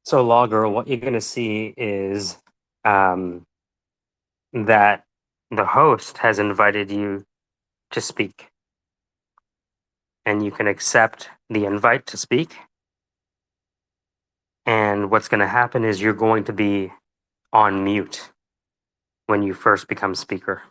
So, Logger, what you're going to see is um, that the host has invited you to speak, and you can accept the invite to speak. And what's going to happen is you're going to be on mute when you first become speaker.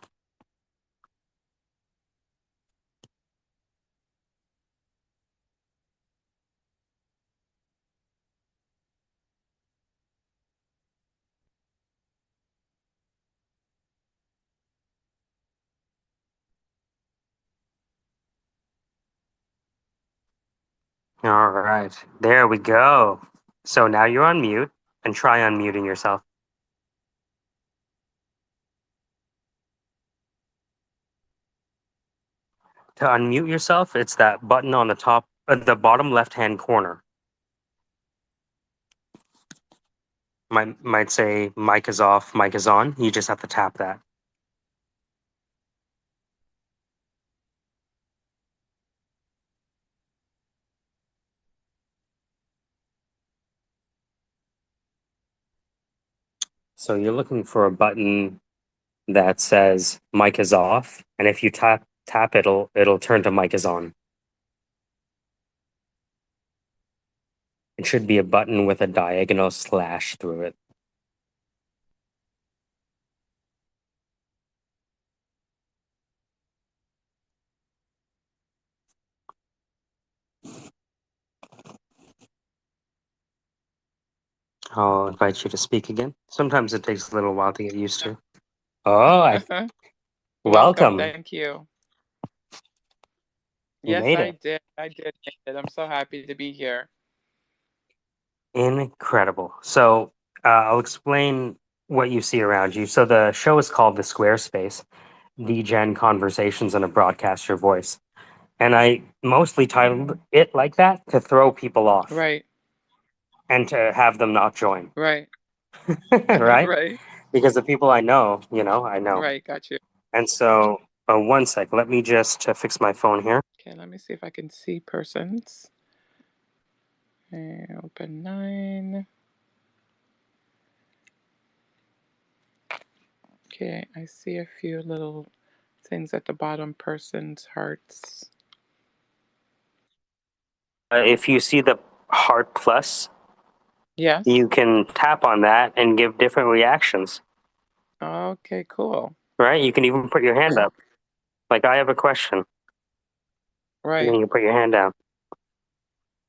All right, there we go. So now you're on mute, and try unmuting yourself. To unmute yourself, it's that button on the top, the bottom left-hand corner. Might say mic is off, mic is on. You just have to tap that. So you're looking for a button that says mic is off, and if you tap it'll turn to mic is on. It should be a button with a diagonal slash through it. I'll invite you to speak again. Sometimes it takes a little while to get used to. Oh, Welcome. welcome. Thank you. You Yes, made I it. did. I did make it. I'm so happy to be here. Incredible. So I'll explain what you see around you. So the show is called the SquareSpace, Degen Conversations in a Broadcaster Voice. And I mostly titled it like that to throw people off Right, and to have them not join. right, Right? right, Because the people I know, I know. right. Got you. And so, one sec, let me just fix my phone here. Okay, let me see if I can see persons. Open 9. Okay, I see a few little things at the bottom. Persons, hearts. If you see the heart plus, Yes. you can tap on that and give different reactions. Okay, cool. Right? You can even put your hand up. Like, I have a question. And then Right. you put your hand down.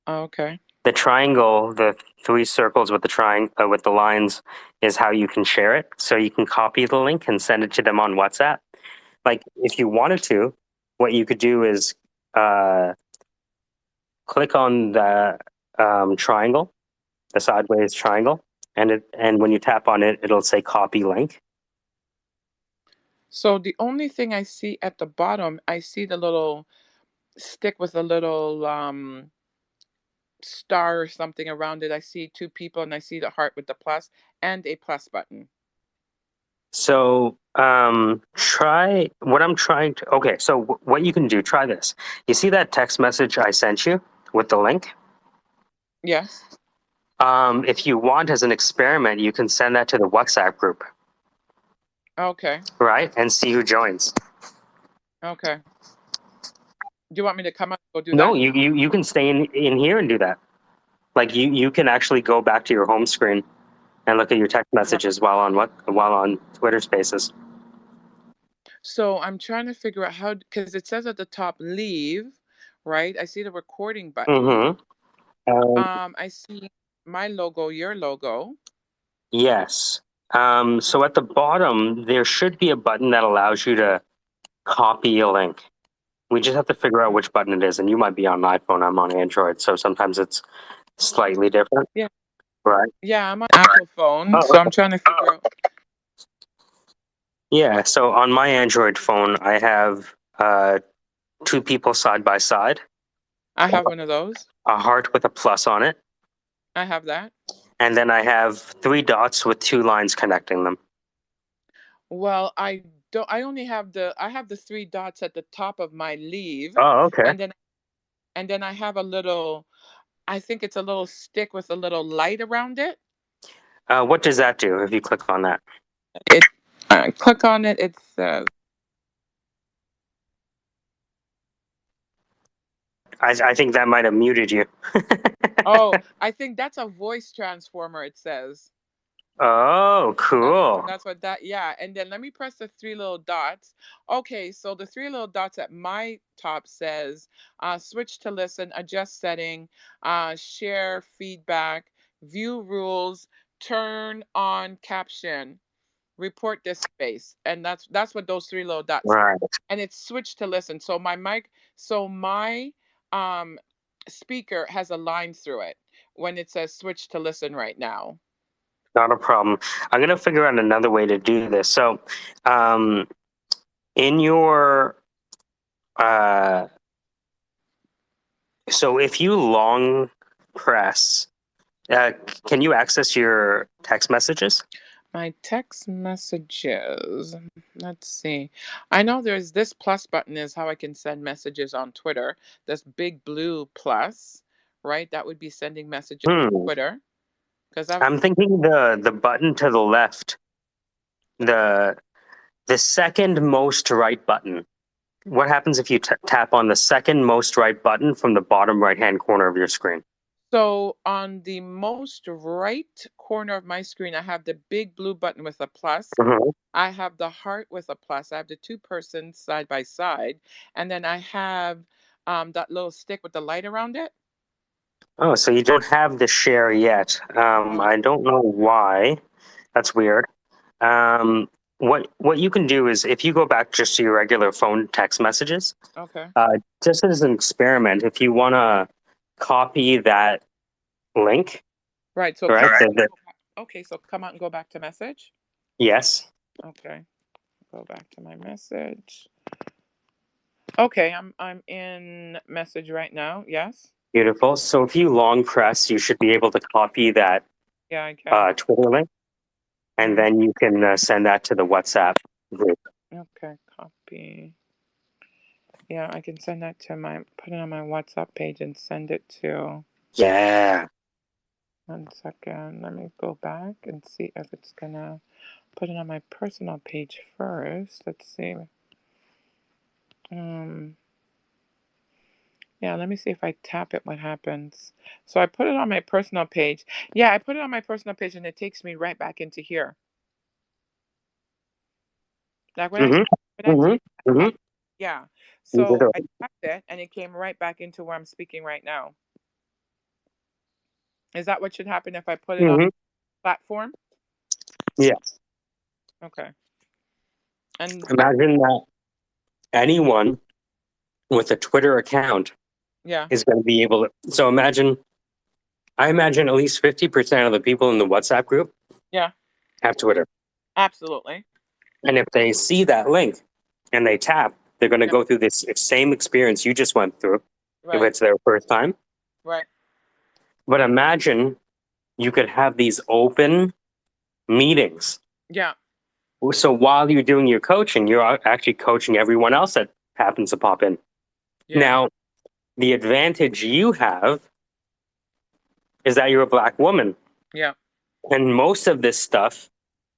Okay. The triangle, the three circles with with the lines, is how you can share it. So you can copy the link and send it to them on WhatsApp. Like, if you wanted to, what you could do is uh, click on the triangle, the sideways triangle, and when you tap on it, it'll say copy link. So the only thing I see at the bottom, I see the little stick with a little star or something around it. I see two people and I see the heart with the plus and a plus button. So try what I'm trying to. Okay, so what you can do, try this. You see that text message I sent you with the link? Yes. If you want, as an experiment, you can send that to the WhatsApp group, Okay. right? And see who joins. Okay. Do you want me to come up and go do No, that? you can stay in here and do that. Like, you can actually go back to your home screen and look at your text Right. messages while on Twitter Spaces. So I'm trying to figure out how, because it says at the top leave, right? I see the recording button. Mm-hmm. Um, I see my logo, your logo. yes. So at the bottom, there should be a button that allows you to copy a link. We just have to figure out which button it is, and you might be on iPhone. I'm on Android, so sometimes it's slightly different, Yeah. right? Yeah, I'm on Apple phone, Oh, so I'm okay. trying to figure out. Yeah. So on my Android phone, I have two people side by side, I have one of those. a heart with a plus on it, I have that. and then I have three dots with two lines connecting them. Well, I don't. I only have I have the three dots at the top of my leave, Oh, okay. and then I have a little I think it's a little stick with a little light around it. What does that do if you click on that? It click on it. It says, I think that might have muted you. "Oh, I think that's a voice transformer." It says. Oh, That's cool. that's what that yeah. And then let me press the three little dots. Okay, so the three little dots at my top says switch to listen, adjust setting, share feedback, view rules, turn on caption, report this space. And that's what those three little dots. Right. And it's switch to listen. So my um speaker has a line through it when it says switch to listen right now. Not a problem. I'm gonna figure out another way to do this. So, um, in your uh, so if you long press, uh, can you access your text messages? My text messages. Let's see. I know there's this plus button is how I can send messages on Twitter. This big blue plus, right? That would be sending messages on Hmm. Twitter. Because I've I'm thinking the button to the left, the the second most right button. What happens if you tap on the second most right button from the bottom right hand corner of your screen? so on the most right corner of my screen, I have the big blue button with a plus. Mhm. I have the heart with a plus. I have the two persons side by side. And then I have that little stick with the light around it. Oh, so you don't have the share yet. Oh, I don't know why. That's weird. What you can do is if you go back just to your regular phone text messages, okay. just as an experiment, if you want to copy that link, Right. So right? come out. The, Okay. So come out and go back to message. yes, Okay. Go back to my message. Okay. I'm in message right now. Yes. beautiful. So if you long press, you should be able to copy that Yeah, I can. Twitter link, and Mm, then you can send that to the WhatsApp group. okay. Copy. Yeah, I can send that to my put it on my WhatsApp page and send it to. Yeah. 1 second. Let me go back and see if it's gonna put it on my personal page first. Let's see. Um. Yeah, let me see if I tap it, what happens. So I put it on my personal page. Yeah, I put it on my personal page and it takes me right back into here. Like Mm-hmm. when I Mm-hmm. type Mm-hmm. copy, yeah. You did So it I right. tapped it and it came right back into where I'm speaking right now. Is that what should happen if I put it on Mm-hmm. platform? Yeah. Okay. And Imagine that anyone with a Twitter account yeah, is going to be able to. So I imagine at least 50% of the people in the WhatsApp group yeah, have Twitter. absolutely. And if they see that link and they tap, they're going to Yeah, go through this same experience you just went through if right, it's their first time. right. But imagine you could have these open meetings. Yeah, So while you're doing your coaching, you're actually coaching everyone else that happens to pop in. yeah, Now, the advantage you have is that you're a black woman. yeah. And most of this stuff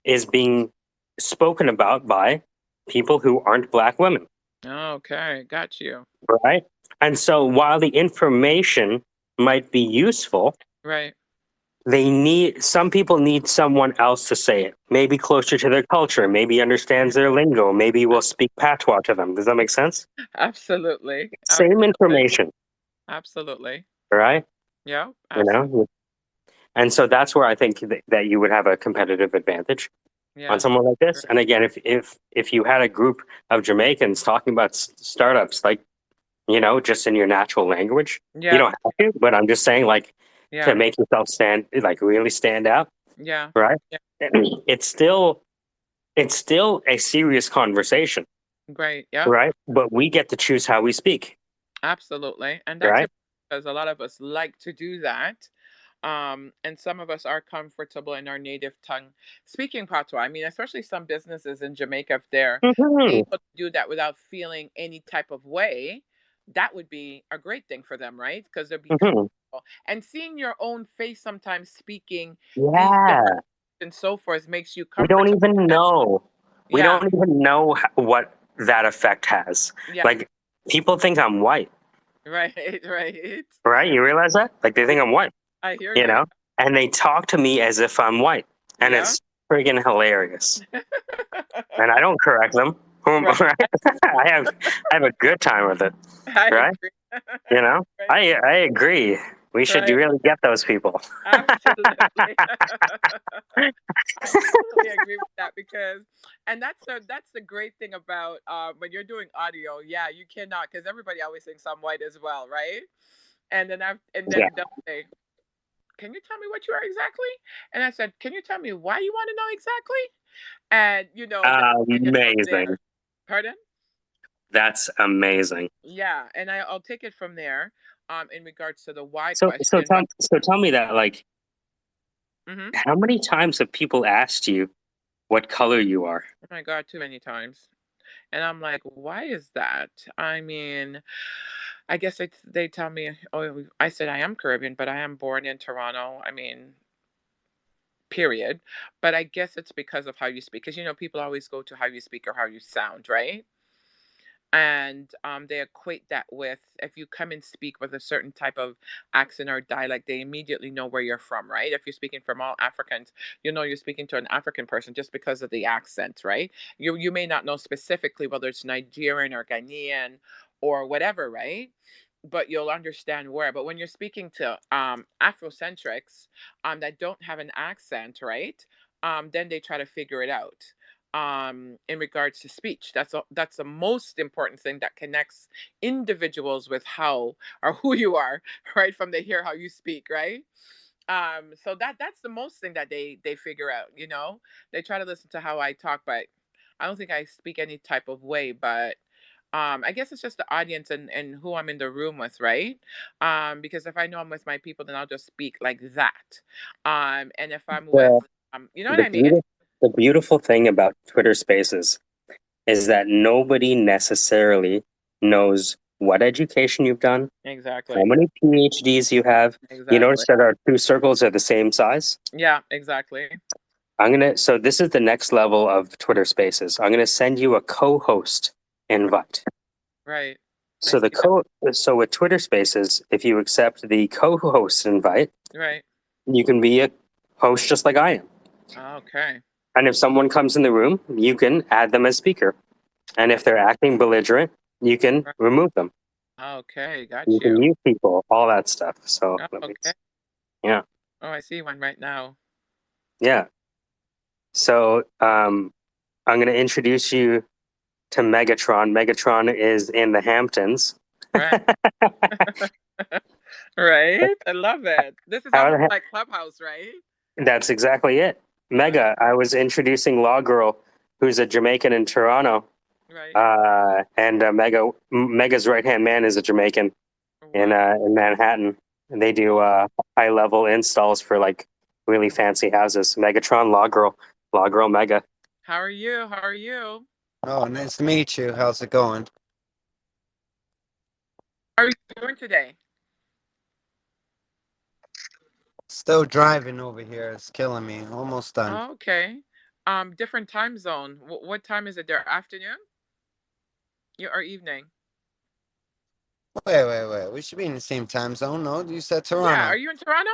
is being spoken about by people who aren't black women, Okay, got you. right? And so while the information might be useful, Right. some people need someone else to say it, maybe closer to their culture, maybe understands their lingo, maybe will speak patois to them. Does that make sense? Absolutely. Same Absolutely. information, Absolutely. right? Yeah, You absolutely. know, and so that's where I think that you would have a competitive advantage on Yeah. someone like this. And again, if you had a group of Jamaicans talking about startups, like just in your natural language, you Yeah. don't have to. But I'm just saying, like, to Yeah. make yourself like really stand out, Yeah. right? Yeah. It's still a serious conversation, Great. Yeah. right? But we get to choose how we speak, Absolutely. And that's right? it because a lot of us like to do that. And some of us are comfortable in our native tongue speaking patois. I mean, especially some businesses in Jamaica, if they're Hmm. able to do that without feeling any type of way, that would be a great thing for them, right? Because they'll be Hmm. And seeing your own face sometimes speaking these different Yeah. and so forth makes you We don't comfortable. even know. We Yeah, don't even know what that effect has. yeah, Like, people think I'm white, right, right. right? You realize that? Like, they Yeah, think I'm white, I hear you you. know? And they talk to me as if I'm white. And Yeah. it's friggin' hilarious. And I don't correct them. Right. Right? I have a good time with it, I right? agree. You know? Right, I agree. We should right. really get those people. Absolutely. Absolutely agree with that because and that's the great thing about when you're doing audio, yeah, you cannot because everybody always thinks I'm white as well, right? And Yeah. then they'll say, can you tell me what you are exactly? And I said, can you tell me why you want to know exactly? And then take it from there. Amazing. Pardon? That's amazing. Yeah, and I'll take it from there in regards to the why So question, but tell me that, like, mhm. how many times have people asked you what color you are? Oh my God, too many times. And I'm like, why is that? I mean, I guess they tell me, oh, I said I am Caribbean, but I am born in Toronto. I mean, period. But I guess it's because of how you speak. Because, people always go to how you speak or how you sound, right? And they equate that with if you come and speak with a certain type of accent or dialect, they immediately know where you're from, right? If you're speaking from all Africans, you're speaking to an African person just because of the accent, right? You may not know specifically whether it's Nigerian or Ghanaian or whatever, right? But you'll understand where. But when you're speaking to Afrocentrics that don't have an accent, right? Then they try to figure it out in regards to speech. That's the most important thing that connects individuals with how or who you are, right? From they hear how you speak, right? So that's the most thing that they figure out. They try to listen to how I talk, but I don't think I speak any type of way. But I guess it's just the audience and who I'm in the room with, right? Because if I know I'm with my people, then I'll just speak like that. And if I'm with, The you know what the I mean? beautiful thing about Twitter Spaces is that nobody necessarily knows what education you've done, how Exactly. many PhDs you have. You notice Exactly. that our two circles are the same size? Yeah, exactly. So this is the next level of Twitter Spaces. I'm gonna send you a co-host Right. invite. Right. I So see that. so with Twitter Spaces, if you accept the co-host invite, Right. you can be a host just like I am. Okay. And if someone comes in the room, you can add them as speaker. And if they're acting belligerent, you can Right. remove them. Okay, got You can you. mute people, all that stuff. So Oh, okay. yeah, Oh, I see one right now. yeah. So I'm going to introduce you to Megatron. Megatron is in the Hamptons. Right. Right. I love it. This is How almost the heck? like Clubhouse, right? That's exactly it. Right. Mega. I was introducing Law Girl, who's a Jamaican in Toronto, Right. and Mega's right hand man is a Jamaican Wow. in Manhattan. And they do high level installs for like really fancy houses. Megatron, Law Girl, Mega. How are you? How are you? Oh, nice to meet you. How's it going? How are you doing today? Still driving over here. It's killing me. Almost done. Oh, okay. Different time zone. What time is it there? Afternoon? Or evening? Wait. We should be in the same time zone. No, you said Yeah. Are Toronto. you in Toronto?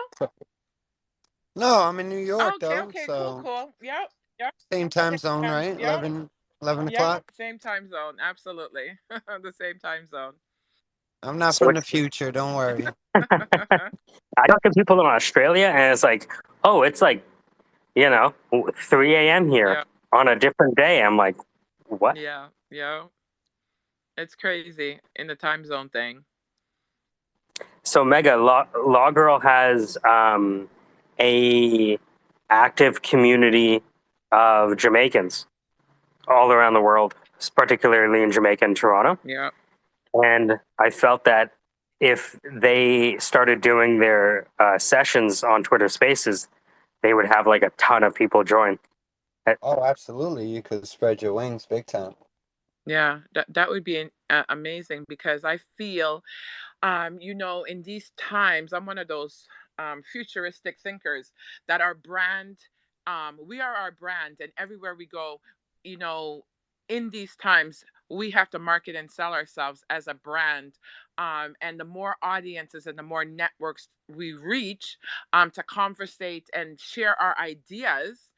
No, I'm in New York Okay. though. Okay. Cool. So Cool. Yep. Yep. same time Same zone, time. right? Yep. 11 Yep. o'clock. Same time zone. Absolutely. The same time zone. I'm not So from the it's, future. Don't worry. I talk to people in Australia, and it's like, oh, it's like 3 a.m. here Yeah. on a different day. I'm like, what? Yeah. Yeah. It's crazy in the time zone thing. So Mega Law Girl has a active community of Jamaicans all around the world, particularly in Jamaica and Toronto. Yeah. And I felt that if they started doing their sessions on Twitter Spaces, they would have like a ton of people join. Oh, absolutely. You could spread your wings big time. Yeah. That would be amazing because I feel In these times, I'm one of those futuristic thinkers that our brand, we are our brand, and everywhere we go, you know, in these times, we have to market and sell ourselves as a brand. And the more audiences and the more networks we reach to conversate and share our ideas.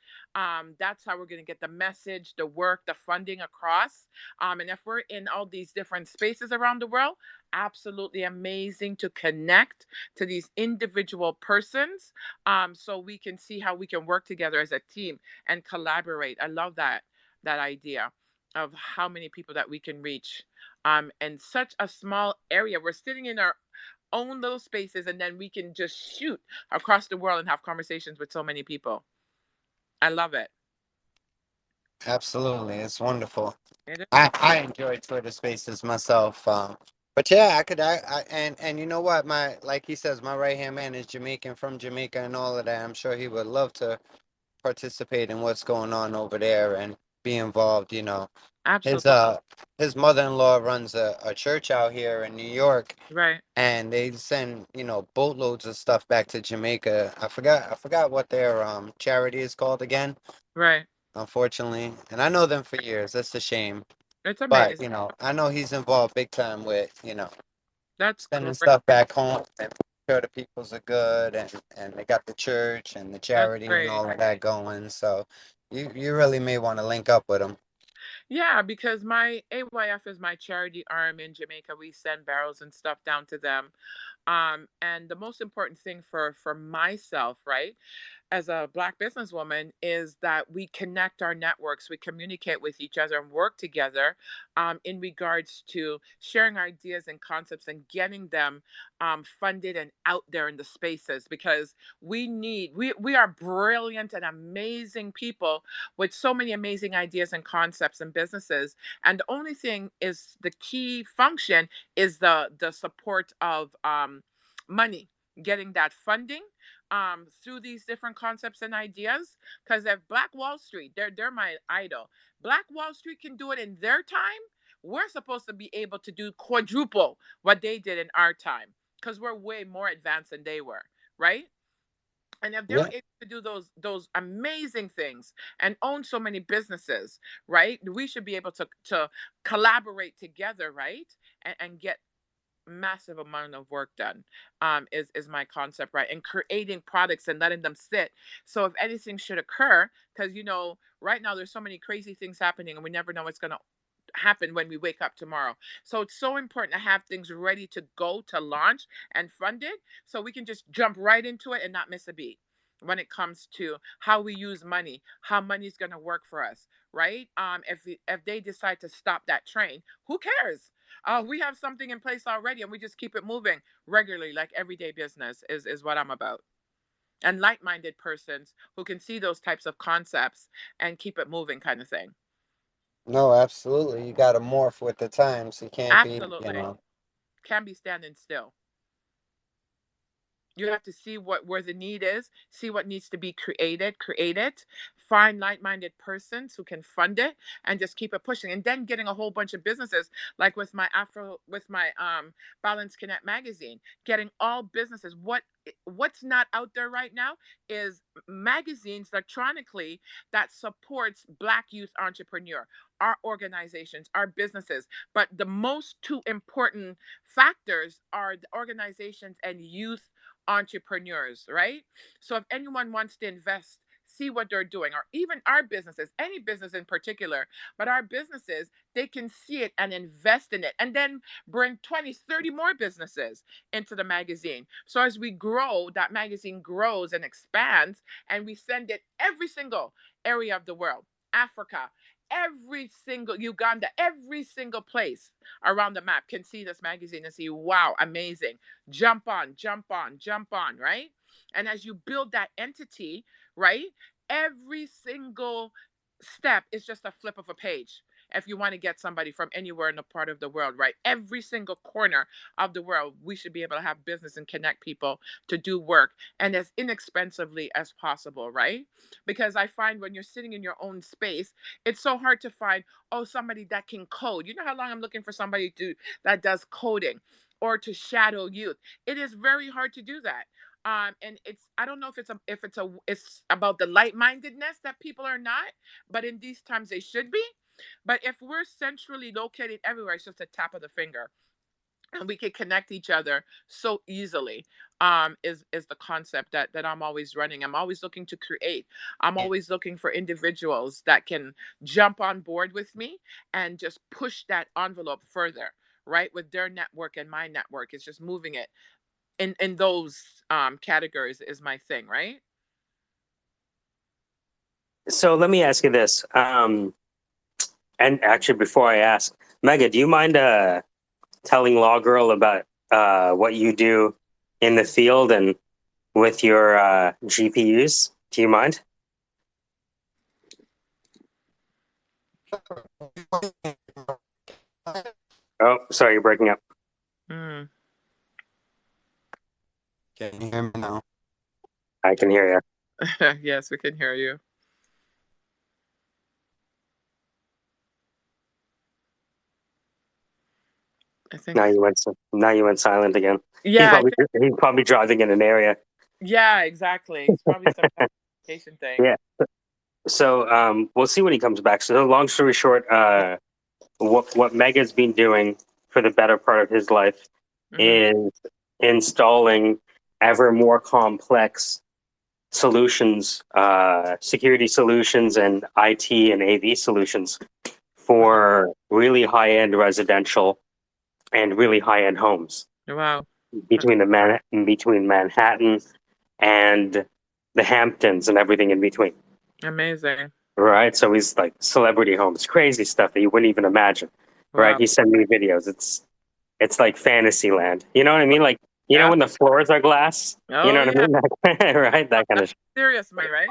That's how we're going to get the message, the work, the funding across. And if we're in all these different spaces around the world, absolutely amazing to connect to these individual persons so we can see how we can work together as a team and collaborate. I love that idea of how many people that we can reach in such a small area. We're sitting in our own little spaces and then we can just shoot across the world and have conversations with so many people. I love it. Absolutely, it's wonderful. It is. I enjoy Twitter Spaces myself. But yeah, I could and you know what, my like he says, my right hand man is Jamaican from Jamaica and all of that. I'm sure he would love to participate in what's going on over there and be involved. His Absolutely. uh his mother-in-law runs a church out here in New York, Right. and they send boatloads of stuff back to Jamaica. I forgot what their charity is called again, Right. unfortunately, and I know them for years. That's a shame. It's But, amazing. I know he's involved big time with, That's sending great. stuff back home and making sure the peoples are good, and they got the church and the That's charity and great. all of that going. So you really may want to link up with him. Yeah, because my AYF is my charity arm in Jamaica. We send barrels and stuff down to them. And the most important thing for myself, right, as a Black businesswoman, is that we connect our networks, we communicate with each other and work together in regards to sharing ideas and concepts and getting them funded and out there in the spaces, because we are brilliant and amazing people with so many amazing ideas and concepts and businesses. And the only thing is, the key function is the support of money, getting that funding through these different concepts and ideas. Because if Black Wall Street, they're my idol. Black Wall Street can do it in their time. We're supposed to be able to do quadruple what they did in our time, because we're way more advanced than they were, right? And if they were Yeah. able to do those amazing things and own so many businesses, right? We should be able to collaborate together, right? And get massive amount of work done. Is my concept, right? And creating products and letting them sit. So if anything should occur, because right now there's so many crazy things happening and we never know what's going to happen when we wake up tomorrow. So it's so important to have things ready to go to launch and funded, so we can just jump right into it and not miss a beat when it comes to how we use money, how money's going to work for us, right? If they decide to stop that train, who cares? We have something in place already, and we just keep it moving regularly, like everyday business is what I'm about. And like-minded persons who can see those types of concepts and keep it moving, kind of thing. No, absolutely. You got to morph with the times. You can't be. Absolutely. Can be standing still. You have to see where the need is, see what needs to be created, create it, find like-minded persons who can fund it, and just keep it pushing. And then getting a whole bunch of businesses, like with my Balance Connect magazine, getting all businesses. What's not out there right now is magazines electronically that supports Black youth entrepreneur, our organizations, our businesses. But the most two important factors are the organizations and youth entrepreneurs, right? So if anyone wants to invest, see what they're doing, or even our businesses, any business in particular, but our businesses, they can see it and invest in it, and then bring 20, 30 more businesses into the magazine. So as we grow, that magazine grows and expands, and we send it every single area of the world, Africa, every single Uganda, every single place around the map can see this magazine and see, wow, amazing. Jump on, jump on, jump on, right? And as you build that entity, right, every single step is just a flip of a page. If you want to get somebody from anywhere in the part of the world, right? Every single corner of the world, we should be able to have business and connect people to do work, and as inexpensively as possible, right? Because I find when you're sitting in your own space, it's so hard to find, oh, somebody that can code. You know how long I'm looking for somebody that does coding. or to shadow youth. It is very hard to do that. And it's, I don't know if it's about the light-mindedness that people are not, but in these times they should be. But if we're centrally located everywhere, it's just a tap of the finger, and we can connect each other so easily. Is the concept that I'm always running. I'm always looking to create. I'm always looking for individuals that can jump on board with me and just push that envelope further, right? With their network and my network. It's just moving it in those categories is my thing, right? So let me ask you this. And actually, before I ask, Mega, do you mind telling Law Girl about what you do in the field and with your GPUs? Do you mind? Oh, sorry, you're breaking up. Mm. Can you hear me now? I can hear you. Yes, we can hear you. I think. Now you went silent again. Yeah, He's probably driving in an area. yeah, exactly. It's probably some application thing. Yeah. So we'll see when he comes back. So long story short, what Mega's been doing for the better part of his life is installing ever more complex solutions, security solutions, and IT and AV solutions for really high-end residential and really high-end homes Wow. between Manhattan and the Hamptons and everything in between. Amazing. Right, so he's like celebrity homes, crazy stuff that you wouldn't even imagine. Right, Wow. he sent me videos. It's like fantasy land. You know what I mean? Like Yeah. when the floors are glass. You Oh know what yeah. I mean? Right, that kind of. Serious, am I right?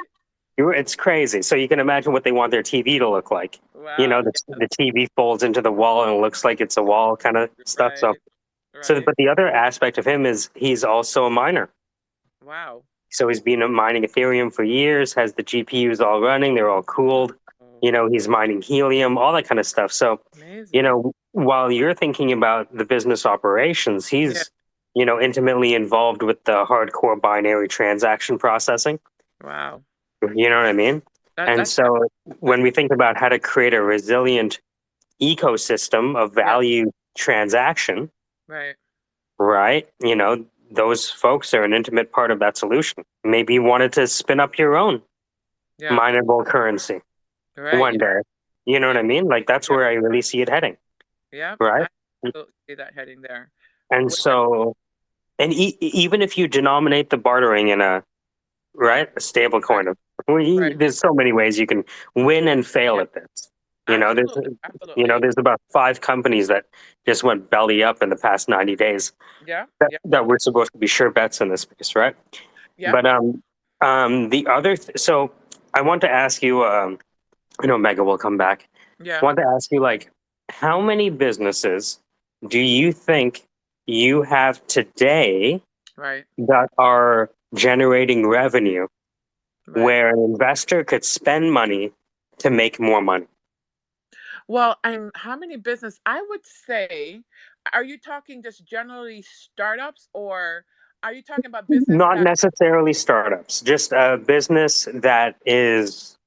It's crazy. So you can imagine what they want their TV to look like. Wow. The TV folds into the wall and it looks like it's a wall kind of stuff. Right. Right. But the other aspect of him is he's also a miner. Wow. So he's been mining Ethereum for years, has the GPUs all running, they're all cooled. Oh, He's mining helium, all that kind of stuff. So, amazing. while you're thinking about the business operations, Yeah. he's, intimately involved with the hardcore binary transaction processing. Wow. You know what I mean? And That's so when we think about how to create a resilient ecosystem of yeah. value transaction, Right. right? Those folks are an intimate part of that solution. Maybe you wanted to spin up your own Yeah. mineable currency Right. one day. You know what I mean? Like that's Yeah. where I really see it heading, Yeah. right? I absolutely see that heading there. And Where, so, and even if you denominate the bartering in a stable right. coin, Right. there's so many ways you can win and fail Yeah. at this. Absolutely. Absolutely. There's about 5 companies that just went belly up in the past 90 days Yeah. Yeah. that were supposed to be sure bets in this space, right? Yeah. But the other so I want to ask you, I know Mega will come back. Yeah. I want to ask you, like, how many businesses do you think you have today Right. that are generating revenue Right. where an investor could spend money to make more money? Well, and how many business? I would say, are you talking just generally startups, or are you talking about business Not that? necessarily startups, just a business that is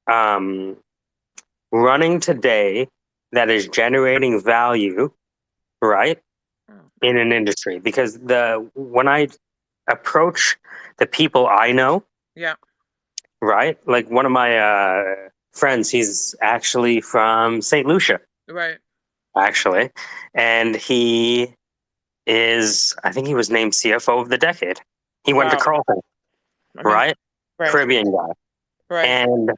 running today that is generating value, right, Oh, in an industry. Because when I approach the people I know, yeah. right, like one of my friends, he's actually from St. Lucia, Right. actually, and he is, I think he was named CFO of the decade. He went to Wow. Carleton, I mean, right? right. Caribbean guy. Right. And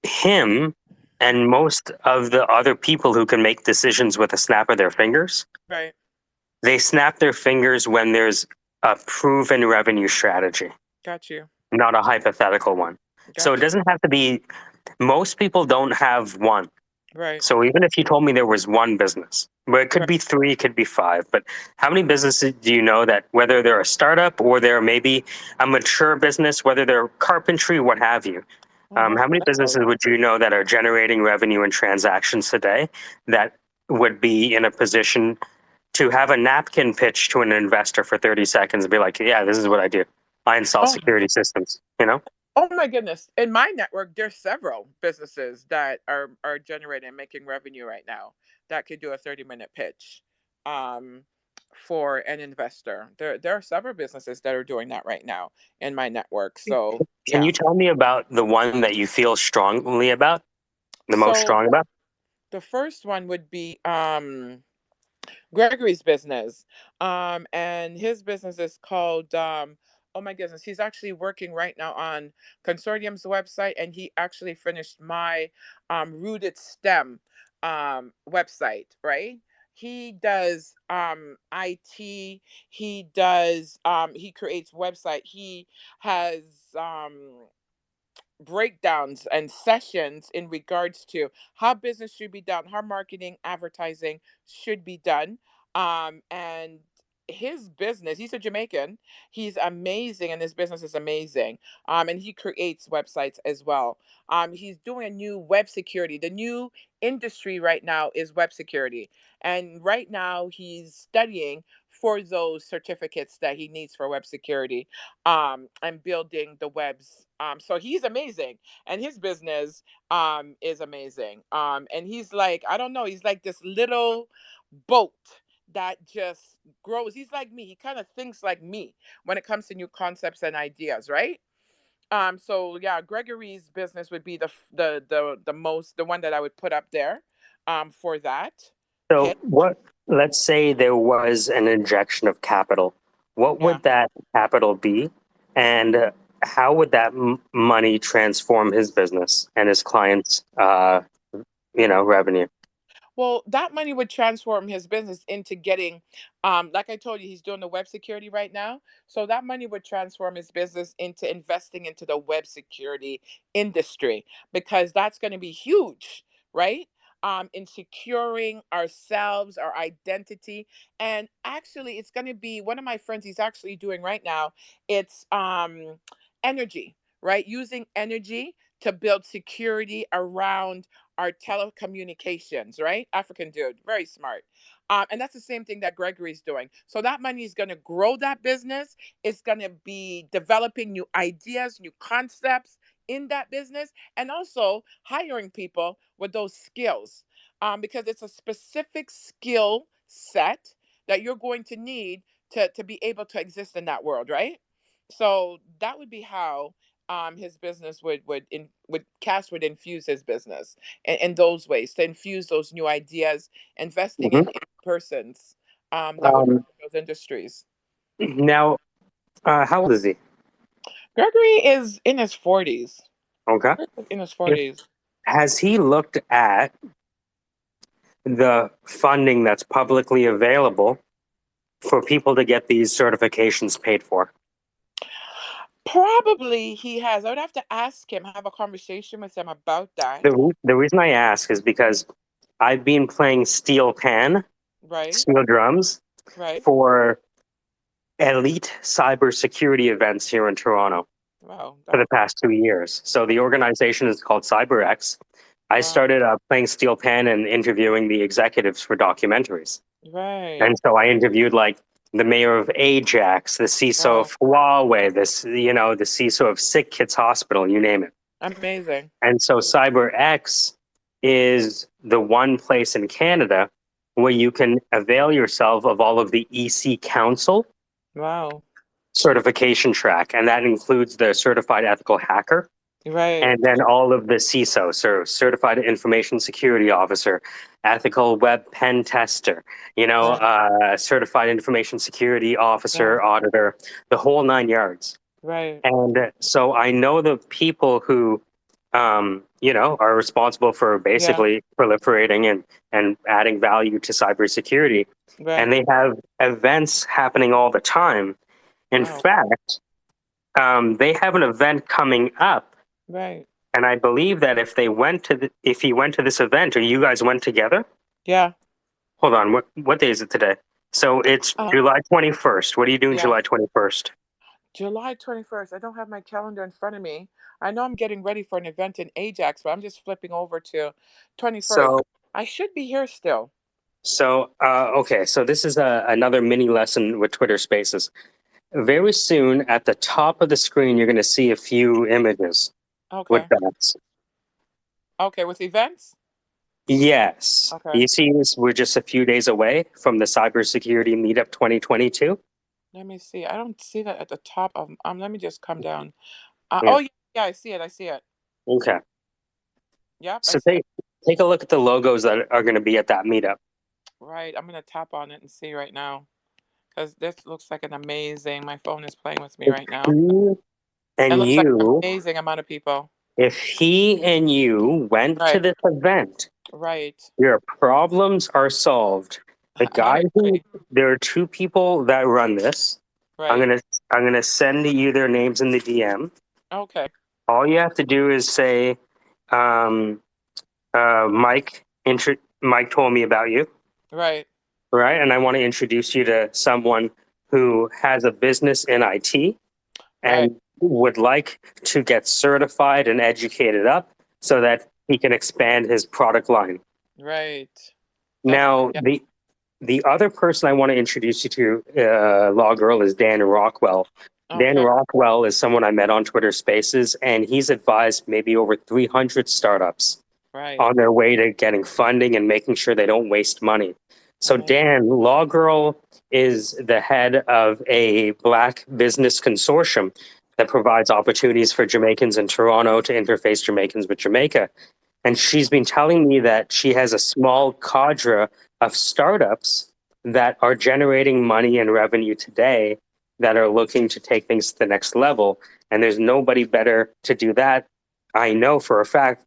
him and most of the other people who can make decisions with a snap of their fingers, Right. they snap their fingers when there's a proven revenue strategy, Got you. not a hypothetical one. So it Got you. doesn't have to be, most people don't have one. Right. So even if you told me there was one business, but it could Right. be three, it could be five, but how many businesses do you know that, whether they're a startup or they're maybe a mature business, whether they're carpentry, what have you, Oh, wow. how many businesses would you know that are generating revenue and transactions today that would be in a position to have a napkin pitch to an investor for 30 seconds and be like, yeah, this is what I do. I install Oh, security systems, you know? oh my goodness. In my network, there's several businesses that are generating and making revenue right now that could do a 30-minute pitch um, for an investor. There are several businesses that are doing that right now in my network. So Can yeah. you tell me about the one that you feel strongly about, the most So strong about? the first one would be Gregory's business. And his business is called, oh my goodness, he's actually working right now on Consortium's website, and he actually finished my Rooted STEM website, right? He does IT, he creates website, he has breakdowns and sessions in regards to how business should be done, how marketing, advertising should be done. And his business, he's a Jamaican, he's amazing, and his business is amazing. And he creates websites as well. He's doing a new web security. The new industry right now is web security. And right now he's studying for those certificates that he needs for web security and building the webs. So he's amazing, and his business is amazing. And he's like, I don't know, he's like this little boat that just grows. He's like me. He kind of thinks like me when it comes to new concepts and ideas, right? So yeah, Gregory's business would be the one that I would put up there for that So pitch. what, let's say there was an injection of capital. What Yeah. would that capital be? And how would that money transform his business and his clients, revenue? Well, that money would transform his business into getting, like I told you, he's doing the web security right now. So that money would transform his business into investing into the web security industry because that's going to be huge, right? In securing ourselves, our identity. And actually, it's going to be one of my friends, he's actually doing right now. It's energy, right? Using energy to build security around our telecommunications, right? African dude, very smart. And that's the same thing that Gregory's doing. So that money is going to grow that business. It's going to be developing new ideas, new concepts in that business, and also hiring people with those skills because it's a specific skill set that you're going to need to be able to exist in that world, right? So that would be how his business would Cass would infuse his business in those ways to infuse those new ideas, investing in Hmm. persons that would Um, work in those industries. now, how old is he? Gregory is in his 40s. Okay. In his If, 40s. has he looked at the funding that's publicly available for people to get these certifications paid for? Probably he has. I would have to ask him, have a conversation with him about that. The reason I ask is because I've been playing Right, steel drums right. for elite cybersecurity events here in Toronto Wow, for the that, past 2 years. So the organization is called CyberX. I wow, started playing steel pan and interviewing the executives for documentaries. right, And so I interviewed like the mayor of Ajax, the CISO wow, of Huawei, the CISO of Sick Kids Hospital, you name it. amazing. And so CyberX is the one place in Canada where you can avail yourself of all of the EC Council Wow, certification track. And that includes the certified ethical hacker right, and then all of the CISO, so certified information security officer, ethical web pen tester, right, certified information security right, officer, auditor, the whole 9 yards. right, And so I know the people who, are responsible for yeah, basically proliferating and adding value to cybersecurity. And right, they have events happening all the time. In wow, fact, they have an event coming up, right, and I believe that if he went to this event or you guys went together, yeah, hold on, what day is it today? So it's uh, July 21st. What are you doing yeah. July 21st? July 21st. I don't have my calendar in front of me. I know I'm getting ready for an event in Ajax, but I'm just flipping over to 21st. So I should be here still. So, okay, so this is another mini lesson with Twitter Spaces. Very soon, at the top of the screen, you're going to see a few images with Okay. dots. Okay, with events? Yes. Okay. You see, we're just a few days away from the Cybersecurity Meetup 2022. Let me see. I don't see that at the top of let me just come down. Yeah. Oh yeah, yeah, I see it. I see it. Okay. Yep, I So see it. take a look at the logos that are going to be at that meetup. Right. I'm gonna tap on it and see right now. Because this looks like an amazing. My phone is playing with me If right now. he It and looks like an you, amazing amount of people. if he and you went to Right. this event, Right. your problems are solved. The I guy who agree. there are two people that run this. I'm Right. gonna I'm gonna send you their names in the DM. Okay. All you have to do is say, um, Mike told me about you, Right. right? And I want to introduce you to someone who has a business in IT Right. and would like to get certified and educated up so that he can expand his product line. Right. That's Now, yeah. the other person I want to introduce you to, Law Girl, is Dan Rockwell. Dan Okay. Rockwell is someone I met on Twitter Spaces, and he's advised maybe over 300 startups Right. on their way to getting funding and making sure they don't waste money. So Amazing. Dan, Law Girl is the head of a Black business consortium that provides opportunities for Jamaicans in Toronto to interface Jamaicans with Jamaica. And she's been telling me that she has a small cadre of startups that are generating money and revenue today that are looking to take things to the next level. And there's nobody better to do that. I know for a fact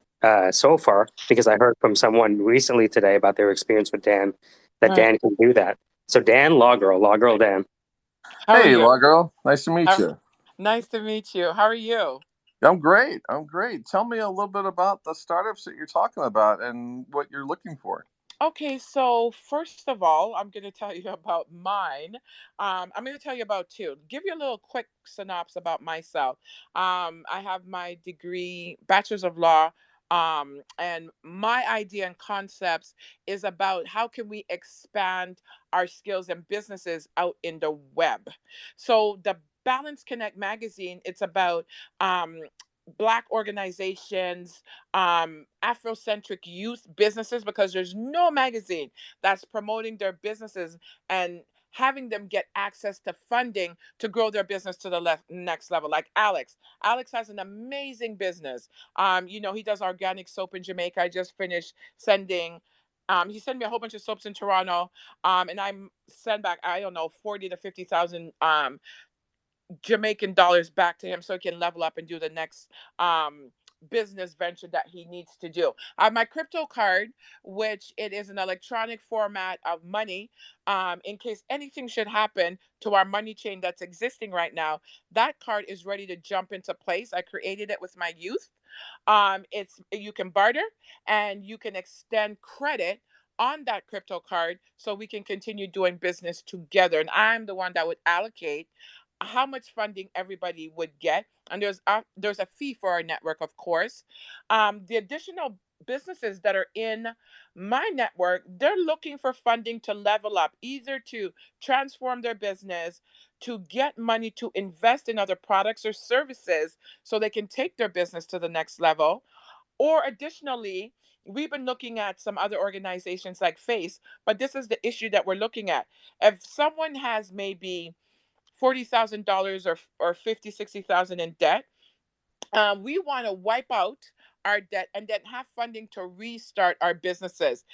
so far, because I heard from someone recently today about their experience with Dan, that Right. Dan can do that. So Dan, Law Girl Dan. How are Hey, you? Law Girl. Nice to meet How, you. nice to meet you. How are you? I'm great. I'm great. Tell me a little bit about the startups that you're talking about and what you're looking for. Okay, so first of all, I'm going to tell you about mine. I'm going to tell you about two. Give you a little quick synopsis about myself. I have my degree, Bachelor's of Law, and my idea and concepts is about how can we expand our skills and businesses out in the web. So the Balance Connect magazine, it's about Black organizations, Afrocentric youth businesses, because there's no magazine that's promoting their businesses and having them get access to funding to grow their business to the next level. Like Alex. Alex has an amazing business. He does organic soap in Jamaica. I just finished sending. He sent me a whole bunch of soaps in Toronto, and I send back, I don't know, 40 to 50,000 Jamaican dollars back to him so he can level up and do the next business venture that he needs to do. I have my crypto card, which it is an electronic format of money. In case anything should happen to our money chain that's existing right now, that card is ready to jump into place. I created it with my youth. It's you can barter and you can extend credit on that crypto card so we can continue doing business together. And I'm the one that would allocate how much funding everybody would get, and there's a fee for our network, of course. The additional businesses that are in my network, they're looking for funding to level up, either to transform their business, to get money to invest in other products or services so they can take their business to the next level, or additionally, we've been looking at some other organizations like Face, but this is the issue that we're looking at. If someone has maybe $40,000 or 50, 60,000 in debt, we want to wipe out our debt and then have funding to restart our businesses.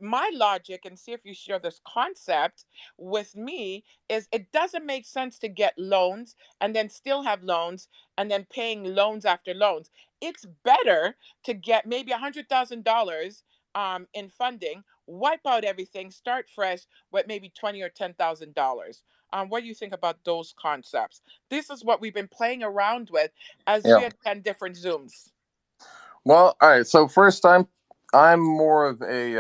My logic, and see if you share this concept with me, is it doesn't make sense to get loans and then still have loans and then paying loans after loans. It's better to get maybe $100,000 in funding, wipe out everything, start fresh with maybe 20 or $10,000. What do you think about those concepts? This is what we've been playing around with as we Yeah. attend different Zooms. Well, all right. So first, I'm more of a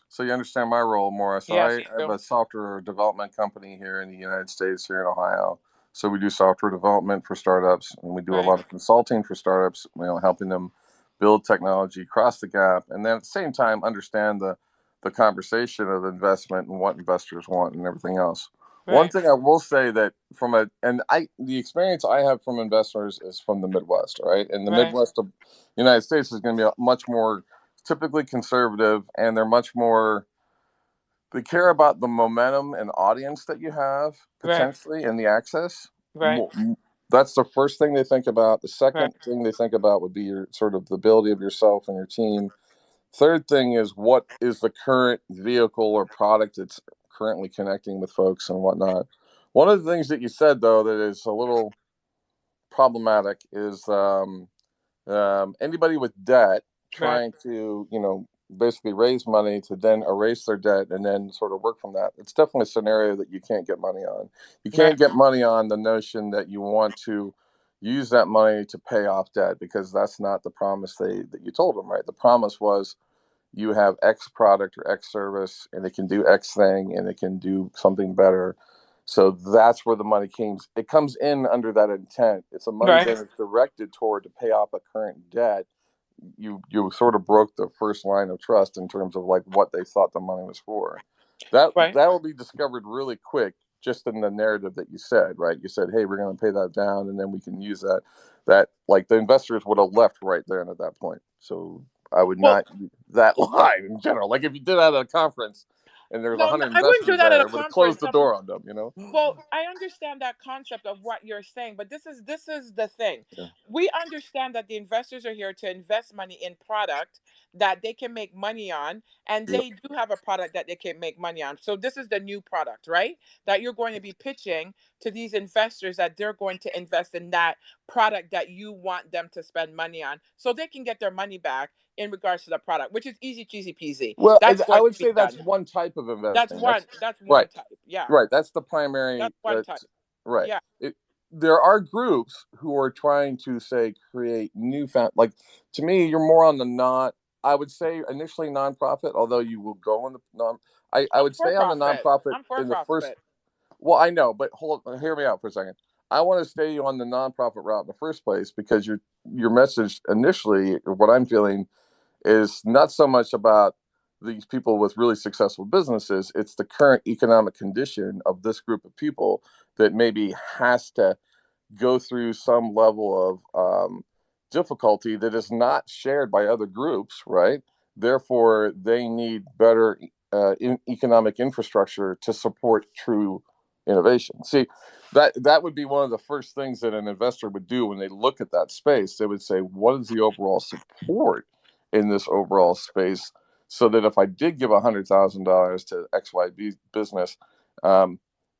so you understand my role more. So Yes, I you have do. a software development company here in the United States, here in Ohio. So we do software development for startups, and we do a Right, lot of consulting for startups. Helping them build technology, cross the gap, and then at the same time understand the conversation of investment and what investors want and everything else. One Right. thing I will say that the experience I have from investors is from the Midwest, right? And the Right. Midwest of the United States is going to be much more typically conservative, and they're much more, they care about the momentum and audience that you have Right. potentially and the access. Right. That's the first thing they think about. The Right. second thing they think about would be your sort of the ability of yourself and your team. Third thing is what is the current vehicle or product that's currently connecting with folks and whatnot. One of the things that you said though that is a little problematic is anybody with debt Right. trying to, basically raise money to then erase their debt and then sort of work from that. It's definitely a scenario that you can't get money on. You Right. can't get money on the notion that you want to use that money to pay off debt, because that's not the promise that you told them, right? The promise was you have X product or X service and it can do X thing and it can do something better. So that's where the money comes. It comes in under that intent. It's a money Right. that is directed toward to pay off a current debt. You sort of broke the first line of trust in terms of like what they thought the money was for. That Right. that will be discovered really quick, just in the narrative that you said, right? You said, hey, we're going to pay that down and then we can use that like the investors would have left right there and at that point. So I would Well, not use that line in general. Like if you did that at a conference and there's no, 100 I wouldn't do investors that at there, a it would have closed conference. the door on them. Well, I understand that concept of what you're saying, but this is the thing. Yeah. We understand that the investors are here to invest money in product that they can make money on, and Yeah. they do have a product that they can make money on. So this is the new product, right? That you're going to be pitching to these investors that they're going to invest in that product that you want them to spend money on, so they can get their money back in regards to the product, which is easy cheesy peasy. Well, That's I going would to be say that's done. one type of That's investing. one. That's one Right. type. Yeah, Right. That's the primary. that's one type. Right. Yeah. There are groups who are trying to say create newfound. Like to me, you're more on the not. I would say initially nonprofit, although you will go on the non. I I'm would for stay on the profit. nonprofit I'm for in the first. profit. Well, I know, but hear me out for a second. I want to stay on the nonprofit route in the first place because your message initially, what I'm feeling is not so much about these people with really successful businesses. It's the current economic condition of this group of people that maybe has to go through some level of difficulty that is not shared by other groups, right? Therefore, they need better economic infrastructure to support true innovation. See, that would be one of the first things that an investor would do when they look at that space. They would say, what is the overall support in this overall space? So that if I did give $100,000 to XYB business,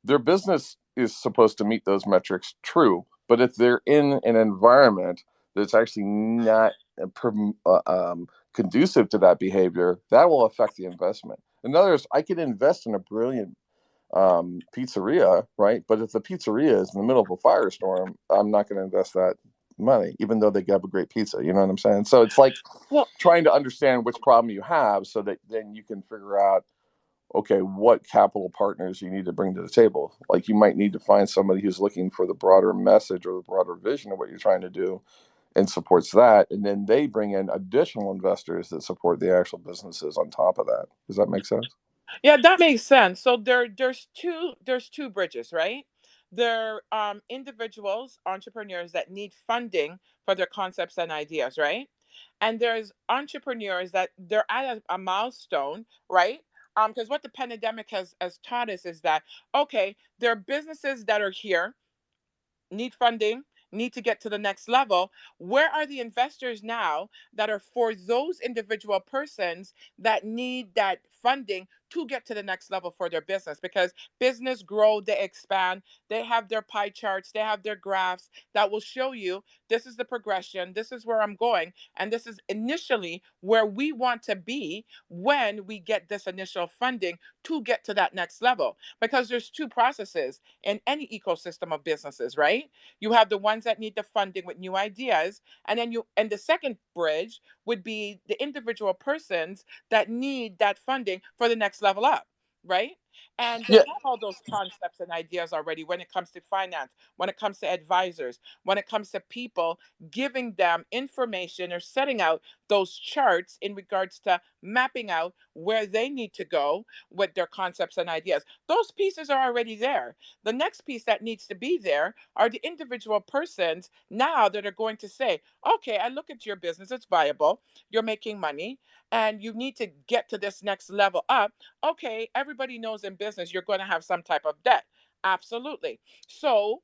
their business is supposed to meet those metrics, true. But if they're in an environment that's actually not conducive to that behavior, that will affect the investment. In other words, I could invest in a brilliant pizzeria, right? But if the pizzeria is in the middle of a firestorm, I'm not going to invest that money, even though they have a great pizza. You know what I'm saying? So it's like Well, trying to understand which problem you have so that then you can figure out, okay, what capital partners you need to bring to the table. Like you might need to find somebody who's looking for the broader message or the broader vision of what you're trying to do and supports that. And then they bring in additional investors that support the actual businesses on top of that. Does that make sense? yeah, that makes sense. So there's two bridges, right? There individuals, entrepreneurs that need funding for their concepts and ideas, right? And there's entrepreneurs that they're at a milestone, right? Because what the pandemic has taught us is that okay, there are businesses that are here need funding, need to get to the next level. Where are the investors now that are for those individual persons that need that funding to get to the next level for their business? Because business grow, they expand, they have their pie charts, they have their graphs that will show you this is the progression, this is where I'm going, and this is initially where we want to be when we get this initial funding to get to that next level. Because there's two processes in any ecosystem of businesses, right? You have the ones that need the funding with new ideas, and the second bridge would be the individual persons that need that funding for the next level up, right? And they Yeah. have all those concepts and ideas already when it comes to finance, when it comes to advisors, when it comes to people giving them information or setting out those charts in regards to mapping out where they need to go with their concepts and ideas. Those pieces are already there. The next piece that needs to be there are the individual persons now that are going to say, okay, I look at your business, it's viable, you're making money, and you need to get to this next level up. Okay, everybody knows in business you're going to have some type of debt. Absolutely. So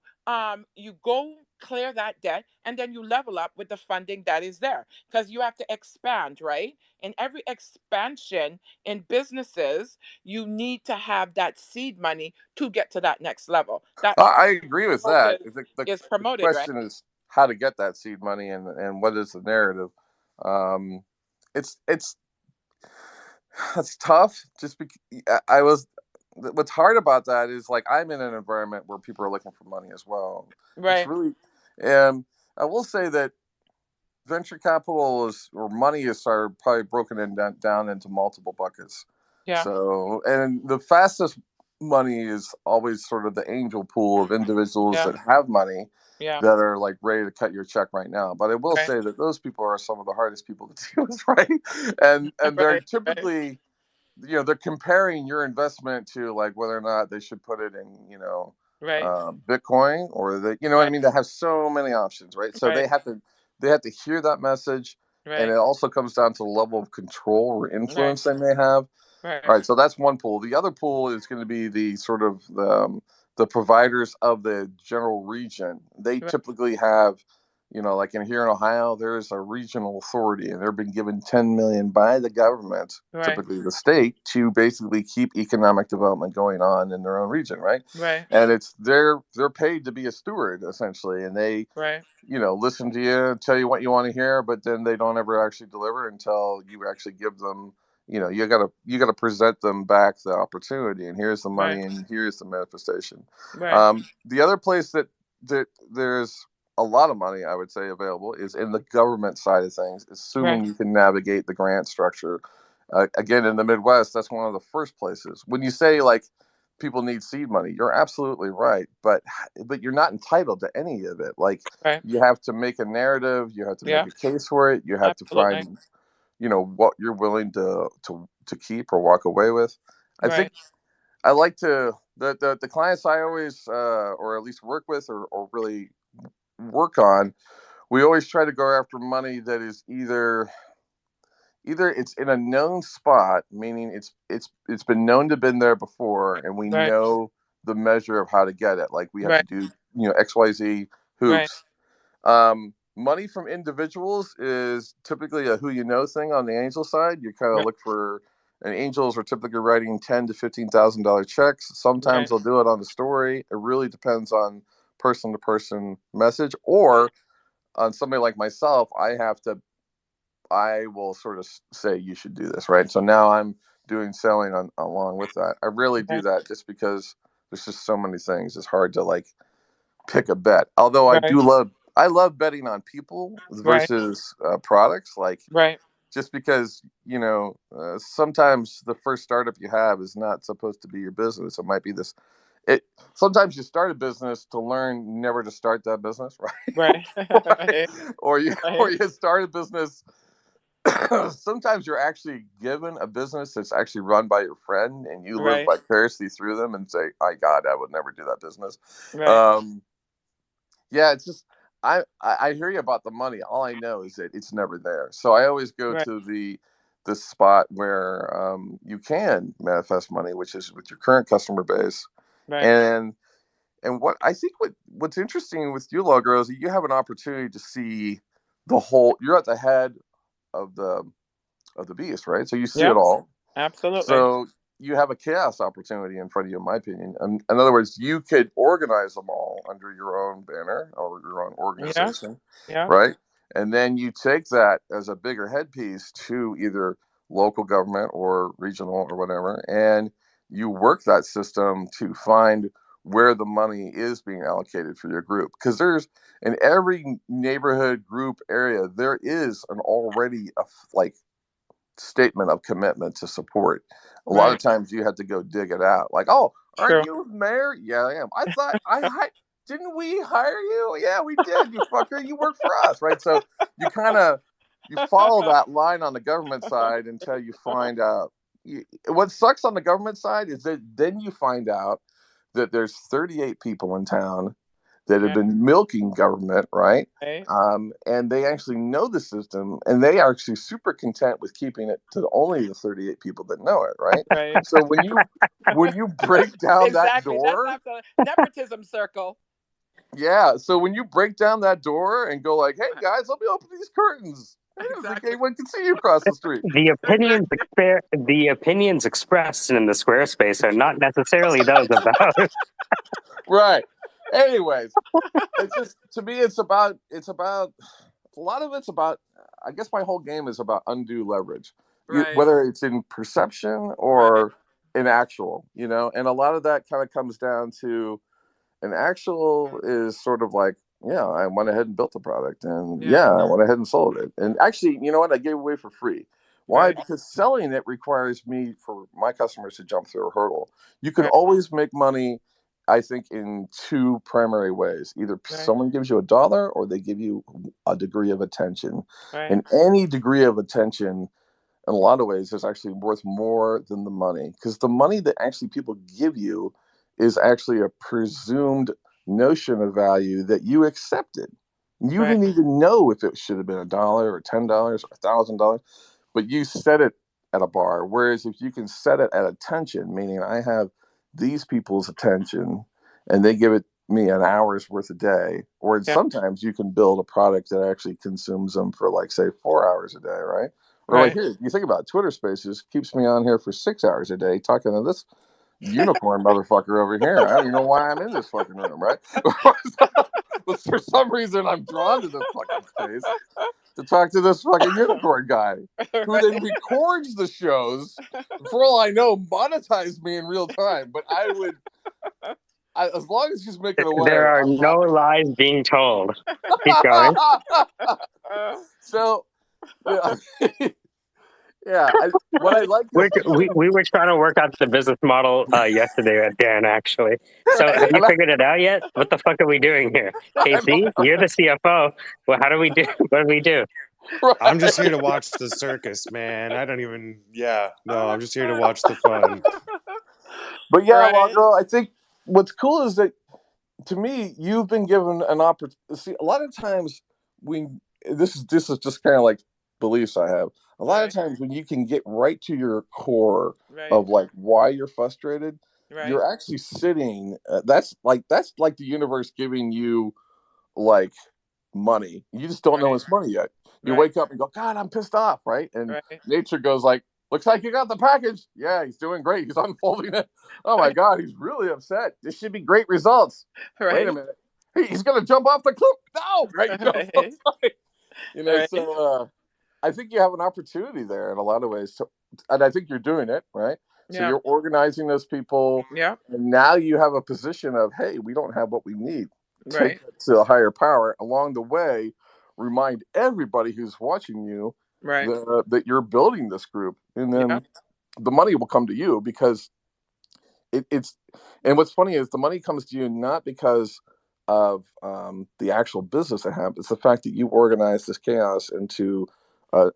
you go clear that debt and then you level up with the funding that is there because you have to expand, right? In every expansion in businesses, you need to have that seed money to get to that next level. That I agree with that. is The promoted, right? question is how to get that seed money and what is the narrative. Um, it's That's tough. Just because I was, what's hard about that is like I'm in an environment where people are looking for money as well. It's Right. really, I will say that venture capital is, or money is sort of probably broken down into multiple buckets. Yeah. So, and the fastest money is always sort of the angel pool of individuals Yeah. that have money Yeah. that are like ready to cut your check right now. But I will Right. say that those people are some of the hardest people to deal with, right? And they're Right. Right. typically, they're comparing your investment to like whether or not they should put it in, Right. Bitcoin, or the, what I Right. mean. They have so many options, right? So Right. they have to hear that message, and Right. it also comes down to the level of control or Right. influence they may have. All Right. right, so that's one pool. The other pool is going to be the sort of the providers of the general region. They Right. typically have, like here in Ohio, there's a regional authority, and they're being given 10 million by the government, Right. typically the state, to basically keep economic development going on in their own region, right? Right. And it's they're paid to be a steward essentially, and they Right. listen to you, tell you what you want to hear, but then they don't ever actually deliver until you actually give them, you gotta present them back the opportunity, and here's the money, Right. and here's the manifestation. Right. The other place that there's a lot of money, I would say, available is in the government side of things, Right. assuming you can navigate the grant structure. Again, in the Midwest, that's one of the first places. When you say like people need seed money, you're absolutely right, but you're not entitled to any of it. Like, Right. you have to make a narrative, you have to make Yeah. a case for it, you have to Absolutely. find, what you're willing to keep or walk away with. I Right. think I like to the clients I always or at least work with, or really work on. We always try to go after money that is either it's in a known spot, meaning it's been known to have been there before, and we Right. know the measure of how to get it. Like we have to Right. do XYZ Right. hoops. Money from individuals is typically a who you know thing on the angel side. You kind of Right. look for, and angels are typically writing $10,000 to $15,000 checks. Sometimes Right. they'll do it on the story. It really depends on person to person message, or on somebody like myself, I will sort of say you should do this, right? So now I'm doing selling along with that. I really do Right. that just because there's just so many things. It's hard to like pick a bet. Although Right. I love betting on people Right. versus products. Like, Right. just because sometimes the first startup you have is not supposed to be your business. It might be this. It Sometimes you start a business to learn never to start that business, right? Right. Right. Or you start a business. Sometimes you're actually given a business that's actually run by your friend, and you live Right. vicariously through them and say, "My God, I would never do that business." Right. Um, yeah, it's just I hear you about the money. All I know is that it's never there. So I always go Right. to the spot where you can manifest money, which is with your current customer base. Right. And what I think what's interesting with you, Logro, is that you have an opportunity to see the whole. You're at the head of the beast, right? So you see it Yeah. all. Absolutely. So you have a chaos opportunity in front of you, in my opinion. In other words, you could organize them all under your own banner or your own Yeah. organization, Yeah. right? And then you take that as a bigger headpiece to either local government or regional or whatever, and you work that system to find where the money is being allocated for your group. Because there's, in every neighborhood group area, there is an already like statement of commitment to support. A lot Right. of times you have to go dig it out. Like, oh, aren't True. you the mayor? Yeah, I am. I thought didn't we hire you? Yeah, we did. You fucker. You work for us, right? So you kind of you follow that line on the government side until you find out. What sucks on the government side is that then you find out that there's 38 people in town that have been milking government, right? Right. And they actually know the system, and they are actually super content with keeping it to only the 38 people that know it, right? Right. So when you break down that Exactly. door, That's the nepotism circle. yeah. So when you break down that door and go like, "Hey guys, let me open these curtains," Exactly. anyone can see you across the street. The opinions expressed in the SquareSpace are not necessarily those about. Right. Anyways, it's just to me, it's about a lot of it's about. I guess my whole game is about undue leverage, Right. whether it's in perception or in actual, and a lot of that kind of comes down to an actual is sort of like, yeah, I went ahead and built the product, and yeah, I went ahead and sold it, and actually, you know what, I gave it away for free. Why? Right. Because selling it requires me for my customers to jump through a hurdle. You can Right. always make money, I think, in two primary ways. Either someone gives you $1 or they give you a degree of attention. Right. And any degree of attention, in a lot of ways, is actually worth more than the money. Because the money that actually people give you is actually a presumed notion of value that you accepted. You Right. didn't even know if it should have been $1 or $10 or $1,000, but you set it at a bar. Whereas if you can set it at attention, meaning I have these people's attention and they give it me an hour's worth a day, or sometimes you can build a product that actually consumes them for, like, say, 4 hours a day, right? Or like, here, you think about it, Twitter Spaces keeps me on here for 6 hours a day talking to this unicorn motherfucker over here. I don't even know why I'm in this fucking room, right? But for some reason, I'm drawn to this fucking space to talk to this fucking unicorn guy who then records the shows. For all I know, monetize me in real time. But as long as he's making away, There are I'm no happy. lies being told. Keep going. So, yeah. Yeah, what I like is We were trying to work out the business model yesterday at Dan, actually. So have you figured it out yet? What the fuck are we doing here? KC, you're the CFO. Well, how do we do? What do we do? right. I'm just here to watch the circus, man. I don't even. Yeah, no, I'm just here to watch the fun. But yeah, Right. Logro, I think what's cool is that, to me, you've been given an opportunity. See, a lot of times this is just kind of like beliefs I have. A lot of times when you can get right to your core of like why you're frustrated, you're actually sitting. That's like the universe giving you like money. You just don't know it's money yet. You wake up and go, God, I'm pissed off, right? And nature goes like, looks like you got the package. Yeah, he's doing great. He's unfolding it. Oh my God, he's really upset. This should be great results. Wait a minute. Hey, he's gonna jump off the cliff. No, right? So I think you have an opportunity there in a lot of ways, and I think you're doing it, right? So you're organizing those people, and now you have a position of, hey, we don't have what we need. Take it to a higher power. Along the way, remind everybody who's watching you that you're building this group, and then the money will come to you because it's. And what's funny is the money comes to you not because of the actual business that happens. It's the fact that you organize this chaos into a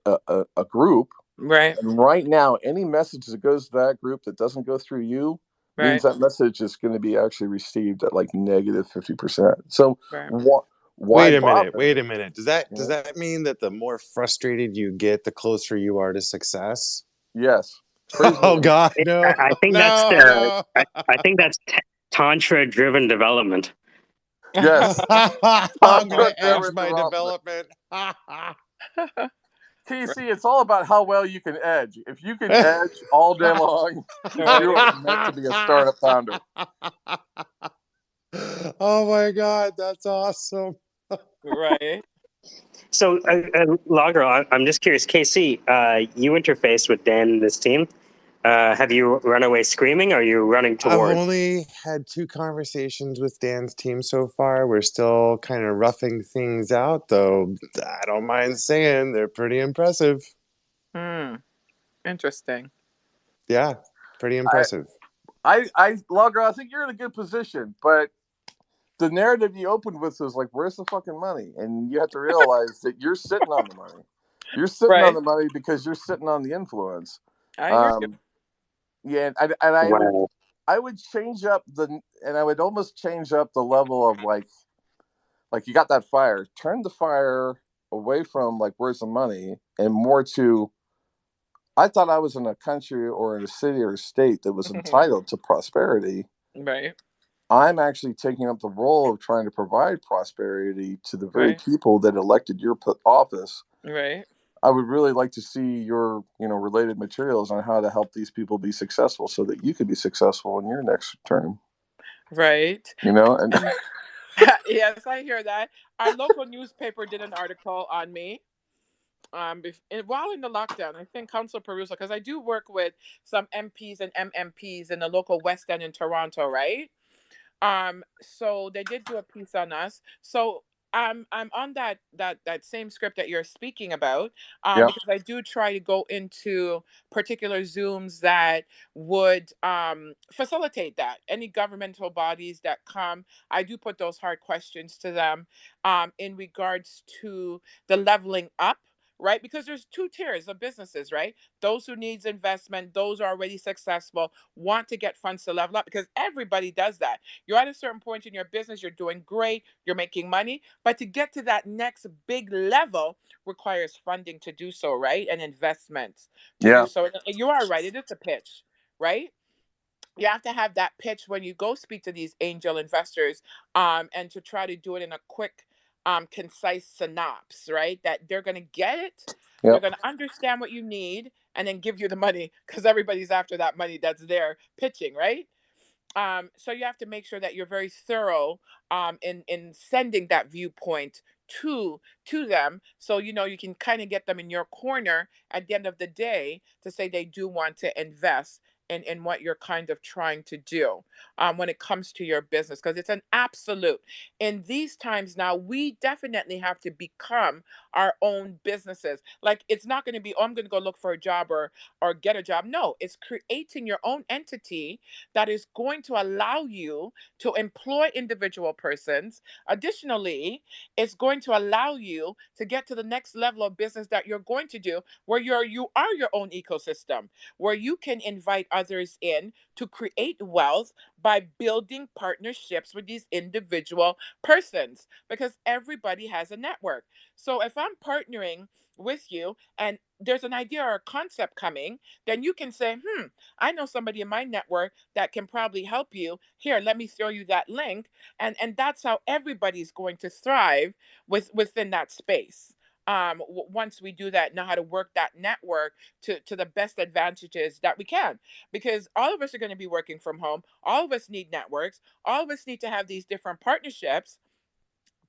group. Right. And right now, any message that goes to that group that doesn't go through you means that message is going to be actually received at like negative 50%. So why Wait a bother? minute. Wait a minute. Does that mean that the more frustrated you get, the closer you are to success? Yes. Oh God, no! I think no. I think that's tantra-driven development. Yes. I'm gonna edge my development. TC, it's all about how well you can edge. If you can edge all day long, you are meant to be a startup founder. Oh my God, that's awesome. Right. So, Lager, I'm just curious, KC, you interface with Dan and his team. Have you run away screaming, or are you running towards? I've only had 2 conversations with Dan's team so far. We're still kind of roughing things out, though. I don't mind saying they're pretty impressive. Interesting. Yeah, pretty impressive. Lager, I think you're in a good position, but the narrative you opened with is like, where's the fucking money? And you have to realize that you're sitting on the money. You're sitting on Right. the money because you're sitting on the influence. I hear you. Yeah, and I would Wow. change up and I would almost change up the level of like you got that fire, turn the fire away from like where's the money and more to I thought I was in a country or in a city or a state that was entitled to prosperity. Right. I'm actually taking up the role of trying to provide prosperity to the very Right. people that elected your office. Right. I would really like to see your, related materials on how to help these people be successful so that you can be successful in your next term. Right. And And yes, I hear that. Our local newspaper did an article on me. While in the lockdown, I think Council Perusa, because I do work with some MPs and MMPs in the local West End in Toronto, right? So they did do a piece on us. So I'm on that same script that you're speaking about, yeah, because I do try to go into particular Zooms that would facilitate that. Any governmental bodies that come, I do put those hard questions to them in regards to the leveling up. Right, because there's two tiers of businesses, right? Those who needs investment, those who are already successful, want to get funds to level up, because everybody does that. You're at a certain point in your business, you're doing great, you're making money, but to get to that next big level requires funding to do so, right? And investments to yeah, do so. And you are right, it is a pitch, right? You have to have that pitch when you go speak to these angel investors, and to try to do it in a quick, concise synopsis, right? That they're going to get it, yeah, they're going to understand what you need, and then give you the money, because everybody's after that money that's there pitching, right? So you have to make sure that you're very thorough, in sending that viewpoint to them, so you can kind of get them in your corner at the end of the day to say they do want to invest in what you're kind of trying to do, when it comes to your business, because it's an absolute in these times now. We definitely have to become our own businesses. Like, it's not going to be, oh, I'm going to go look for a job or get a job. No, it's creating your own entity that is going to allow you to employ individual persons. Additionally, it's going to allow you to get to the next level of business that you're going to do, where you are your own ecosystem, where you can invite others in to create wealth by building partnerships with these individual persons, because everybody has a network. So if I'm partnering with you and there's an idea or a concept coming, then you can say, I know somebody in my network that can probably help you. Here, let me throw you that link. And that's how everybody's going to thrive within that space. Once we do that, know how to work that network to the best advantages that we can, because all of us are going to be working from home. All of us need networks. All of us need to have these different partnerships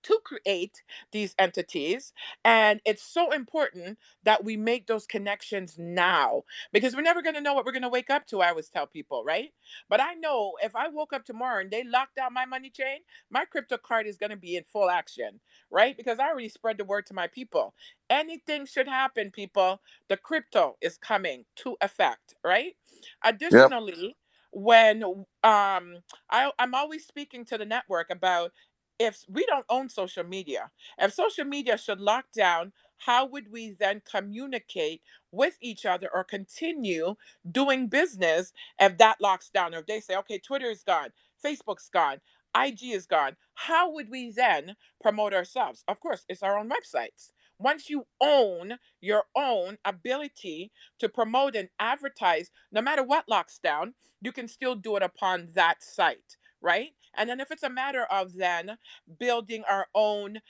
to create these entities. And it's so important that we make those connections now, because we're never going to know what we're going to wake up to. I always tell people, right? But I know if I woke up tomorrow and they locked down my money chain, my crypto card is going to be in full action, right? Because I already spread the word to my people. Anything should happen, people, the crypto is coming to effect, right? yep, Additionally, when I'm always speaking to the network about, if we don't own social media, if social media should lock down, how would we then communicate with each other or continue doing business if that locks down? Or if they say, okay, Twitter is gone, Facebook's gone, IG is gone, how would we then promote ourselves? Of course, it's our own websites. Once you own your own ability to promote and advertise, no matter what locks down, you can still do it upon that site, right? And then if it's a matter of then building our own,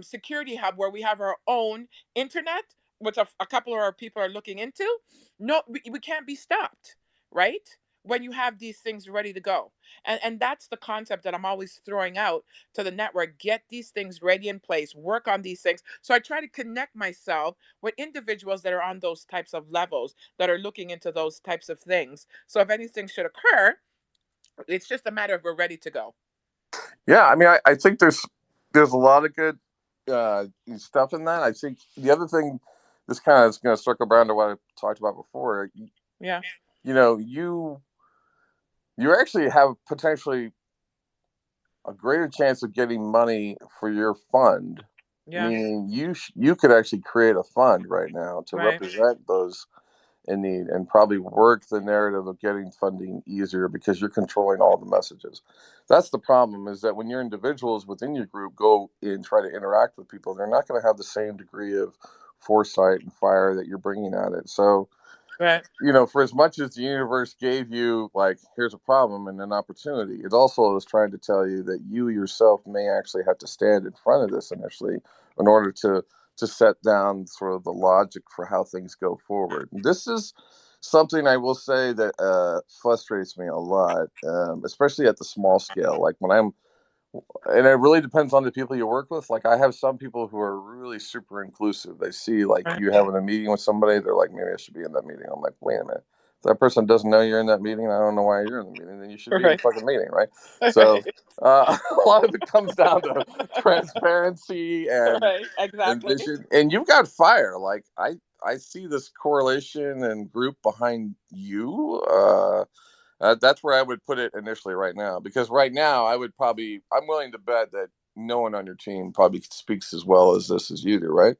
security hub where we have our own internet, which a couple of our people are looking into, no, we can't be stopped, right? When you have these things ready to go. And that's the concept that I'm always throwing out to the network. Get these things ready in place, work on these things. So I try to connect myself with individuals that are on those types of levels, that are looking into those types of things. So if anything should occur, it's just a matter of we're ready to go. yeah. I mean, I think there's a lot of good stuff in that. I think the other thing, this kind of is going to circle around to what I talked about before. Yeah. You actually have potentially a greater chance of getting money for your fund Yeah. Meaning you could actually create a fund right now to Right. represent those in need and probably work the narrative of getting funding easier because you're controlling all the messages. That's the problem, is that when your individuals within your group go and try to interact with people, they're not going to have the same degree of foresight and fire that you're bringing at it. So, Right. for as much as the universe gave you, like, here's a problem and an opportunity, it also is trying to tell you that you yourself may actually have to stand in front of this initially in order to set down sort of the logic for how things go forward. This is something I will say that frustrates me a lot, especially at the small scale. Like and it really depends on the people you work with. Like I have some people who are really super inclusive. They see like Right. you having a meeting with somebody, they're like, maybe I should be in that meeting. I'm like, wait a minute. If that person doesn't know you're in that meeting, I don't know why you're in the meeting. Then you should be in the Right. fucking meeting, right? So a lot of it comes down to transparency Right. and Exactly. vision. And you've got fire. Like I see this correlation and group behind you. That's where I would put it initially right now, because right now I'm willing to bet that no one on your team probably speaks as well as this as you do, right?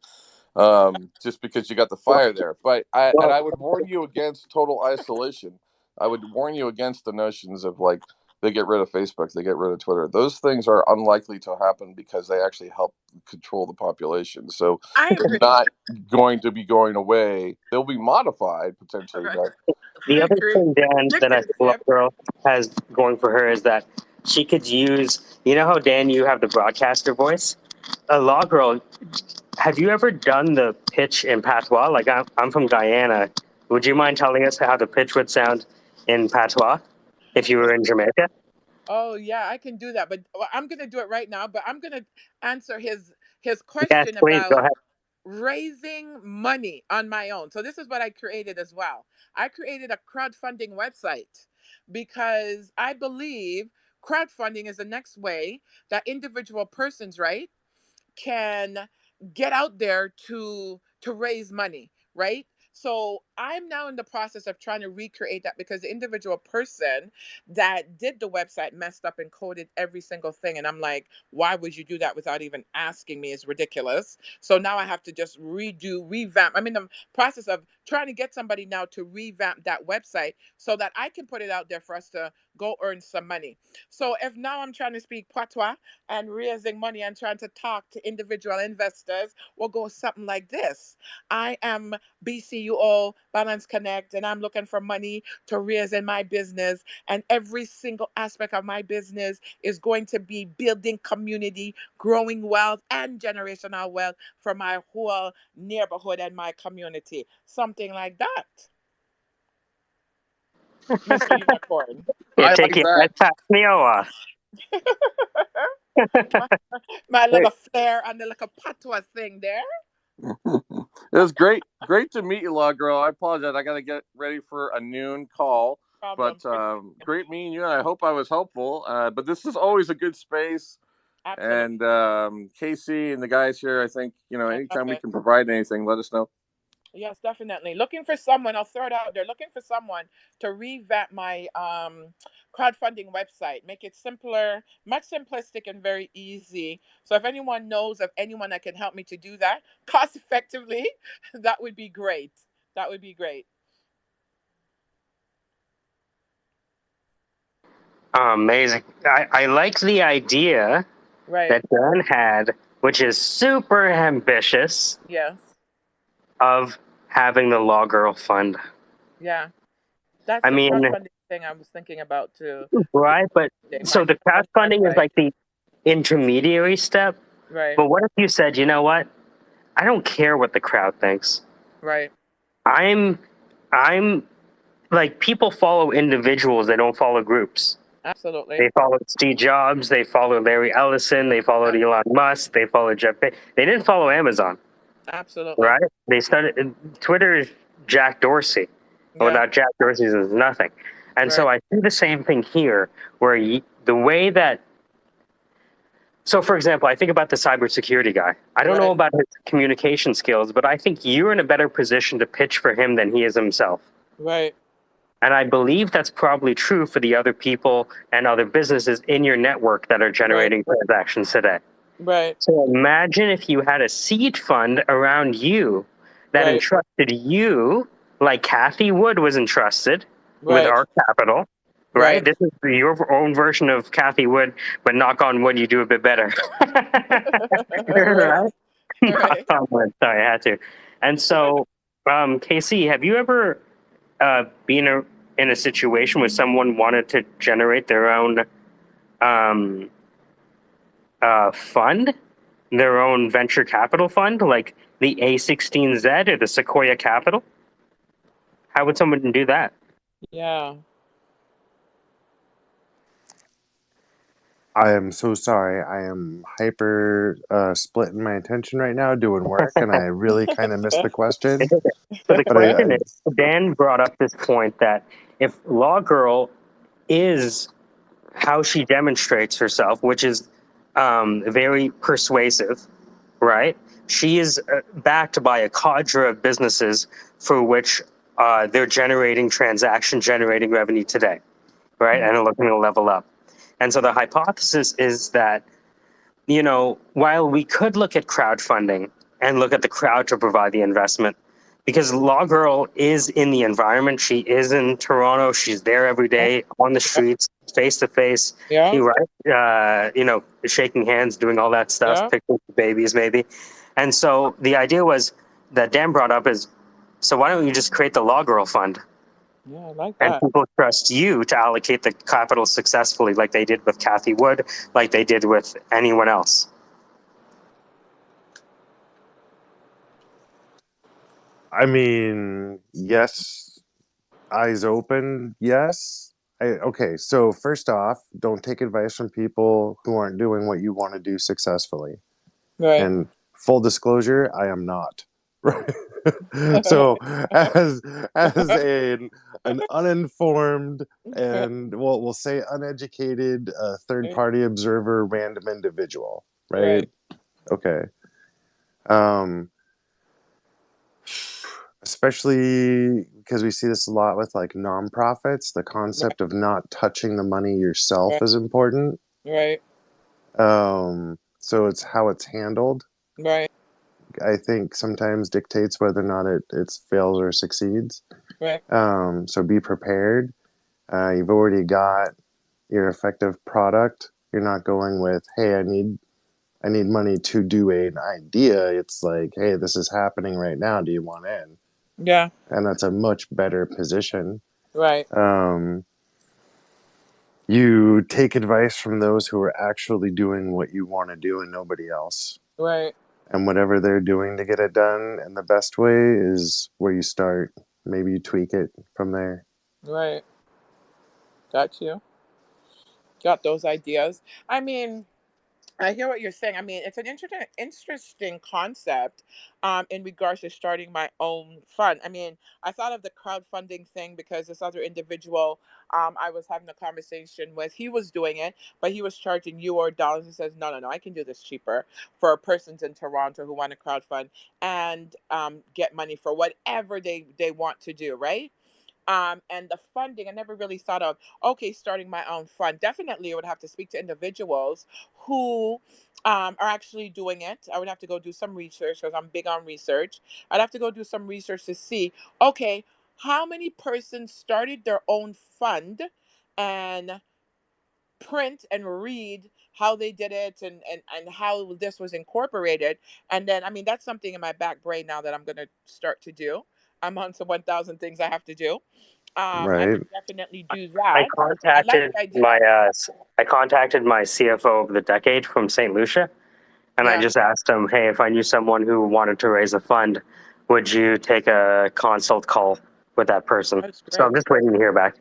Just because you got the fire there. But Well, I would warn you against total isolation. I would warn you against the notions of like they get rid of Facebook, they get rid of Twitter. Those things are unlikely to happen because they actually help control the population. So I they're agree. not going to be going away. They'll be modified potentially, Right. but I the other agree. thing, Dan, that I Listen, think Love Skip. Girl has going for her is that she could use, you know how, Dan, you have the broadcaster voice? A Law Girl, have you ever done the pitch in patois? Like, I'm from Guyana. Would you mind telling us how the pitch would sound in patois if you were in Jamaica? Oh yeah, I can do that. But I'm gonna do it right now. But I'm gonna answer his Yes, question please, go about ahead. raising money on my own. So this is what I created as well. I created a crowdfunding website because I believe crowdfunding is the next way that individual persons, right, can get out there to raise money, right? So I'm now in the process of trying to recreate that because the individual person that did the website messed up and coded every single thing, and I'm like, why would you do that without even asking me? It's ridiculous. So now I have to just revamp. I'm in the process of trying to get somebody now to revamp that website so that I can put it out there for us to go earn some money. So if now I'm trying to speak patois and raising money and trying to talk to individual investors, will go something like this. I am BCUO Balance Connect, and I'm looking for money to raise in my business. And every single aspect of my business is going to be building community, growing wealth, and generational wealth for my whole neighborhood and my community. Something like that, Mr. Unicorn. Yeah, I take like your that. pass me over. My Hey, little flair and the little patois thing there. it was great to meet you, Law Girl. I apologize. I got to get ready for a noon call, Problem. but great meeting you, and I hope I was helpful. But this is always a good space, Absolutely. and Casey and the guys here, I think I love anytime we it. can provide anything, let us know. Yes, definitely. Looking for someone, I'll throw it out there. Looking for someone to revamp my crowdfunding website, make it simpler, much simplistic and very easy. So if anyone knows of anyone that can help me to do that cost effectively, that would be great. That would be great. Amazing. I like the idea Right. that Dan had, which is super ambitious, Yes. of having the Law Girl Fund. Yeah. That's I the mean, crowdfunding thing I was thinking about too. right? But My so the own crowdfunding is website. like the intermediary step. Right. But what if you said, you know what? I don't care what the crowd thinks. Right. I'm, I'm like, people follow individuals, they don't follow groups. Absolutely. They followed Steve Jobs, they followed Larry Ellison, they followed Elon Musk, they followed Jeff Bezos. They didn't follow Amazon, Absolutely. right? They started, Twitter is Jack Dorsey. Yeah. Without Jack Dorsey, there's nothing. And Right. so I see the same thing here, where the way that, so for example, I think about the cybersecurity guy. I don't know Right. about his communication skills, but I think you're in a better position to pitch for him than he is himself. Right. And I believe that's probably true for the other people and other businesses in your network that are Right. generating transactions today. Right. So imagine if you had a seed fund around you that Right. entrusted you, like Kathy Wood was entrusted with Right. our capital, right? Right. This is your own version of Kathy Wood, but knock on wood, you do a bit better. Right. Right? Knock Right. on wood. Sorry, I had to. And so, KC, have you ever been in a situation where someone wanted to generate their own um, fund, their own venture capital fund, like the A16Z or the Sequoia Capital? How would someone do that? Yeah. I am so sorry. I am hyper splitting my attention right now doing work, and I really kind of missed the question. It's okay. So the But I question is, Dan brought up this point that if Law Girl is how she demonstrates herself, which is very persuasive, right? She is backed by a cadre of businesses for which they're generating transaction, generating revenue today, right? And are looking to level up. And so the hypothesis is that, you know, while we could look at crowdfunding and look at the crowd to provide the investment, because Law Girl is in the environment, she is in Toronto, she's there every day on the streets, face to face, Yeah. right? You know, shaking hands, doing all that stuff, Yeah. picking babies maybe. And so the idea was that Dan brought up is, so why don't you just create the Law Girl Fund? Yeah. I like And that. people trust you to allocate the capital successfully, like they did with Kathy Wood, like they did with anyone else. I mean, yes, eyes open, yes. Okay, so first off, don't take advice from people who aren't doing what you want to do successfully. Right. And full disclosure, I am not. Right. So as an uninformed and we'll say uneducated third Right. party observer, random individual, right? Right. Okay. Um, especially because we see this a lot with like nonprofits, the concept of not touching the money yourself Right. is important. Right. So it's how it's handled, Right. I think, sometimes dictates whether or not it fails or succeeds. Right. So be prepared. You've already got your effective product. You're not going with, hey, I need money to do an idea. It's like, hey, this is happening right now. Do you want in? Yeah. And that's a much better position. Right. Um, you take advice from those who are actually doing what you want to do and nobody else. Right. And whatever they're doing to get it done in the best way is where you start. Maybe you tweak it from there. Right. Got you. Got those ideas. I mean, I hear what you're saying. I mean, it's an interesting concept in regards to starting my own fund. I mean, I thought of the crowdfunding thing because this other individual I was having a conversation with, he was doing it, but he was charging euro dollars. He says, no, no, no, I can do this cheaper for persons in Toronto who want to crowdfund and get money for whatever they want to do, right? And the funding, I never really thought of, okay, starting my own fund. Definitely, I would have to speak to individuals who are actually doing it. I would have to go do some research because I'm big on research. I'd have to go do some research to see, okay, how many persons started their own fund and print and read how they did it and how this was incorporated. And then, I mean, that's something in my back brain now that I'm going to start to do. I'm on to 1,000 things I have to do. I Right. could definitely do I that. I like contacted the idea. my I contacted my CFO of the decade from St. Lucia, and I Yeah, just asked him, "Hey, if I knew someone who wanted to raise a fund, would you take a consult call with that person?" that's So great. I'm just waiting to hear back.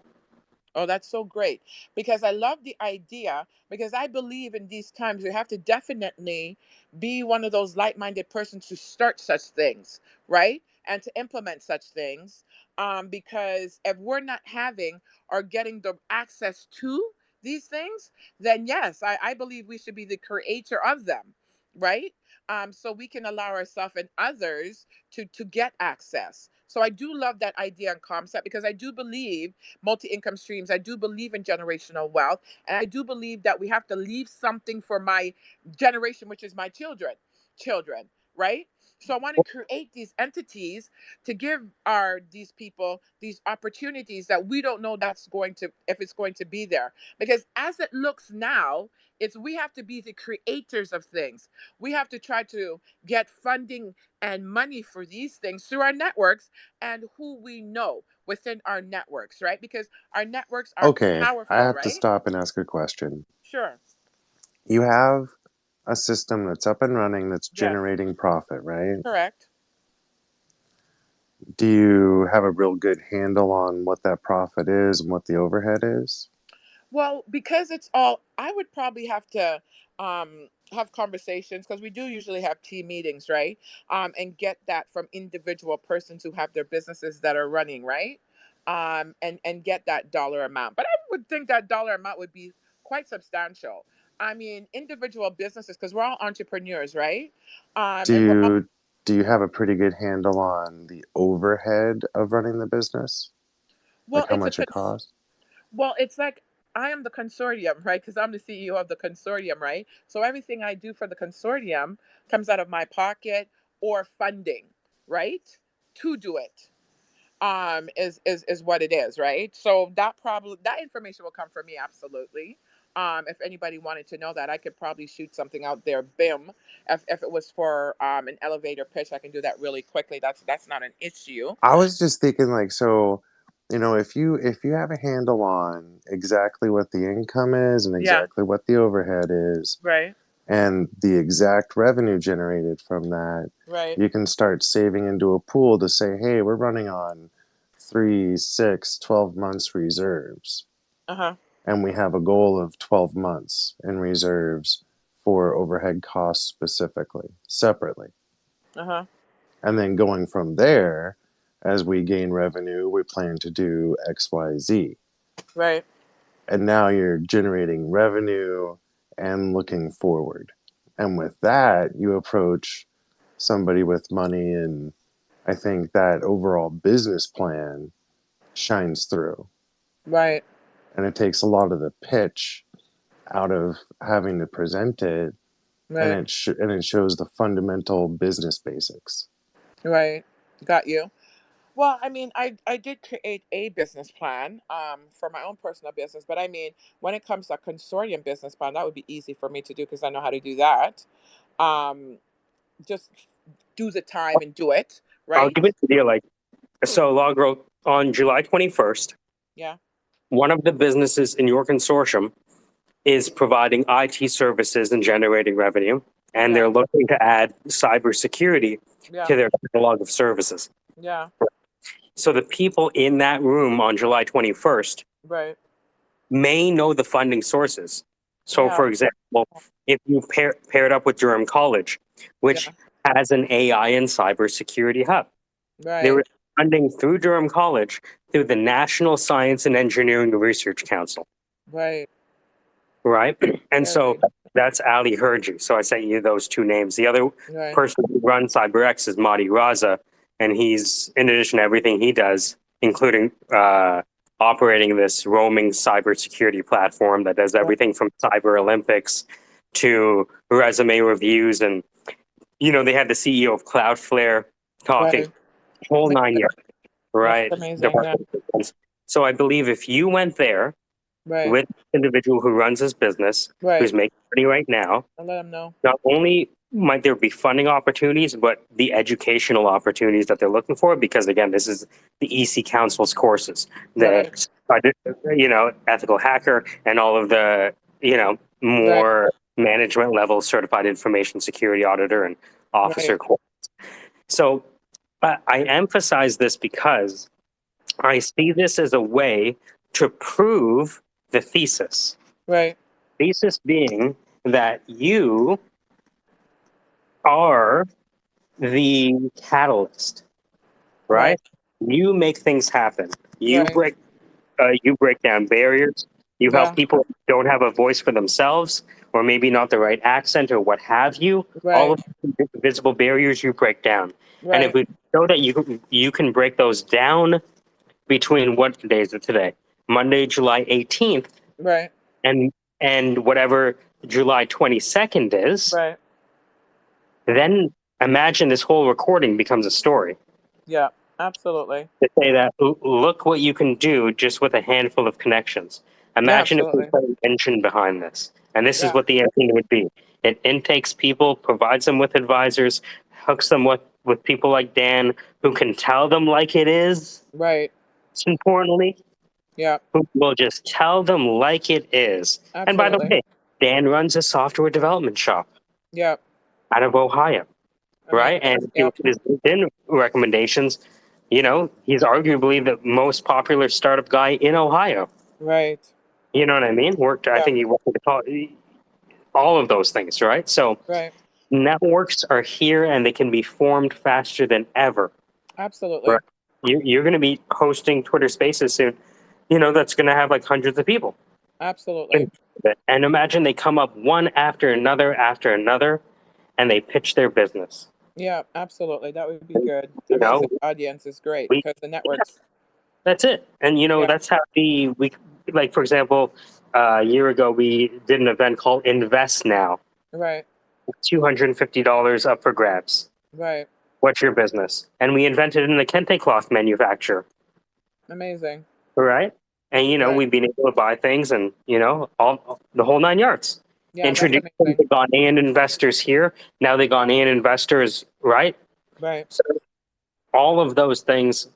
Oh, that's so great. Because I love the idea, because I believe in these times you have to definitely be one of those like-minded persons to start such things, right? And to implement such things. Because if we're not having or getting the access to these things, then yes, I believe we should be the creator of them, right? So we can allow ourselves and others to get access. So I do love that idea and concept because I do believe multi-income streams. I do believe in generational wealth, and I do believe that we have to leave something for my generation, which is my children, right? So I want to create these entities to give our these people these opportunities that we don't know that's going to if it's going to be there. Because as it looks now, it's we have to be the creators of things. We have to try to get funding and money for these things through our networks and who we know within our networks, right? Because our networks are Okay, I powerful, have to right? stop and ask a question. Sure. You have a system that's up and running that's Yes. generating profit, right? Correct. Do you have a real good handle on what that profit is and what the overhead is? Well, because it's all, I would probably have conversations because we do usually have team meetings, right? And get that from individual persons who have their businesses that are running, right? And get that dollar amount. But I would think that dollar amount would be quite substantial. I mean, individual businesses, because we're all entrepreneurs, right? Do And we're all, you have a pretty good handle on the overhead of running the business? well, Like how much it costs? well, it's like I am the consortium, right? Because I'm the CEO of the consortium, right? So everything I do for the consortium comes out of my pocket or funding, right? To do it is what it is, right? So that information will come from me absolutely. If anybody wanted to know that, I could probably shoot something out there. Bim, if it was for an elevator pitch, I can do that really quickly. That's not an issue. I was just thinking like, so, if you have a handle on exactly what the income is and Yeah. exactly what the overhead is Right. and the exact revenue generated from that, Right. you can start saving into a pool to say, hey, we're running on 3, 6, 12 months reserves. Uh huh. And we have a goal of 12 months in reserves for overhead costs specifically, separately. Uh huh. And then going from there, as we gain revenue, we plan to do XYZ. Right. And now you're generating revenue and looking forward. And with that, you approach somebody with money, and I think that overall business plan shines through. Right. And it takes a lot of the pitch out of having to present it, and Right. it shows the fundamental business basics. Right. Got you. Well, I mean, I did create a business plan for my own personal business, but I mean, when it comes to a consortium business plan, that would be easy for me to do because I know how to do that. Um, just do the time and do it, I'll right? give it to you like so. Log wrote on July 21st. Yeah. One of the businesses in your consortium is providing IT services and generating revenue, and Yeah. they're looking to add cybersecurity Yeah. to their catalog of services. Yeah. So the people in that room on July 21st Right. may know the funding sources. So, Yeah. for example, if you paired up with Durham College, which Yeah. has an AI and cybersecurity hub, they Right. were funding through Durham College through the National Science and Engineering Research Council, Right. right? And so Very. that's Ali Herji. So I sent you those two names. The other Right. person who runs CyberX is Madi Raza, and he's, in addition to everything he does, including operating this roaming cybersecurity platform that does Right. everything from Cyber Olympics to resume reviews. And, they had the CEO of Cloudflare talking Right. whole Amazing. 9 years, That's right? amazing. Yeah. Department of Defense. So I believe if you went there Right. with the individual who runs his business, Right. who's making money right now, I'll let them know. not only might there be funding opportunities, but the educational opportunities that they're looking for, because again, this is the EC Council's courses, Right. the ethical hacker, and all of the Right. more management level certified information security auditor and officer Right. courses. So I emphasize this because I see this as a way to prove the thesis. Right. Thesis being that you are the catalyst, right? Right. You make things happen. Right. You break down barriers. You help Yeah. people who don't have a voice for themselves or maybe not the right accent or what have you, all Right. of the visible barriers you break down. And if Right. we show that you can break those down between what day is it today? Monday, July 18th, Right. and whatever July 22nd is, Right. then imagine this whole recording becomes a story. Yeah. Absolutely. To say that, look what you can do just with a handful of connections. Yeah. Imagine if we Absolutely. put an engine behind this. And this is Yeah. what the engine would be. It intakes people, provides them with advisors, hooks them with people like Dan who can tell them like it is, Right. importantly, Yeah. who will just tell them like it is. And by the Absolutely. way, Dan runs a software development shop Yeah. out of Ohio, right? Amazing. And if you Yeah. look at his LinkedIn recommendations, he's arguably the most popular startup guy in Ohio. Right. You know what I mean? I Yeah. think he worked with all of those things, right? So Right. networks are here and they can be formed faster than ever. Absolutely. Right. You're going to be hosting Twitter Spaces soon. That's going to have like hundreds of people. Absolutely. And imagine they come up one after another, and they pitch their business. Yeah. Absolutely. That would be good. You know, Amazing audience is great we because the networks. that's it. And Yeah. that's how we like, for example, a year ago we did an event called Invest Now. Right. $250 up for grabs. Right. What's your business? And we invented an kente cloth manufacturer, Amazing. right? And Right. we've been able to buy things, and all the whole 9 yards. Yeah. That's Introduced them amazing. to Ghanaian investors here. Now the Ghanaian investors, right? Right. So all of those things,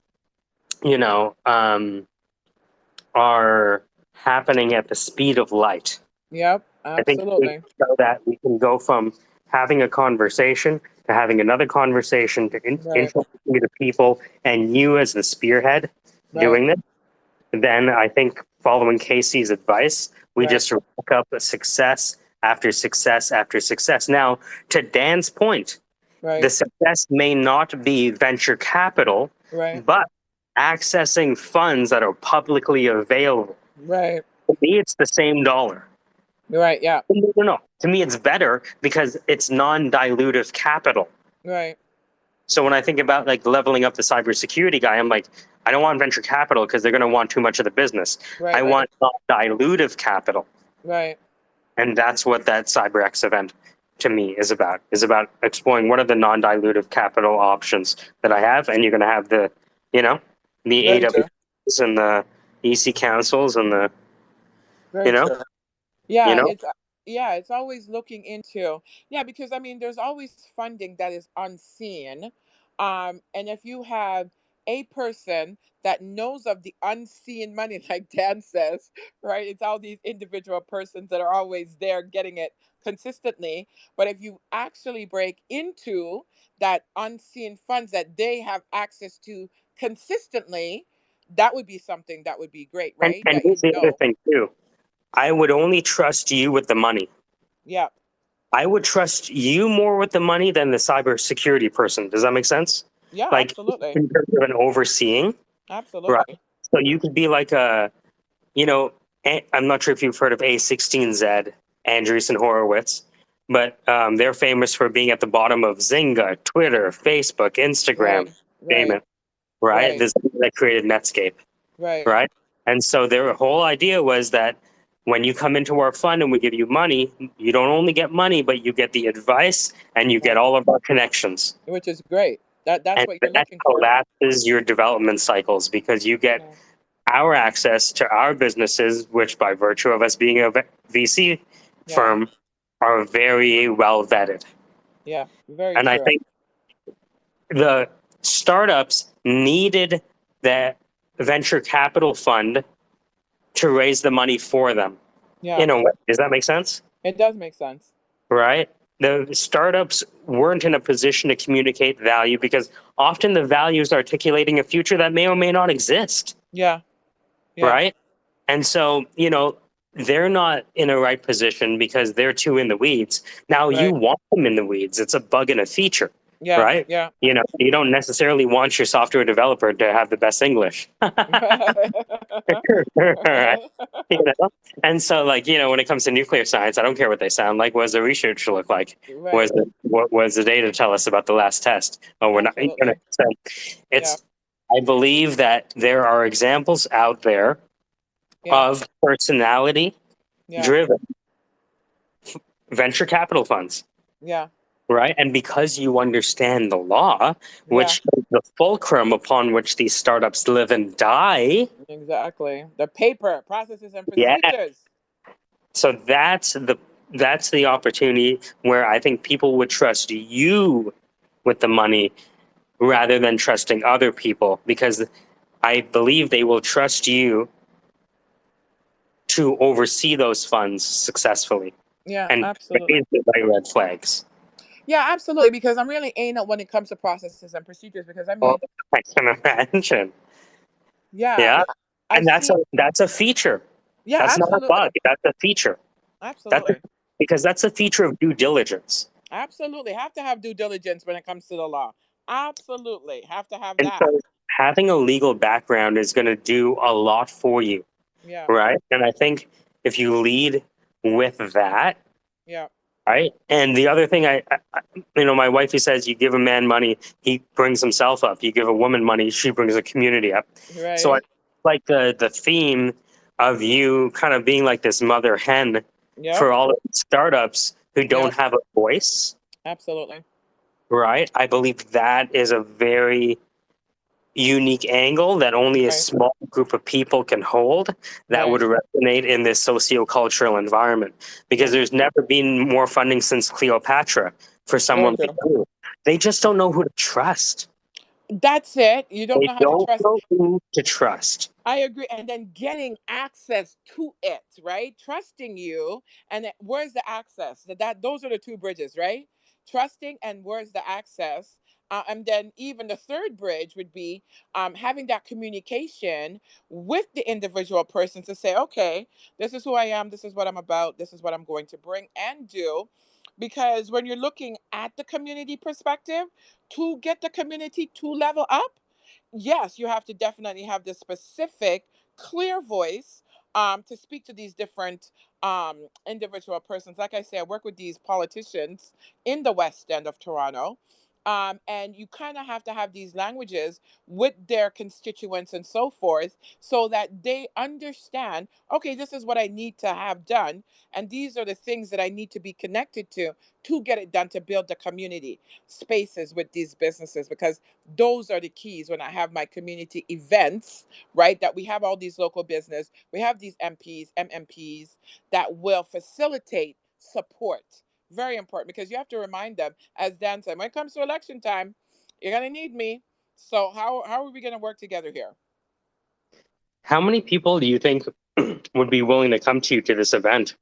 are happening at the speed of light. Yep. I think we Absolutely. show that we can go from having a conversation to having another conversation to Right. introducing to people, and you as the spearhead Right. doing this. Then I think following Casey's advice, we Right. just rack up a success after success after success. Now, to Dan's point, Right. the success may not be venture capital, Right. but accessing funds that are publicly available. Right. To me, it's the same dollar. Right. Yeah. No. To me, it's better because it's non-dilutive capital. Right. So when I think about like leveling up the cybersecurity guy, I'm like, I don't want venture capital because they're going to want too much of the business. Right. I want non-dilutive capital. Right. And that's what that CyberX event to me is about exploring what are the non-dilutive capital options that I have. And you're going to have the Very true. AWS and the EC councils and the, Very true. you Yeah, know, it's always looking into, yeah, because I mean there's always funding that is unseen. And if you have a person that knows of the unseen money, like Dan says, right? It's all these individual persons that are always there getting it consistently. But if you actually break into that unseen funds that they have access to consistently, that would be something that would be great, and, right? and That here's you the other know. thing too. I would only trust you with the money. Yeah. I would trust you more with the money than the cybersecurity person. Does that make sense? Yeah, Like absolutely. in terms of an overseeing, right? Absolutely. So you could be like I'm not sure if you've heard of A16Z, Andreessen Horowitz, but they're famous for being at the bottom of Zynga, Twitter, Facebook, Instagram, Right. name Right. it, right? Right. This that created Netscape, Right. right? And so their whole idea was that when you come into our fund and we give you money, you don't only get money, but you get the advice and you get Right. all of our connections. Which is great. That's And what you're that looking for. collapses your development cycles because you get Yeah. our access to our businesses, which by virtue of us being a VC Yeah. firm, are very well vetted. Yeah. Very And I true. think the startups needed that venture capital fund to raise the money for them. Yeah. In a way, does that make sense? It does make sense. Right? The startups weren't in a position to communicate value because often the value is articulating a future that may or may not exist. Yeah. Yeah. Right? And so, they're not in a right position because they're too in the weeds. Now you Right. want them in the weeds. It's a bug and a feature. Yeah. right? Yeah. You know, you don't necessarily want your software developer to have the best English. Right? You know? And so, like, you know, when it comes to nuclear science, I don't care what they sound like. What does the research look like? Right. What was the data tell us about the last test? Oh, we're not. You know, Absolutely. so Yeah. it's. I believe that there are examples out there Yeah. of personality Yeah. driven venture capital funds, Yeah. right? And because you understand the law, Yeah. which is the fulcrum upon which these startups live and die, Exactly. The paper, processes, and yeah. procedures. So that's the opportunity where I think people would trust you with the money rather than trusting other people, because I believe they will trust you to oversee those funds successfully Yeah, and absolutely. raise the right red flags. Yeah, absolutely. Because I'm really anal when it comes to processes and procedures. Because I Well, mean, I can imagine. yeah, Yeah. I've And seen. that's a feature. Yeah, That's not a absolutely. bug. That's a feature. That's a, Absolutely. because that's a feature of due diligence. Absolutely. Have to have due diligence when it comes to the law. Absolutely. Have to have And that. so having a legal background is going to do a lot for you, Yeah. right? And I think if you lead with that, Yeah. right? And the other thing, you know, my wifey says, you give a man money, he brings himself up. You give a woman money, she brings a community up. So I Right. like the theme of you kind of being like this mother hen Yep. for all of the startups who don't Yep. have a voice, Absolutely. right? I believe that is a very unique angle that only a Right. small group of people can hold that would Right. resonate in this socio-cultural environment, because Yeah. there's never been more funding since Cleopatra for Very someone like true. you. They just don't know who to trust. That's it. You don't They know how to don't trust. know who to trust. I agree. And then getting access to it, right? Trusting you. And where's the access? Those are the two bridges, right? Trusting and where's the access? And then even the third bridge would be having that communication with the individual person to say, okay, this is who I am. This is what I'm about. This is what I'm going to bring and do. Because when you're looking at the community perspective, to get the community to level up, yes, you have to definitely have the specific, clear voice to speak to these different individual persons. Like I say, I work with these politicians in the West End of Toronto. And you kind of have to have these languages with their constituents and so forth so that they understand, okay, this is what I need to have done. And these are the things that I need to be connected to get it done, to build the community spaces with these businesses, because those are the keys when I have my community events, right? That we have all these local business, we have these MPs, MMPs that will facilitate support. Very important, because you have to remind them, as Dan said, when it comes to election time, you're gonna need me. So how are we gonna work together here? How many people do you think would be willing to come to you to this event?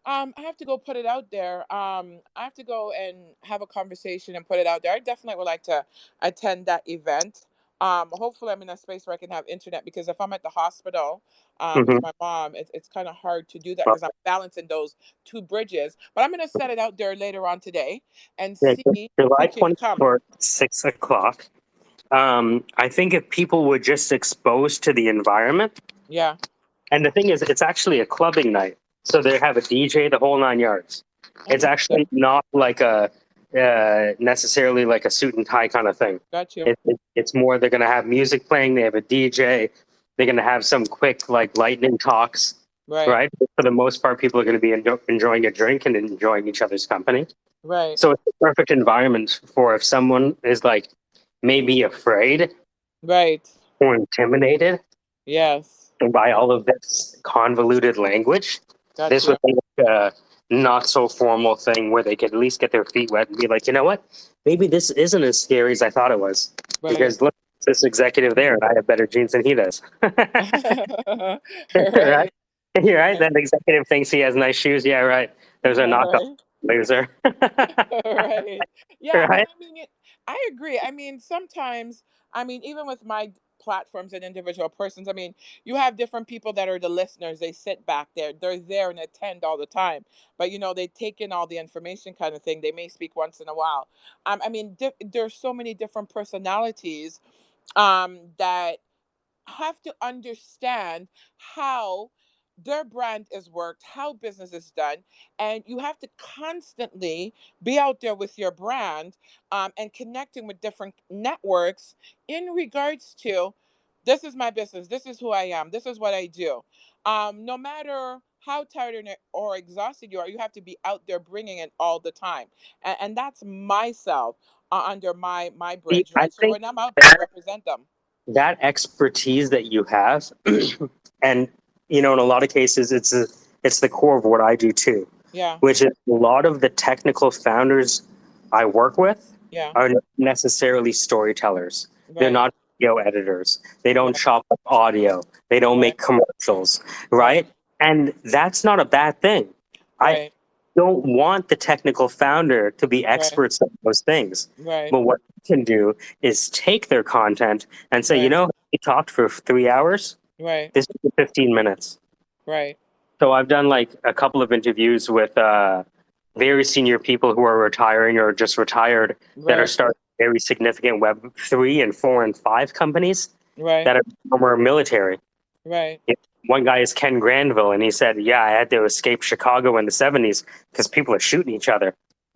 I have to go put it out there. I have to go and have a conversation and put it out there. I definitely would like to attend that event. Hopefully, I'm in a space where I can have internet, because if I'm at the hospital with Hmm. my mom, it's kind of hard to do that because I'm balancing those two bridges. But I'm going to set it out there later on today and Yeah, see July who can come. 24th, 6 o'clock. I think if people were just exposed to the environment, Yeah. and the thing is, it's actually a clubbing night. So they have a DJ, the whole 9 yards. Oh, It's interesting. actually not like a necessarily like a suit and tie kind of thing. Got you. It's more, they're going to have music playing. They have a DJ. They're going to have some quick like lightning talks, Right. right? For the most part, people are going to be enjoying a drink and enjoying each other's company. Right. So it's a perfect environment for if someone is like maybe afraid Right. or intimidated Yes. by all of this convoluted language. Got This you. would be like a not so formal thing where they could at least get their feet wet and be like, you know what? Maybe this isn't as scary as I thought it was. Right. Because look, this executive there, and I have better jeans than he does. Right? Right. You're right. Right. That executive thinks he has nice shoes. Yeah, right. Those are knockoff. Right. Loser. Right. Yeah, but Right? I mean, I agree. I mean, sometimes, I mean, even with my platforms and individual persons. I mean, you have different people that are the listeners. They sit back there. They're there and attend all the time. But, they take in all the information kind of thing. They may speak once in a while. I mean, there's so many different personalities that have to understand how their brand is worked, how business is done, and you have to constantly be out there with your brand and connecting with different networks in regards to this is my business, this is who I am, this is what I do. No matter how tired or exhausted you are, you have to be out there bringing it all the time, and that's myself under my bridge, I right? So think when I'm out there, I represent them. that expertise that you have, and in a lot of cases, it's the core of what I do too, Yeah, which is a lot of the technical founders I work with yeah, are not necessarily storytellers. They're right. not video editors. They don't Right, chop up audio. They don't right, make commercials, right, right? And that's not a bad thing. I right, don't want the technical founder to be right, experts at those things. right, But what you can do is take their content and say, right, we talked for 3 hours. right, This is 15 minutes. right, So I've done like a couple of interviews with very senior people who are retiring or just retired that are right, starting very significant Web3 and 4 and 5 companies right, that are former military. right, One guy is Ken Granville, and he said, "Yeah, I had to escape Chicago in the '70s because people are shooting each other."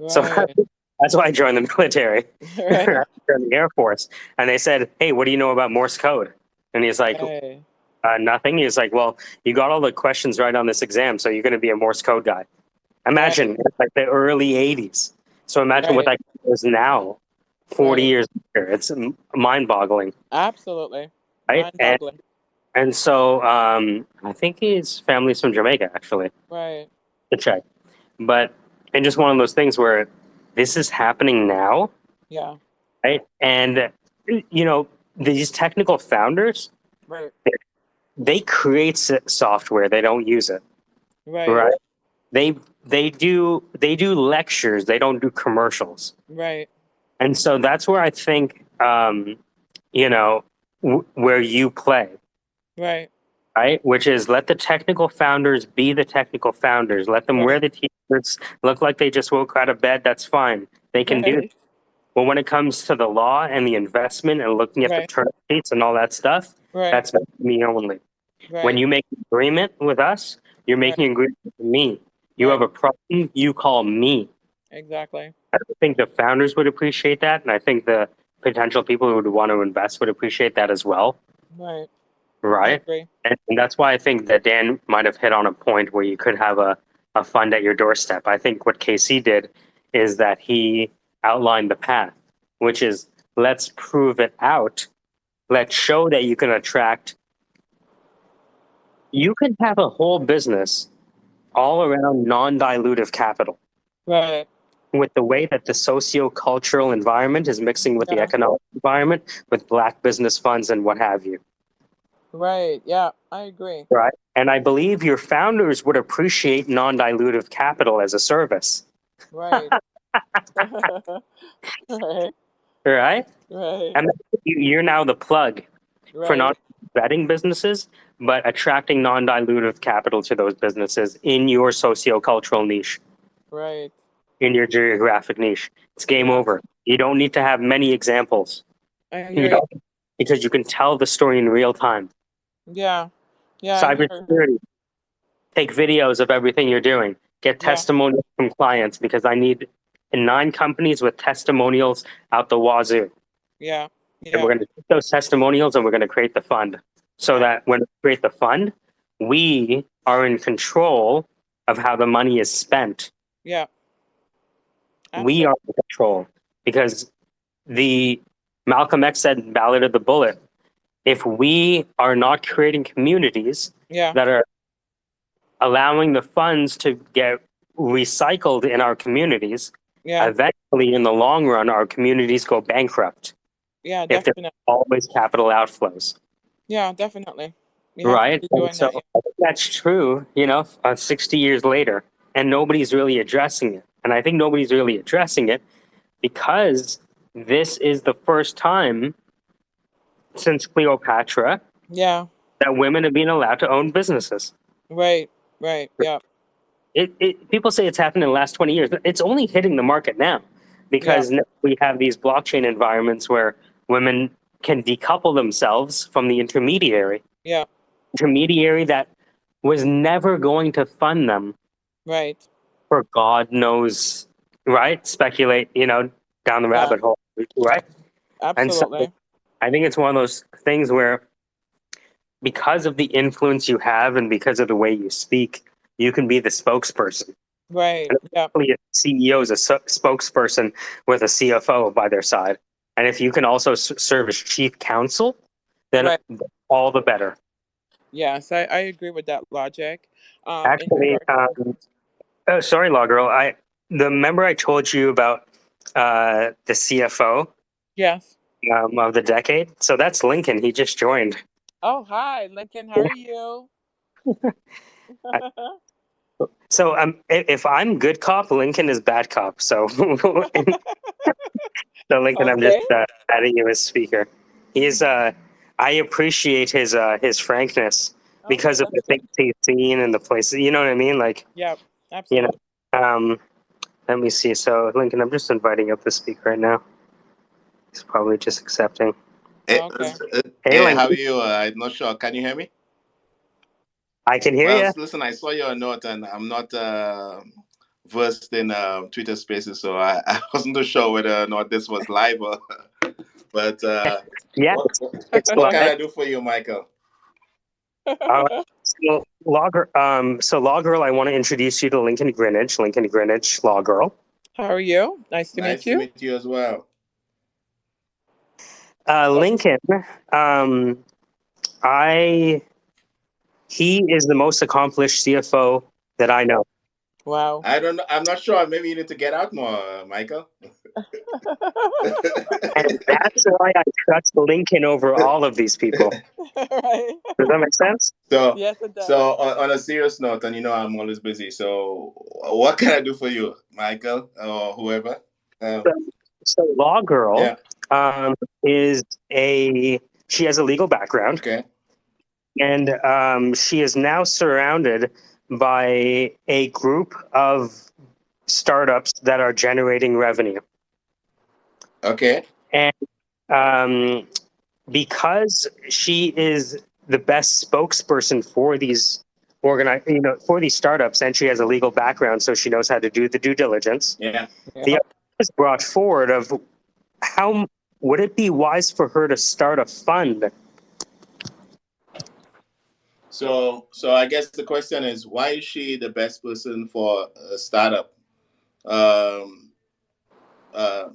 So right, that's why I joined the military, right, the Air Force. And they said, "Hey, what do you know about Morse code?" And he's like, right, "Nothing." He's like, "Well, you got all the questions right on this exam, so you're going to be a Morse code guy." right, Imagine it's like the early '80s. So imagine what right, that is now, 40 right. years later. It's mind-boggling, Absolutely. right? And Mind-boggling. and so I think his family's from Jamaica, actually, Right. to check. But and just one of those things where this is happening now, Yeah. right? And you know, these technical founders, Right. they create software, they don't use it, Right. right? They they do lectures, they don't do commercials, Right. and so that's where I think you know where you play, Right. right? Which is let the technical founders be the technical founders. Let them wear Right. the t-shirts, look like they just woke out of bed. That's fine. They can do. Right. But when it comes to the law and the investment and looking at the Right. term sheets and all that stuff, Right. that's me only. When Right. you make an agreement with us, you're Right. making an agreement with me. You have Right. a problem, you call me. Exactly. I think the founders would appreciate that, and I think the potential people who would want to invest would appreciate that as well, Right. I right? agree. And that's why I think that Dan might have hit on a point where you could have a fund at your doorstep. I think what KC did is that he outlined the path, which is let's prove it out. Let's show that you can attract, you can have a whole business all around non dilutive capital Right. with the way that the socio-cultural environment is mixing with the Yeah. economic environment with black business funds and what have you, Right. Yeah. I agree. right? And I believe your founders would appreciate non-dilutive capital as a service, Right. Right. right? Right. And you're now the plug for Right. not vetting businesses but attracting non-dilutive capital to those businesses in your socio-cultural niche, Right. in your geographic niche. It's game Yeah. over. You don't need to have many examples. I You hear you. don't, because you can tell the story in real time. Yeah. Yeah. I hear you. Cybersecurity, take videos of everything you're doing. Get Yeah. testimonials from clients because I need 9 companies with testimonials out the wazoo. Yeah. And we're Yeah. going to take those testimonials and we're going to create the fund so Right. that when we create the fund, we are in control of how the money is spent. Yeah. We Absolutely. are in control because the Malcolm X said, ballot of the bullet. If we are not creating communities Yeah. that are allowing the funds to get recycled in our communities, Yeah. eventually in the long run, our communities go bankrupt Yeah. if there's Definitely. always capital outflows, Yeah. Definitely. We have to right? be And doing so that. Yeah. I think that's true, 60 years later, and nobody's really addressing it. And I think nobody's really addressing it because this is the first time since Cleopatra Yeah. that women have been allowed to own businesses. Right. Right. Yeah. People say it's happened in the last 20 years, but it's only hitting the market now Yeah. because now we have these blockchain environments where women can decouple themselves from the Yeah. intermediary that was never going to fund them Right. for God knows, right? Speculate, down the Yeah. rabbit hole, right? And so Absolutely. I think it's one of those things where because of the influence you have and because of the way you speak, you can be the spokesperson. Right. And Yeah. a CEO is a spokesperson with a CFO by their side. And if you can also serve as chief counsel, then Right. all the better. Yes, I agree with that logic. In Actually, regards to sorry, Law Girl, remember I told you about the CFO yes. of the decade. So that's Lincoln. He just joined. Oh, hi, Lincoln. How are you? So if I'm good cop, Lincoln is bad cop. So so Lincoln, I'm just Okay. adding you as speaker. He's I appreciate his frankness Okay, because of that's the good. things he's seen and the places. You know what I mean? Like Yeah, you know. absolutely. Let me see. So Lincoln, I'm just inviting up the speaker right now. He's probably just accepting. Hey, Okay. Hey, hey, how are Lincoln, you? I'm not sure. Can you hear me? I can hear Well, you. listen, I saw your note, and I'm not versed in Twitter Spaces, so I wasn't too sure whether or not this was live. Or, but Yeah, what, it's what can live. I do for you, Michael? So Law Girl, I want to introduce you to Lincoln Greenwich. Lincoln Greenwich, Law Girl. How are you? Nice to meet Nice to you. meet you as well. Lincoln, um, I he is the most accomplished CFO that I know, Wow. I don't know. I'm not sure. Maybe you need to get out more, Michael. and that's why I trust Lincoln over all of these people. Right. Does that make sense? So, Yes, it so does. on a serious note, and I'm always busy. So, what can I do for you, Michael, or whoever? So, so Law Girl Yeah. um, is she has a legal background, Okay. and she is now surrounded by a group of startups that are generating revenue. Okay. And um, because she is the best spokesperson for these for these startups, and she has a legal background, so she knows how to do the due diligence. Yeah. Yeah. The idea was brought forward of how would it be wise for her to start a fund? So I guess the question is, why is she the best person for a startup? Um, uh,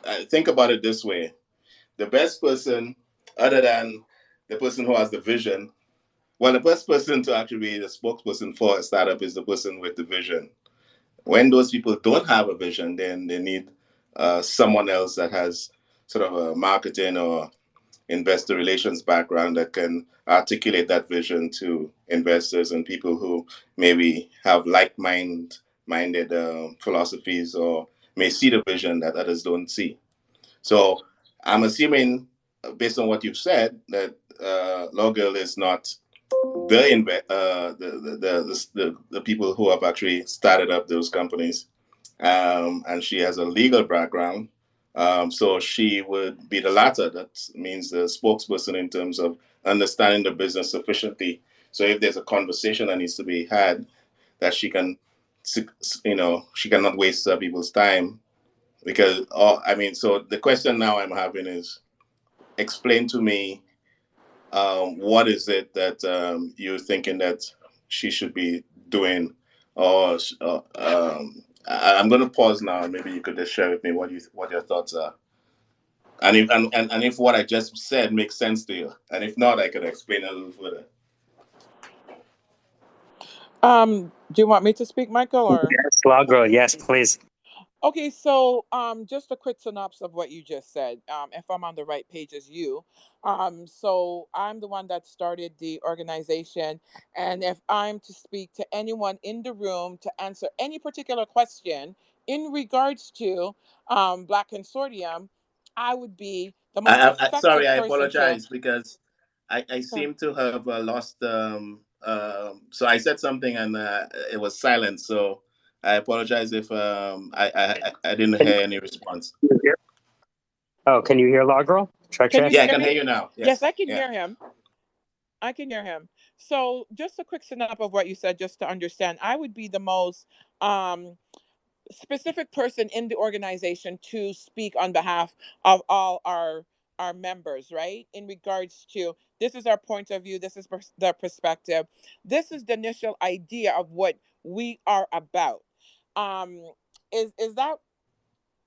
I think about it this way: the best person, other than the person who has the vision, well, the best person to actually be the spokesperson for a startup is the person with the vision. When those people don't have a vision, then they need someone else that has sort of a marketing or investor relations background that can articulate that vision to investors and people who maybe have minded philosophies or may see the vision that others don't see. So I'm assuming, based on what you've said, that Law Girl is not the people who have actually started up those companies, and she has a legal background. So she would be the latter. That means the spokesperson in terms of understanding the business sufficiently. So if there's a conversation that needs to be had, that she can, she cannot waste people's time because, so the question now I'm having is, explain to me what is it that you're thinking that she should be doing? Or I'm going to pause now. Maybe you could just share with me what your thoughts are, and if what I just said makes sense to you, and if not, I could explain a little further. Do you want me to speak, Michael, or? Yes, Law Girl, yes, please. Okay, so just a quick synopsis of what you just said. If I'm on the right page as you, so I'm the one that started the organization, and if I'm to speak to anyone in the room to answer any particular question in regards to Black Consortium, I would be the most effective Sorry, I person to. apologize because I seem to have lost. So I said something and it was silent. So I apologize if I didn't Can hear any response. you hear? Oh, can you hear Logrel? Check, Can you check. Yeah, I hear can me? hear you now. Yes, Yes. I can Yeah. hear him. I can hear him. So, just a quick synopsis of what you said, just to understand. I would be the most um, specific person in the organization to speak on behalf of all our members, right? In regards to this is our point of view, this is their perspective, this is the initial idea of what we are about. Um, is that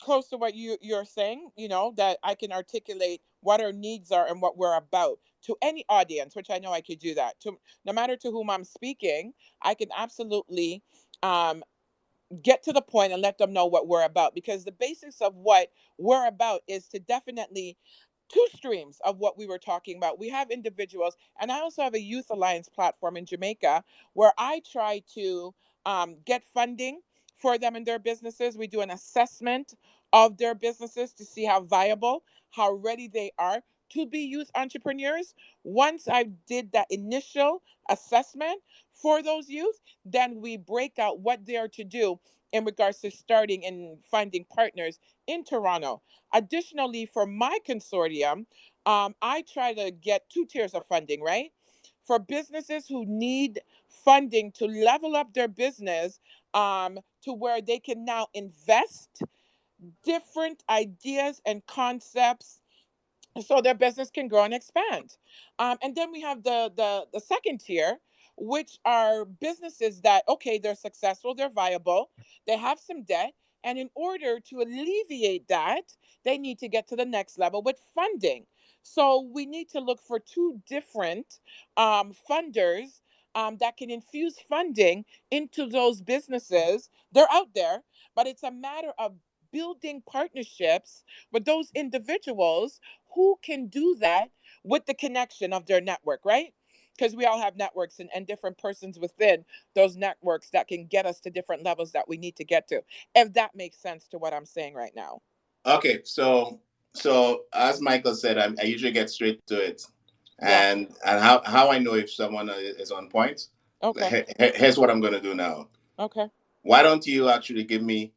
close to what you're saying? You know, that I can articulate what our needs are and what we're about to any audience, which I know I could do that to no matter to whom I'm speaking. I can absolutely um, get to the point and let them know what we're about, because the basics of what we're about is to definitely two streams of what we were talking about. We have individuals, and I also have a youth alliance platform in Jamaica where I try to get funding for them in their businesses. We do an assessment of their businesses to see how viable, how ready they are to be youth entrepreneurs. Once I did that initial assessment for those youth, then we break out what they are to do in regards to starting and finding partners in Toronto. Additionally, for my consortium, I try to get two tiers of funding, right? For businesses who need funding to level up their business to where they can now invest different ideas and concepts so their business can grow and expand. And then we have the second tier, which are businesses that okay, they're successful, they're viable, they have some debt, and in order to alleviate that, they need to get to the next level with funding. So we need to look for two different funders that can infuse funding into those businesses. They're out there, but it's a matter of building partnerships with those individuals who can do that with the connection of their network, right? Because we all have networks and different persons within those networks that can get us to different levels that we need to get to. If that makes sense to what I'm saying right now. Okay. So as Michael said, I usually get straight to it, Yeah. and how I know if someone is on point. Okay. Here's what I'm going to do now. Okay. Why don't you actually give me?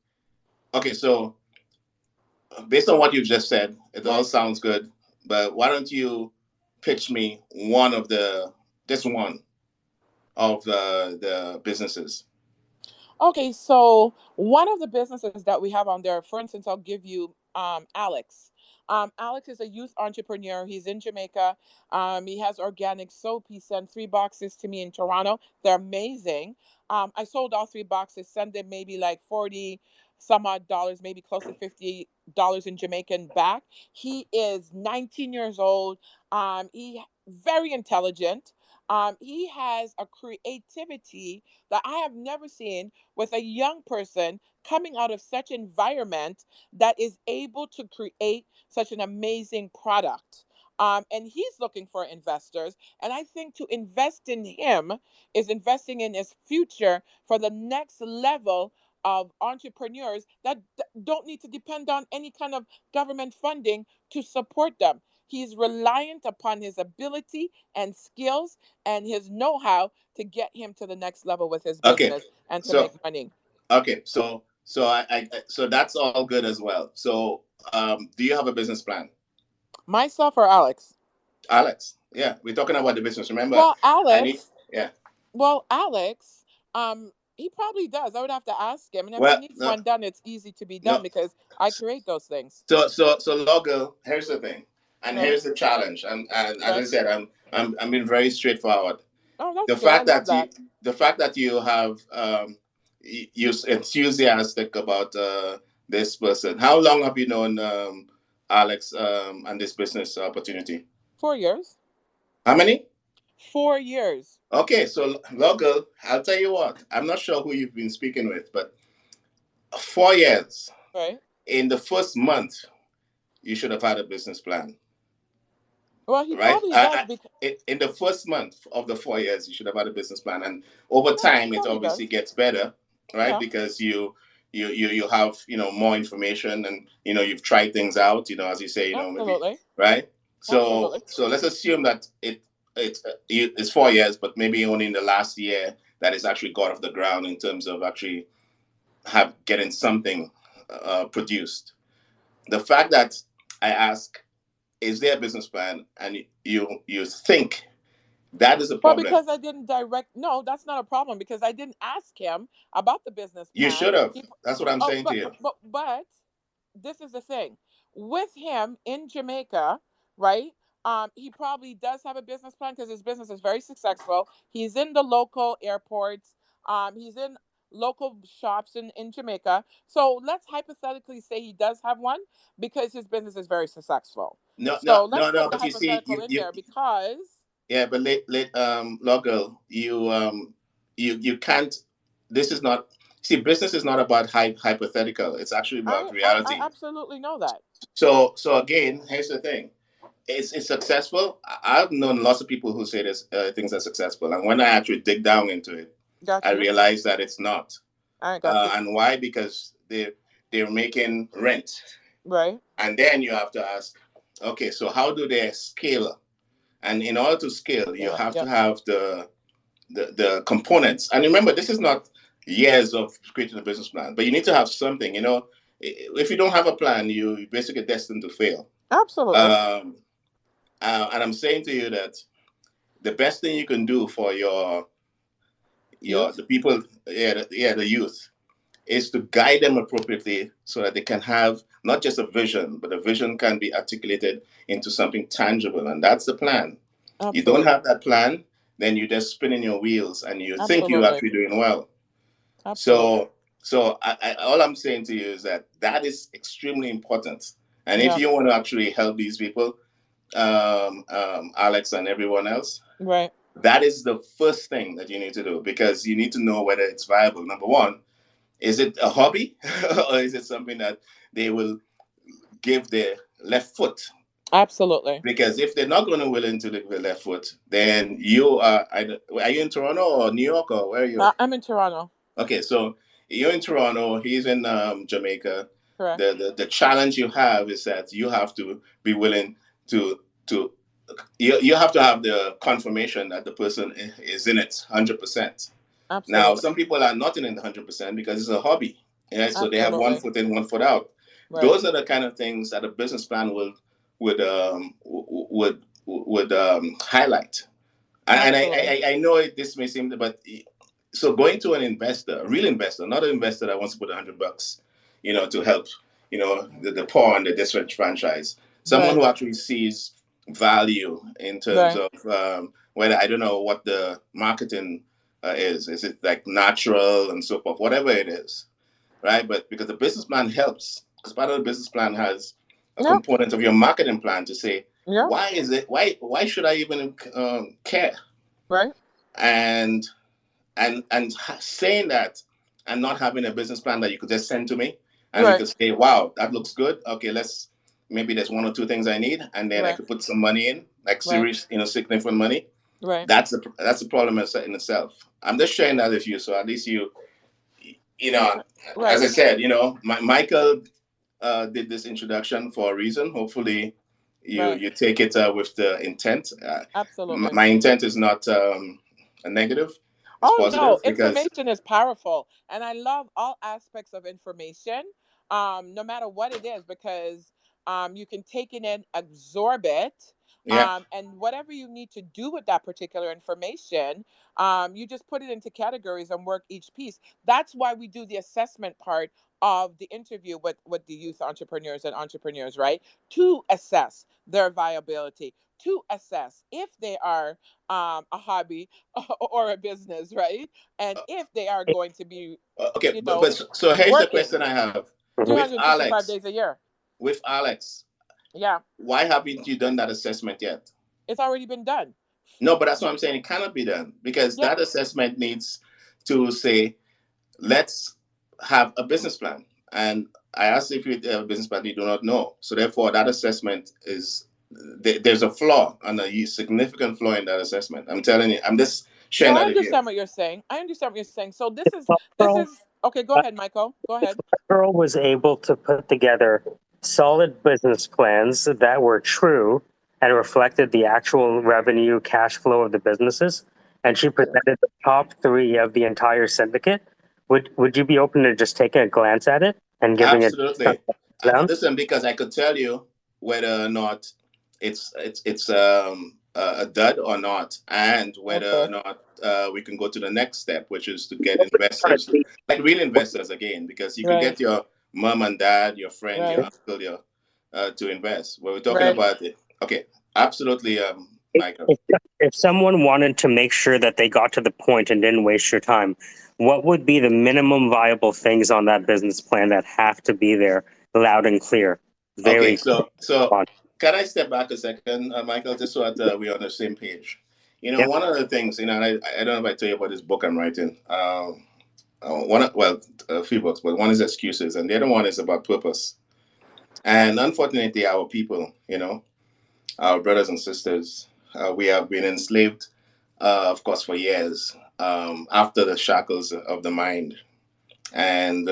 Okay. So based on what you've just said, it all Right. sounds good. But why don't you pitch me just one of the businesses? Okay, so one of the businesses that we have on there, for instance, I'll give you Alex. Alex is a youth entrepreneur. He's in Jamaica. He has organic soap. He sent 3 boxes to me in Toronto. They're amazing. I sold all 3 boxes, sent them maybe like 40 some odd dollars, maybe close to $50 in Jamaican back. He is 19 years old. He very intelligent. He has a creativity that I have never seen with a young person coming out of such environment that is able to create such an amazing product. And he's looking for investors. And I think to invest in him is investing in his future for the next level of entrepreneurs that don't need to depend on any kind of government funding to support them. He's reliant upon his ability and skills and his know how to get him to the next level with his Okay. business and to So make money. okay. So that's all good as well. So do you have a business plan, Myself or Alex? Alex? Yeah, we're talking about the business. Remember, Well, I need. Alex, Yeah. he probably does. I would have to ask him. And if he Well, needs no, one done, it's easy to be done no. because I create those things. So Logo, here's the thing, and Right? here's the challenge. And as I Right? said, I'm being very straightforward. Oh, that's The good. I fact love that you that. the fact that you have you're enthusiastic about this person. How long have you known Alex and this business opportunity? 4 years. How many? 4 years. Okay, so Logo, I'll tell you what. I'm not sure who you've been speaking with, but 4 years. Right? In the first month, you should have had a business plan, Well, he right? probably does because In the first month of the 4 years, you should have had a business plan, and over yeah, he time, it probably obviously does. gets better, right? Yeah. Because you have more information, and you've tried things out, as you say, maybe, Absolutely. right? So Absolutely. so let's assume that it's 4 years, but maybe only in the last year that it's actually got off the ground in terms of actually getting something produced. The fact that I ask, is there a business plan, and you think that is a Well, problem. because I didn't no, that's not a problem, because I didn't ask him about the business You plan. should have. That's what I'm Oh, saying to you. but this is the thing. With him in Jamaica, right? He probably does have a business plan because his business is very successful. He's in the local airports. He's in local shops in Jamaica. So let's hypothetically say he does have one because his business is very successful. No, no, So let's no, put no. the But you see, hypothetical in there because yeah, but late Loggle, you can't. This is not. See, business is not about hypothetical. It's actually about I reality. absolutely know that. So again, here's the thing. It's successful. I've known lots of people who say this things are successful, and when I actually dig down into it, Got I you. realize that it's not. I got you. And why? Because they're making rent, Right. and then you have to ask, okay, so how do they scale? And in order to scale, you have to have the components. And remember, this is not years of creating a business plan, but you need to have something. If you don't have a plan, you're basically destined to fail. Absolutely. And I'm saying to you that the best thing you can do for the people, the youth, is to guide them appropriately so that they can have not just a vision, but the vision can be articulated into something tangible. And that's the plan. Absolutely. You don't have that plan, then you're just spinning your wheels and you think you're actually doing well. Absolutely. So all I'm saying to you is that is extremely important. And if you want to actually help these people, Alex and everyone else, right, that is the first thing that you need to do, because you need to know whether it's viable. Number one, is it a hobby or is it something that they will give their left foot? Absolutely. Because if they're not going to willing to live with left foot, then you are you in Toronto or New York, or where are you? I'm in Toronto. Okay, so you're in Toronto, he's in Jamaica. Correct. The challenge you have is that you have to be willing to you have to have the confirmation that the person is in it 100%. Absolutely. Now, some people are not in it 100% because it's a hobby. Yeah, so they have one foot in, one foot out. Right. Those are the kind of things that a business plan would highlight. And I know this may seem, but so going to an investor, a real investor, not an investor that wants to put $100, to help, the poor and the disenfranchised, someone who actually sees value in terms of whether, I don't know what the marketing is it like natural and so forth, whatever it is, right? But because the business plan helps, because part of the business plan has a component of your marketing plan to say, why should I even care, right? And saying that and not having a business plan that you could just send to me and you could say, wow, that looks good, okay, maybe there's one or two things I need, and then I could put some money in, like serious, significant money. Right. That's the problem in itself. I'm just sharing that with you, so at least as I said, Michael did this introduction for a reason. Hopefully, you take it with the intent. Absolutely. My intent is not a negative. It's positive, no, information is powerful, and I love all aspects of information, no matter what it is, because you can take it in, absorb it. And whatever you need to do with that particular information, you just put it into categories and work each piece. That's why we do the assessment part of the interview with the youth entrepreneurs and entrepreneurs, right? To assess their viability, to assess if they are a hobby or a business, right? And if they are going to be, okay, so here's the question I have. 365 days a year. With Alex, yeah. Why haven't you done that assessment yet? It's already been done. No, but that's what I'm saying. It cannot be done because that assessment needs to say, let's have a business plan. And I asked if you have a business plan, you do not know. So therefore, that assessment there's a flaw, and a significant flaw in that assessment. I'm telling you, I'm just sharing that with you. I understand what you're saying. So this is Okay, go ahead, Michael. Go ahead. Girl was able to put together solid business plans that were true and reflected the actual revenue cash flow of the businesses, and she presented the top three of the entire syndicate. Would you be open to just taking a glance at it and giving it Absolutely. down? Listen, because I could tell you whether or not it's a dud or not, and whether or Okay. not we can go to the next step, which is to get investors, like real investors again, because you could Right. get your mom and dad, your friend, your Right. uncle, your to invest. Well, we're talking Right. about it. Okay, absolutely, Michael. If someone wanted to make sure that they got to the point and didn't waste your time, what would be the minimum viable things on that business plan that have to be there, loud and clear? Okay, Very so on. can I step back a second, Michael, just so that we're on the same page? You know, Yeah. one of the things, you know, I don't know if I tell you about this book I'm writing. Well, a few books, but one is excuses, and the other one is about purpose. And unfortunately, our people, you know, our brothers and sisters, we have been enslaved, of course, for years after the shackles of the mind, and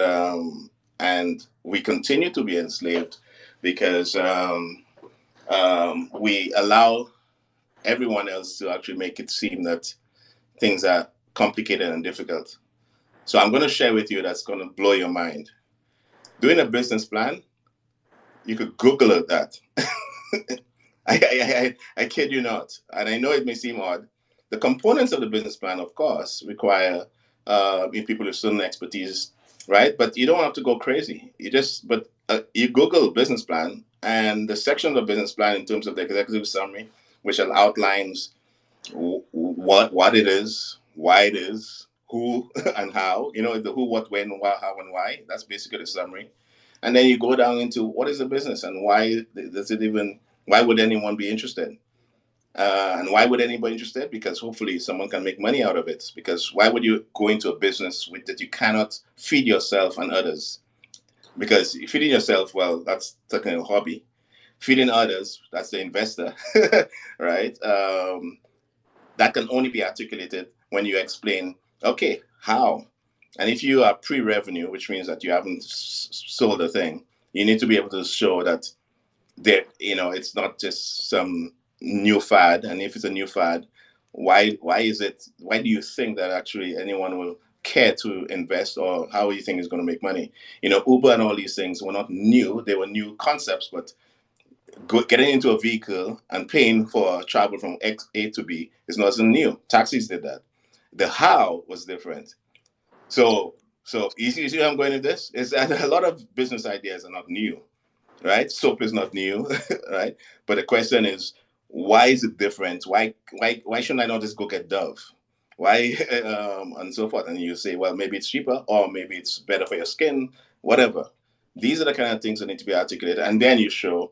we continue to be enslaved because we allow everyone else to actually make it seem that things are complicated and difficult. So I'm going to share with you that's going to blow your mind. Doing a business plan, you could Google it that. I kid you not. And I know it may seem odd. The components of the business plan, of course, require people with certain expertise, right? But you don't have to go crazy. You Google business plan, and the section of the business plan in terms of the executive summary, which outlines what it is, why it is, who and how. You know, the who, what, when, why, how, and why. That's basically the summary. And then you go down into what is the business and why does it even? Why would anyone be interested? And why would anybody interested? Because hopefully someone can make money out of it. Because why would you go into a business with that you cannot feed yourself and others? Because feeding yourself, well, that's technically a hobby. Feeding others, that's the investor, right? That can only be articulated when you explain, okay, how? And if you are pre-revenue, which means that you haven't sold a thing, you need to be able to show that there, you know, it's not just some new fad. And if it's a new fad, why do you think that actually anyone will care to invest, or how you think is going to make money? You know, Uber and all these things were not new, they were new concepts, but getting into a vehicle and paying for travel from A to B is nothing new. Taxis did that. The how was different. So you see where I'm going with this? Is that a lot of business ideas are not new, right? Soap is not new, right? But the question is, why is it different? Why shouldn't I not just go get Dove? Why and so forth? And you say, well, maybe it's cheaper, or maybe it's better for your skin, whatever. These are the kind of things that need to be articulated, and then you show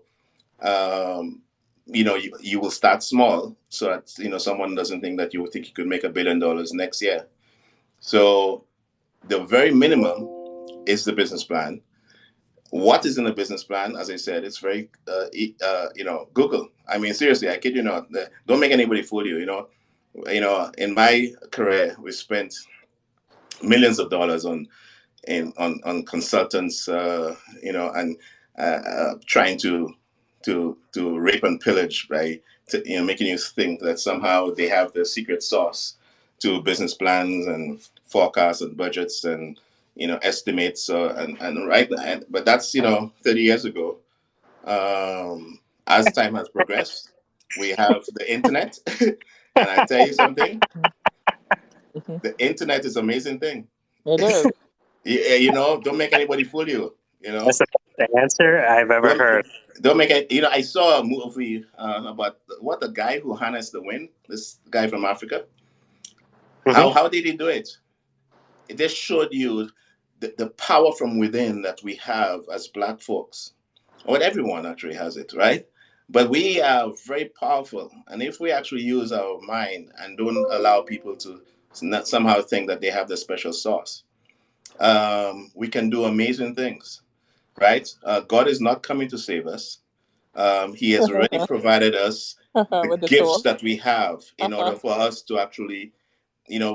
um, you will start small so that someone doesn't think that you think you could make $1 billion next year. So the very minimum is the business plan. What is in the business plan? As I said, it's very Google. I mean, seriously, I kid you not. Don't make anybody fool you. In my career, we spent millions of dollars on consultants, and trying to rape and pillage by making you think that somehow they have the secret sauce to business plans and forecasts and budgets and estimates. And right, but that's 30 years ago. As time has progressed, we have the internet, and I tell you something, Mhm. the internet is an amazing thing. It is. Don't make anybody fool you. That's the best answer I've ever Don't heard. don't make it. I saw a movie about what the guy who harnessed the wind. This guy from Africa. Hmm. How did he do it? It just showed you the power from within that we have as Black folks. Well, everyone actually has it, right? But we are very powerful, and if we actually use our mind and don't allow people to not somehow think that they have the special sauce, we can do amazing things, right? God is not coming to save us. He has already provided us the With the gifts tool. that we have in order for us to actually,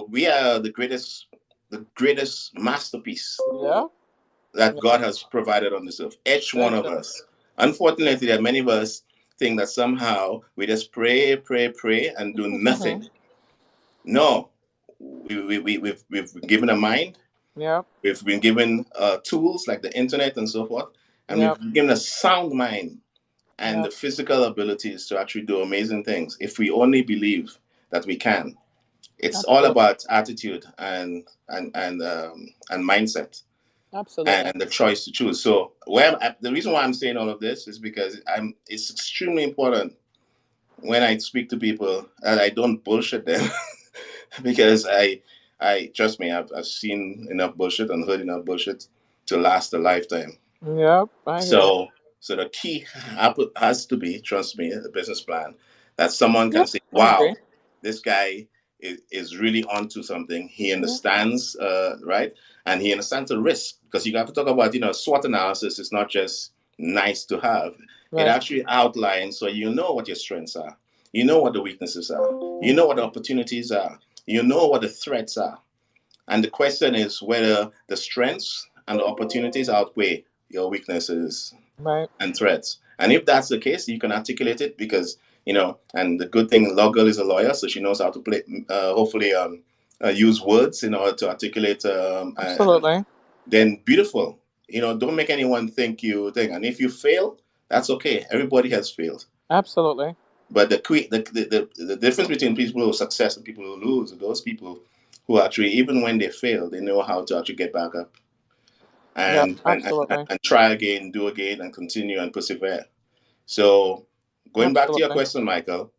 we are the the greatest masterpiece Yeah. that God has provided on this earth. Each one of us. Unfortunately, there are many of us think that somehow we just pray, pray, pray, and do nothing. No, we've been given a mind. Yeah. We've been given tools like the internet and so forth, and Yep. we've been given a sound mind and Yep. the physical abilities to actually do amazing things if we only believe that we can. It's all Absolutely. about attitude and mindset Absolutely. and the choice to choose. So, the reason why I'm saying all of this is because it's extremely important when I speak to people that I don't bullshit them because I trust me, I've seen enough bullshit and heard enough bullshit to last a lifetime. Yep. I hear you. So the key has to be, trust me, a business plan that someone can Yep. say, I "Wow, agree. this guy is really onto something. He Yeah. understands, right, and he understands the risk." Because you have to talk about, SWOT analysis is not just nice to have; it Right. actually outlines so you know what your strengths are, you know what the weaknesses are, you know what the opportunities are, you know what the threats are, and the question is whether the strengths and the opportunities outweigh your weaknesses Right. and threats. And if that's the case, you can articulate it because, and the good thing, Law Girl is a lawyer, so she knows how to hopefully, use words in order to articulate. And Absolutely. then beautiful. Don't make anyone think you think. And if you fail, that's okay. Everybody has failed. Absolutely. But the difference between people who success and people who lose are those people who actually, even when they fail, they know how to actually get back up Yep. and Absolutely. try again, do again, and continue and persevere. So, going back to your Absolutely. question, Michael,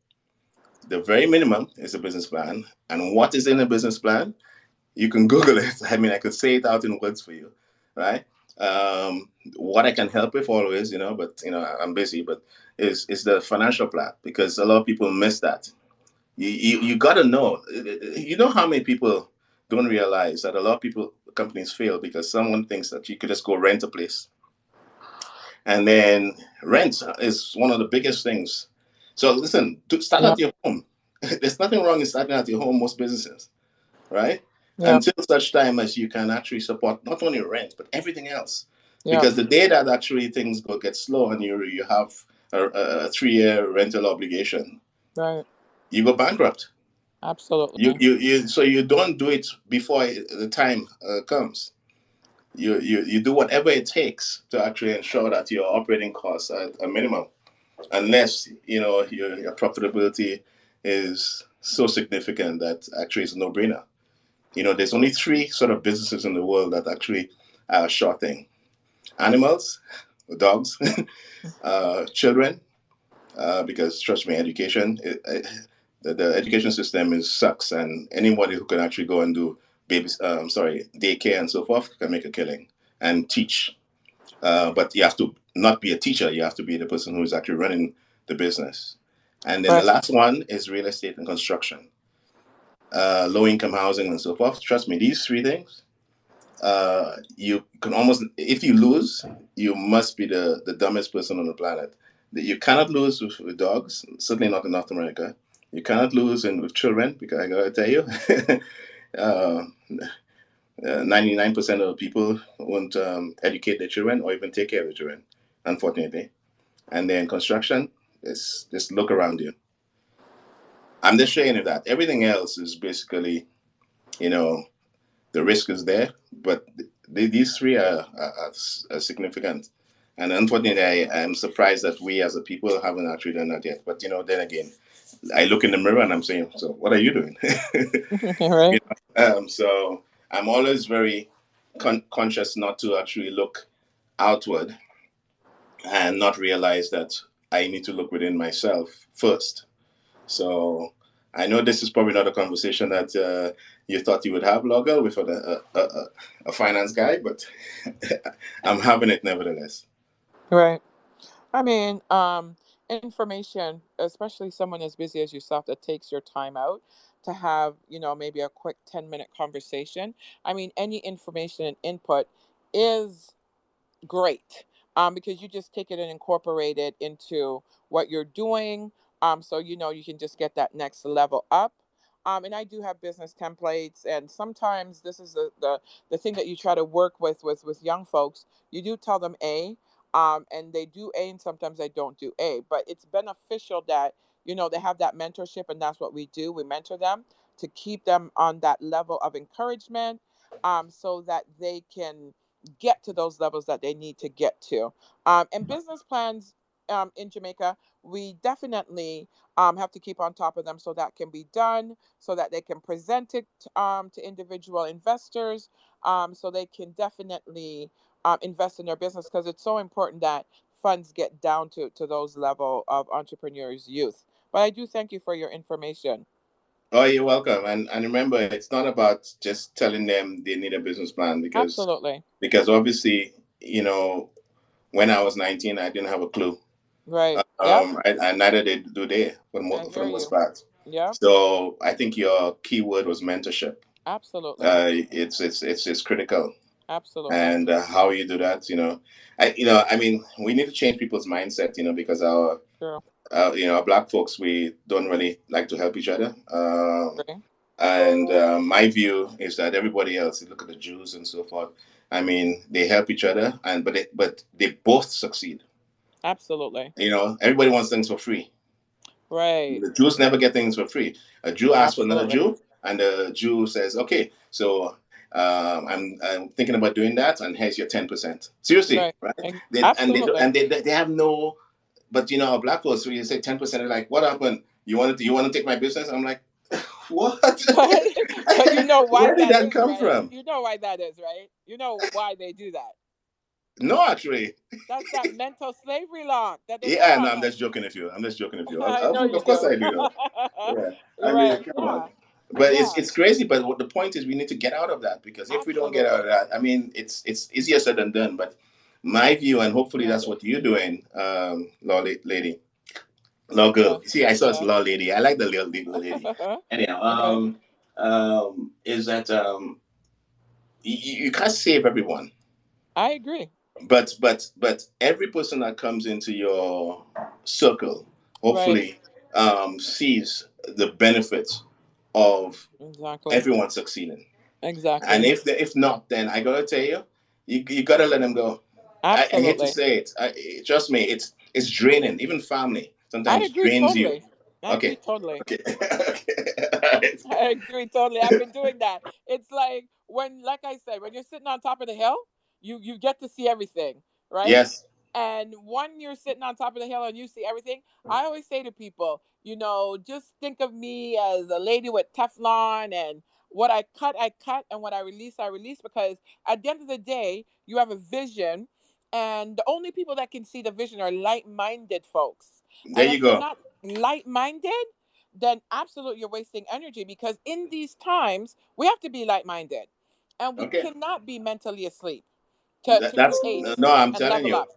the very minimum is a business plan. And what is in a business plan? You can Google it. I mean, I could say it out in words for you, right? What I can help with always, but I'm busy, but is the financial plan because a lot of people miss that. You got to know. You know how many people don't realize that a lot of companies fail because someone thinks that you could just go rent a place, and then rent is one of the biggest things. So listen, start Yep. at your home. There's nothing wrong in starting at your home. Most businesses, right? Yep. Until such time as you can actually support not only rent but everything else. Yep. Because the day that actually things get slow and you have a 3-year rental obligation, Right. you go bankrupt. Absolutely. So you don't do it before the time comes. You do whatever it takes to actually ensure that your operating costs are a minimum, unless your profitability is so significant that actually it's a no-brainer. There's only three sort of businesses in the world that actually are a sure thing: animals, dogs, children. Because trust me, the education system sucks, and anybody who can actually go and do daycare and so forth can make a killing and teach. But you have to not be a teacher; you have to be the person who is actually running the business. And then the Right. last one is real estate and construction, low income housing and so forth. Trust me, these three things, you can almost, if you lose, you must be the dumbest person on the planet. You cannot lose with dogs, certainly not in North America. You cannot lose with children because I gotta tell you, uh, 99% of the people won't educate their children or even take care of their children, unfortunately. And then construction, just look around you. I'm just showing you that everything else is basically, you know, the risk is there, but these three are significant. And unfortunately, I am surprised that we as a people haven't actually done that yet. But then again, I look in the mirror and I'm saying, "So what are you doing?" Right. So I'm always very conscious not to actually look outward and not realize that I need to look within myself first. So I know this is probably not a conversation that you thought you would have, Logger, with a finance guy, but I'm having it nevertheless. Right. I mean, information, especially someone as busy as yourself that takes your time out to have, maybe a quick 10-minute conversation. I mean, any information and input is great, because you just take it and incorporate it into what you're doing. So you can just get that next level up. And I do have business templates, and sometimes this is the thing that you try to work with young folks. You do tell them A, and they do A, and sometimes they don't do A. But it's beneficial that they have that mentorship, and that's what we do. We mentor them to keep them on that level of encouragement, so that they can get to those levels that they need to get to. And business plans in Jamaica, we definitely have to keep on top of them so that can be done, so that they can present it to individual investors, so they can definitely invest in their business, because it's so important that funds get down to those level of entrepreneurs youth. But I do thank you for your information. Oh, you're welcome. And remember, it's not about just telling them they need a business plan, Absolutely. because obviously, when I was 19, I didn't have a clue. Right. Yep. And neither do they I for the hear most you. part. Yep. So I think your key word was mentorship. Absolutely. It's critical, Absolutely. and how you do that, I mean, we need to change people's mindset, because True. our black folks, we don't really like to help each other. Agree. And my view is that everybody else, you look at the Jews and so forth. I mean, they help each other, and but they both succeed. Absolutely. Everybody wants things for free. Right. The Jews never get things for free. A Jew asks for another Absolutely. Jew, and the Jew says, "Okay, so I'm thinking about doing that, and here's your 10%." Seriously, Right. right? They and they Absolutely. and they have no, but black folks, when you say 10%, they're like, "What happened? You want to take my business?" I'm like, "What? But you know why Where did that that is, come right? from?" You know why that is, right? You know why they do that. No, actually. That's that mental slavery law that they put Yeah, no, on I'm us. just joking with you. I'm just joking with you. I know you Of course do. I do know. Yeah, I mean, Right. come on. Yeah. But Yeah. it's crazy. But what the point is, we need to get out of that, because if we don't get out Absolutely. of that, I mean, it's easier said than done. But my view, and hopefully Yes. that's what you're doing, lady, law girl. Yes. See, I saw it's Yes. law lady. I like the little lady. Anyhow, Okay. is that you can't save everyone, I agree. but every person that comes into your circle, Right. hopefully, sees the benefits of Exactly. everyone succeeding. And Exactly. if not, then I gotta tell you, you gotta let them go. I hate to Absolutely. say it. Trust me, it's draining. Even family I sometimes agree drains you. totally. I agree Okay, totally. okay, okay. All right. I agree totally. I've been doing that. It's like when, like I said, when you're sitting on top of the hill, you get to see everything, right? Yes, And when you're sitting on top of the hill and you see everything, I always say to people, just think of me as a lady with Teflon, and what I cut, and what I release, because at the end of the day, you have a vision, and the only people that can see the vision are light-minded folks. there And you if you're go. not light-minded, then absolutely you're wasting energy, because in these times we have to be light-minded, and we Okay, cannot be mentally asleep to that's create no. I'm and telling level you, up.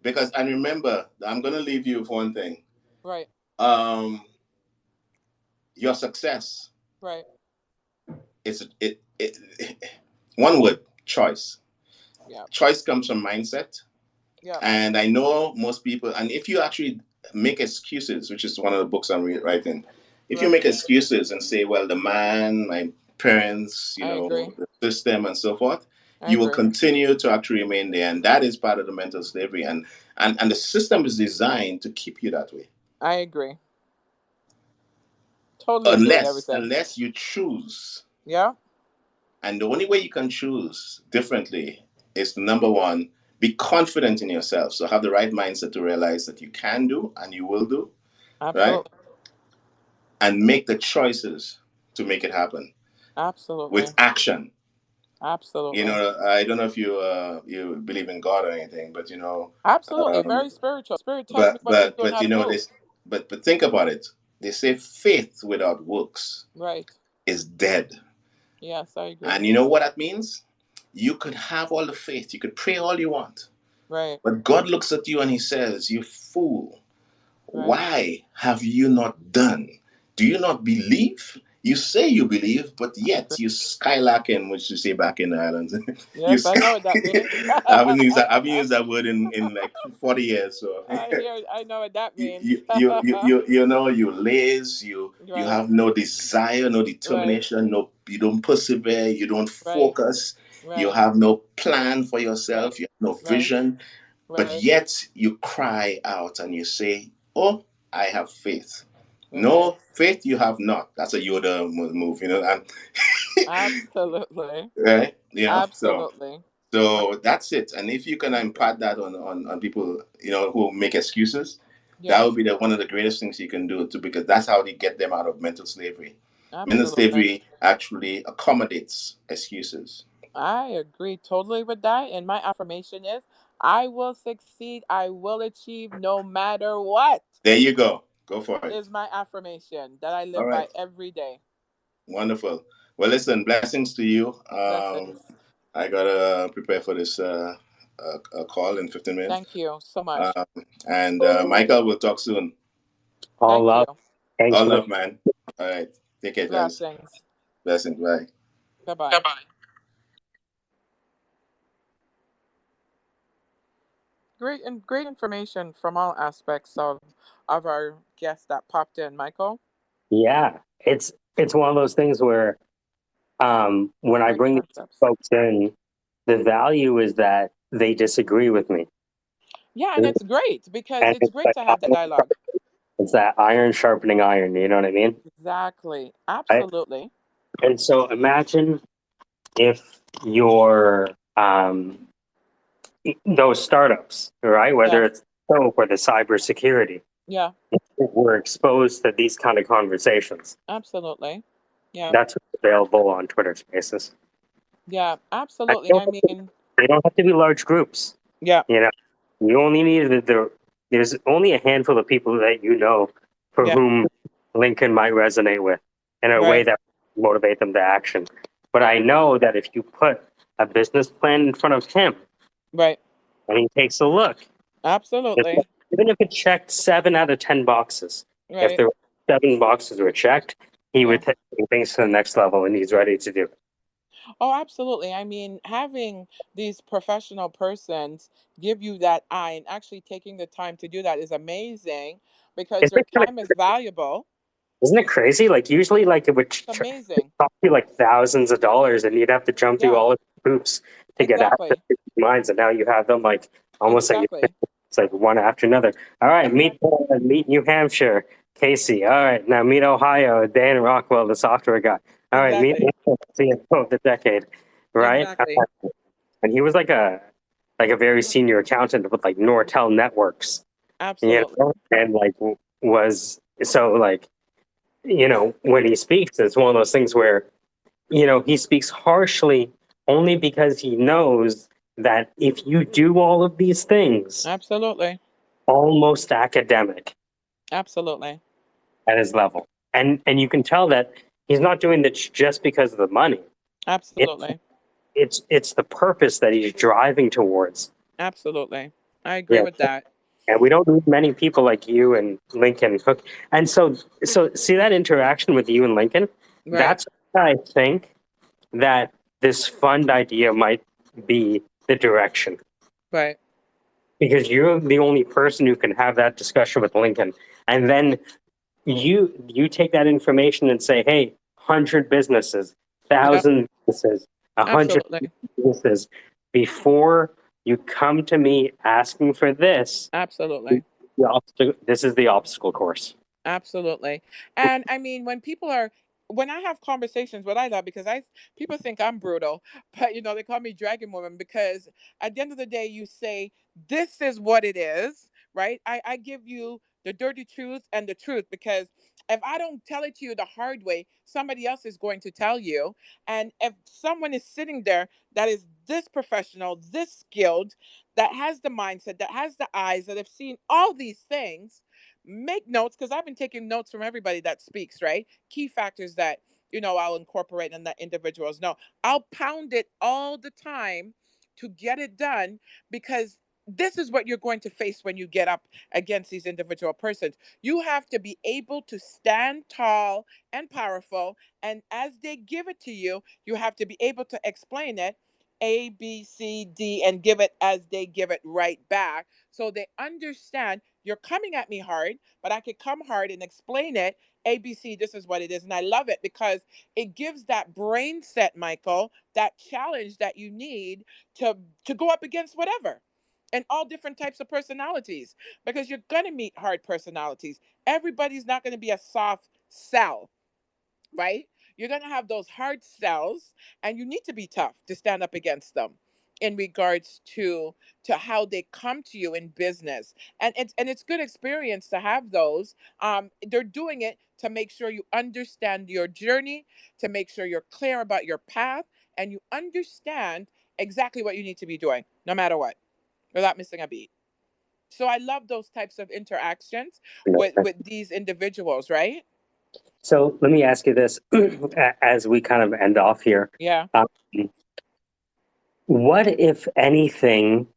because and remember, I'm gonna leave you with one thing. Right. Um, your success Right. is it one word: choice. Yeah. Choice comes from mindset. Yeah. And I know most people, and if you actually make excuses, which is one of the books I'm writing, if you Right. make excuses and say, well, the man, my parents, I agree. the system and so forth, I you will agree. continue to actually remain there. And that is part of the mental slavery. And the system is designed to keep you that way. I agree. Totally agree with Unless, everything. unless you choose. Yeah. And the only way you can choose differently is to, number one, be confident in yourself. So have the right mindset to realize that you can do and you will do, right? Absolutely. And make the choices to make it happen with Absolutely. action. Absolutely. I don't know if you believe in God or anything, but Absolutely. um, Very spiritual. Spirit tells me but what to but do and but how to move. this, but think about it. They say faith without works Right. is dead. Yes, I agree. And you know what that means? You could have all the faith, you could pray all you want, Right. but God looks at you and he says, "You fool, Right. why have you not done? Do you not believe? you say you believe, but yet you skylacking, which you say back in the islands. you Yes, I know what that means. I haven't used that word in like 40 years. So I know what that you, means. you, you, you, you you know, you laze, you Right, have no desire, no right, determination, no, you don't persevere, you don't right, focus, you right, have no plan for right, yourself, you have no right, vision, but right, yet you cry out and you say, oh, I have faith. right. No, faith you have not. That's a Yoda move, and Absolutely. right, so Absolutely. that's it. And if you can impart that on people, who make excuses, that Yes, would be one of the greatest things you can do too, because that's how you get them out of mental slavery. Mental absolutely. slavery actually accommodates excuses. I agree totally with that. And my affirmation is I will succeed, I will achieve no matter what, There you go. Go for it. is my affirmation that I All live by right. every day. Wonderful. Well, listen, blessings to you. Blessings. I gotta prepare for this call in 15 minutes. Thank you so much. Um, and Michael, we'll talk soon. All Thank you. love. Thanks All for the love, man. All right. Take care, guys. Blessings. Blessings. Bye. Bye bye. Great information from all aspects of our guest that popped in, Michael. Yeah, it's one of those things where when I Great bring these concepts. folks in, the value is that they disagree with me, Yeah, and and it's great because it's it's great like to have the dialogue. it's that iron sharpening iron. You know what I mean? Exactly. Right? Absolutely. And so imagine if your those startups, right? Yeah. Whether it's soap or the cybersecurity, Yeah. were exposed to these kind of conversations. Absolutely. Yeah. That's what's available on Twitter Spaces. Yeah. I Absolutely. don't I have to, mean, they don't have to be large groups. yeah. You know, you only need there's only a handful of people that for Yeah. whom Lincoln might resonate with in a way Right. that motivate them to action. But I know that if you put a business plan in front of him Right. and he takes a look, Absolutely. even if it checked 7 out of 10 boxes, if Right. there were 7 boxes were checked, he Yeah. would take things to the next level, and he's ready to do it. Oh, absolutely. I mean, having these professional persons give you that eye and actually taking the time to do that is amazing because Isn't their it kind of time is valuable. Isn't it crazy? Like usually, like it would It's amazing. cost you like thousands of dollars, and you'd have to jump through Yeah. all of the hoops to get access Exactly. to these mines, and now you have them like almost like Exactly. it's like one after another. All right, meet New Hampshire, Casey. All right, now meet Ohio, Dan Rockwell, the software guy. All right, meet Exactly. CFO of the decade, right? Exactly. And he was like a very senior accountant with like Nortel Networks, Absolutely. and like was so like when he speaks, it's one of those things where he speaks harshly only because he knows that if you do all of these things, Absolutely. almost academic Absolutely. at his level, and you can tell that he's not doing this just because of the money. It's Absolutely. it's the purpose that he's driving towards. Absolutely. I agree Yeah. with that. And we don't meet many people like you and Lincoln Cook. And so see that interaction with you and Lincoln? Right. That's why I think that this fund idea might be the direction. Right. Because you're the only person who can have that discussion with Lincoln. And then you take that information and say, hey, 100 businesses, Yep. 1,000 businesses, 100 Absolutely. businesses, before you come to me asking for this, Absolutely. this is the obstacle course. Absolutely. And I mean, when I have conversations, what I love because people think I'm brutal, but they call me Dragon Woman because at the end of the day, you say this is what it is, right? I give you the dirty truth and the truth because if I don't tell it to you the hard way, somebody else is going to tell you. And if someone is sitting there that is this professional, this skilled, that has the mindset, that has the eyes, that have seen all these things, make notes because I've been taking notes from everybody that speaks, right? Key factors that, I'll incorporate and that individuals know. I'll pound it all the time to get it done because this is what you're going to face when you get up against these individual persons. You have to be able to stand tall and powerful. And as they give it to you, you have to be able to explain it A, B, C, D, and give it as they give it right back. So they understand you're coming at me hard, but I could come hard and explain it. ABC, this is what it is. And I love it because it gives that brain set, Michael, that challenge that you need to go up against whatever, and all different types of personalities, because you're going to meet hard personalities. Everybody's not going to be a soft sell, right? You're going to have those hard sells, and you need to be tough to stand up against them in regards to how they come to you in business. And it's good experience to have those. They're doing it to make sure you understand your journey, to make sure you're clear about your path, and you understand exactly what you need to be doing no matter what, without missing a beat. So I love those types of interactions with these individuals, right? So let me ask you this as we kind of end off here. Yeah. Um, what, if anything,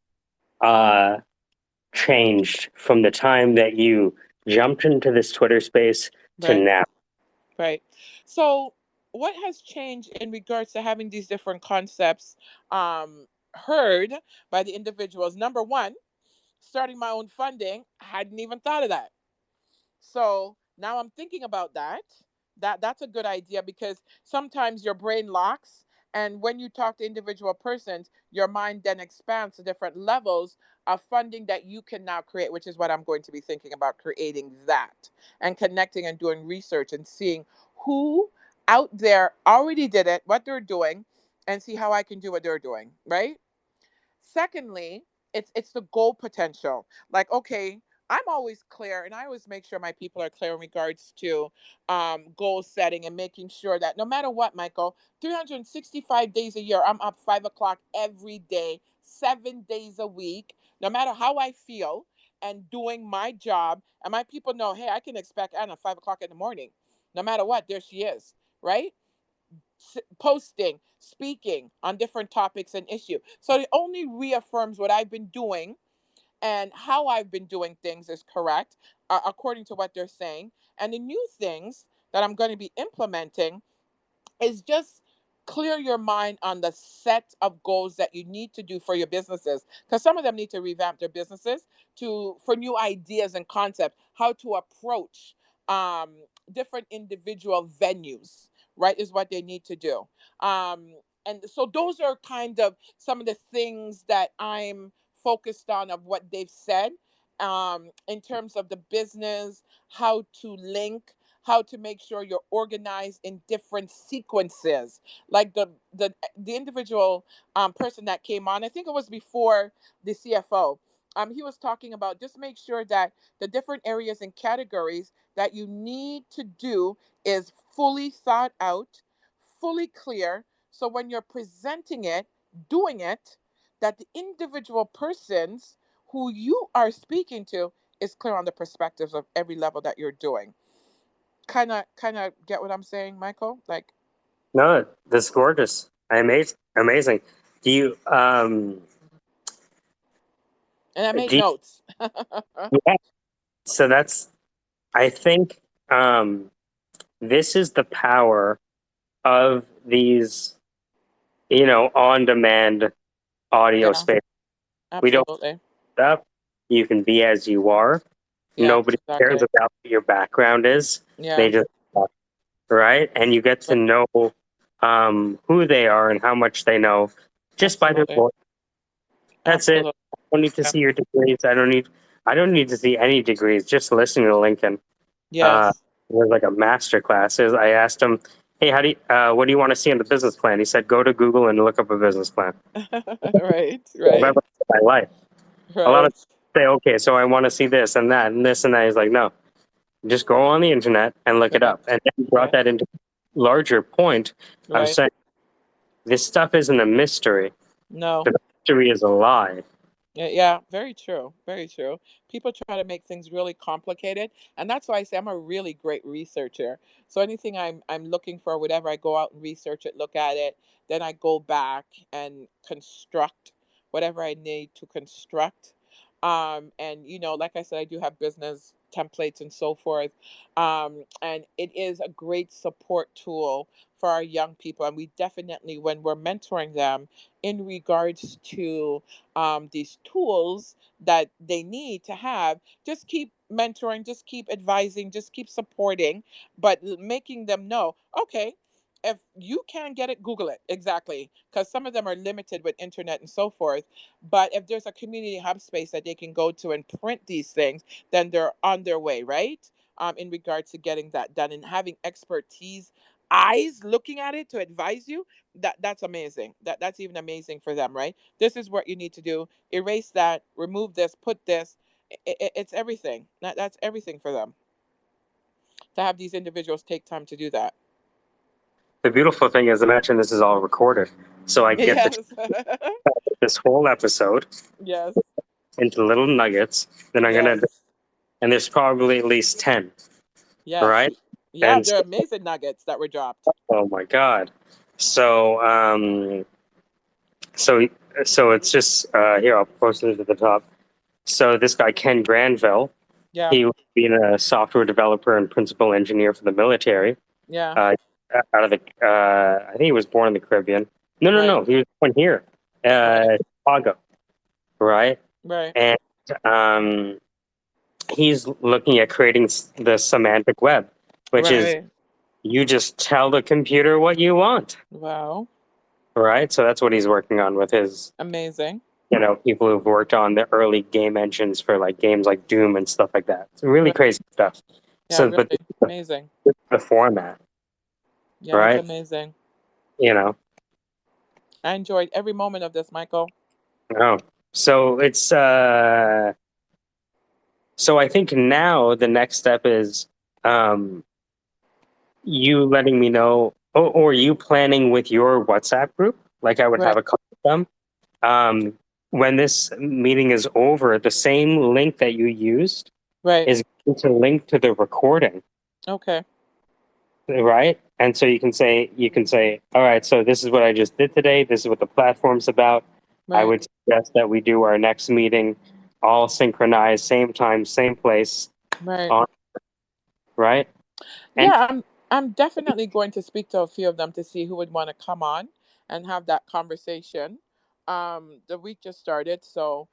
uh, changed from the time that you jumped into this Twitter space to Right. now? Right. So what has changed in regards to having these different concepts heard by the individuals? Number one, starting my own funding, I hadn't even thought of that. So now I'm thinking about that. That's a good idea, because sometimes your brain locks, and when you talk to individual persons, your mind then expands to different levels of funding that you can now create, which is what I'm going to be thinking about, creating that and connecting and doing research and seeing who out there already did it, what they're doing, and see how I can do what they're doing, right? Secondly, it's the goal potential. Like, okay, I'm always clear, and I always make sure my people are clear in regards to goal setting, and making sure that no matter what, Michael, 365 days a year, I'm up 5 o'clock every day, 7 days a week, no matter how I feel, and doing my job. And my people know, hey, I can expect Anna 5 o'clock in the morning. No matter what, there she is, right? Posting, speaking on different topics and issue. So it only reaffirms what I've been doing, and how I've been doing things is correct, according to what they're saying. And the new things that I'm going to be implementing is just clear your mind on the set of goals that you need to do for your businesses, because some of them need to revamp their businesses to for new ideas and concepts, how to approach um, different individual venues, right, is what they need to do. And so those are kind of some of the things that I'm focused on, of what they've said, in terms of the business, how to link, how to make sure you're organized in different sequences. Like the individual person that came on, I think it was before the CFO. He was talking about, just make sure that the different areas and categories that you need to do is fully thought out, fully clear. So when you're presenting it, doing it, that the individual persons who you are speaking to is clear on the perspectives of every level that you're doing. Kind of get what I'm saying, Michael? Like, No, this is gorgeous. Amazing. Do you and I made do you, notes. yeah, so that's, I think, this is the power of these, on demand audio Yeah, space. We don't absolutely. up. You can be as you are. Yeah, Nobody cares exactly. about what your background is. They Yeah, just, right? And you get to right. know who they are and how much they know just by their Absolutely. voice. That's it. Absolutely. I don't need to Yeah. see your degrees. I don't need to see any degrees. Just listening to Lincoln. Yes. It was like a master class. I asked him, "Hey, what do you want to see in the business plan?" He said, "Go to Google and look up a business plan." Right, I've right, ever in my life. A lot of right, people say, "Okay, so I want to see this and that and this and that." He's like, "No, just go on the internet and look it right, up." And then he brought right, that into larger point of right. saying this stuff isn't a mystery. No. The mystery is a lie. Yeah, yeah, very true. Very true. People try to make things really complicated, and that's why I say I'm a really great researcher. So anything I'm looking for, whatever, I go out and research it, look at it, then I go back and construct whatever I need to construct. And like I said, I do have business templates and so forth. And it is a great support tool for our young people. And we definitely, when we're mentoring them in regards to these tools that they need to have, just keep mentoring, just keep advising, just keep supporting, but making them know, okay, if you can't get it, Google it. Exactly. Because some of them are limited with internet and so forth. But if there's a community hub space that they can go to and print these things, then they're on their way, right? In regards to getting that done and having expertise, eyes looking at it to advise you, that's amazing. That's even amazing for them, right? This is what you need to do. Erase that, remove this, put this. It's everything. That's everything for them to have these individuals take time to do that. The beautiful thing is, imagine this is all recorded, so I get Yes. this whole episode Yes. into little nuggets. Then I'm gonna, Yes. and there's probably at least 10, Yes. right? Yeah, And they're amazing nuggets that were dropped. oh my god, so so so it's just here. I'll post it at the top. So this guy Ken Granville, Yeah. he was being a software developer and principal engineer for the military. Yeah. Uh, Out of the, I think he was born in the Caribbean. No, no, Right. no, he was born here, Right. Chicago, right? Right. And he's looking at creating the semantic web, which is Right. you just tell the computer what you want, Wow. right? So that's what he's working on with his, Amazing. people who've worked on the early game engines for like games like Doom and stuff like that. It's really Right. crazy stuff. Yeah, So, but really amazing. the format, Yeah, that's right? amazing. You know, I enjoyed every moment of this, Michael. oh, so it's so I think now the next step is um, you letting me know, or you planning with your WhatsApp group. Like I would Right. have a call with them. When this meeting is over, the same link that you used Right. is going to link to the recording, Okay. right? And so you can say, all right, so this is what I just did today. This is what the platform's about. I Right. would suggest that we do our next meeting all synchronized, same time, same place, Right. on, right? And Yeah, I'm definitely going to speak to a few of them to see who would want to come on and have that conversation. The week just started, so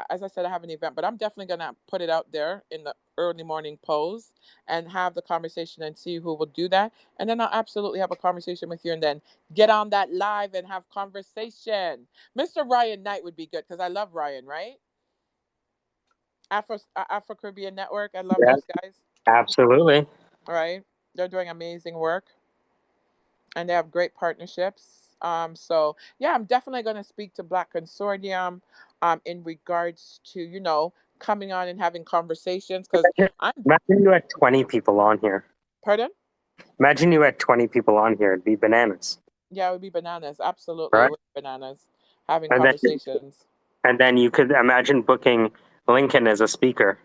as I said, I have an event, but I'm definitely gonna put it out there in the early morning pose and have the conversation and see who will do that. And then I'll absolutely have a conversation with you, and then get on that live and have conversation. Mr. Ryan Knight would be good because I love Ryan, right? Afro Caribbean Network. I love yeah, those guys. absolutely. All right, they're doing amazing work and they have great partnerships. So yeah, I'm definitely going to speak to Black Consortium in regards to coming on and having conversations because I'm Imagine you had 20 people on here. pardon. Imagine you had 20 people on here. It'd be bananas, Yeah, it would be bananas. Absolutely, it right? would be bananas having And then, conversations. you could imagine booking Lincoln as a speaker.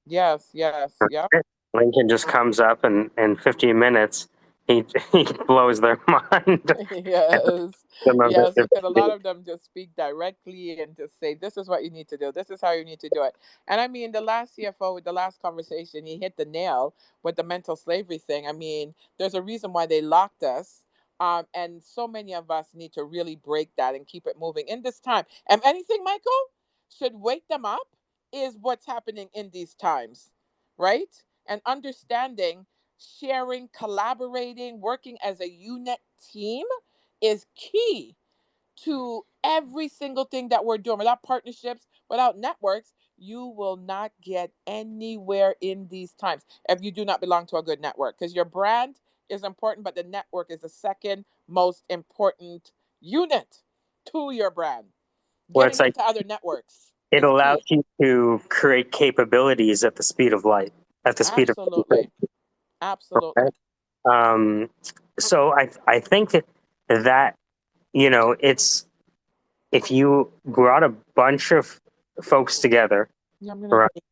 Yes, yes, yep. Lincoln just comes up and in 15 minutes, he, he blows their mind. Yes, Some of yes, it- because a lot of them just speak directly and just say, "This is what you need to do. This is how you need to do it." And I mean, the last CFO with the last conversation, he hit the nail with the mental slavery thing. I mean, there's a reason why they locked us, and so many of us need to really break that and keep it moving in this time. And anything, Michael, should wake them up is what's happening in these times, right? And understanding sharing, collaborating, working as a unit team is key to every single thing that we're doing. Without partnerships, without networks, you will not get anywhere in these times if you do not belong to a good network because your brand is important, but the network is the second most important unit to your brand. Well, it's Getting like into other networks it is allows key. you to create capabilities at the speed of light, at the speed of Absolutely. Absolutely. right? Um, so I think that it's if you brought a bunch of folks together, Yeah, I'm gonna right,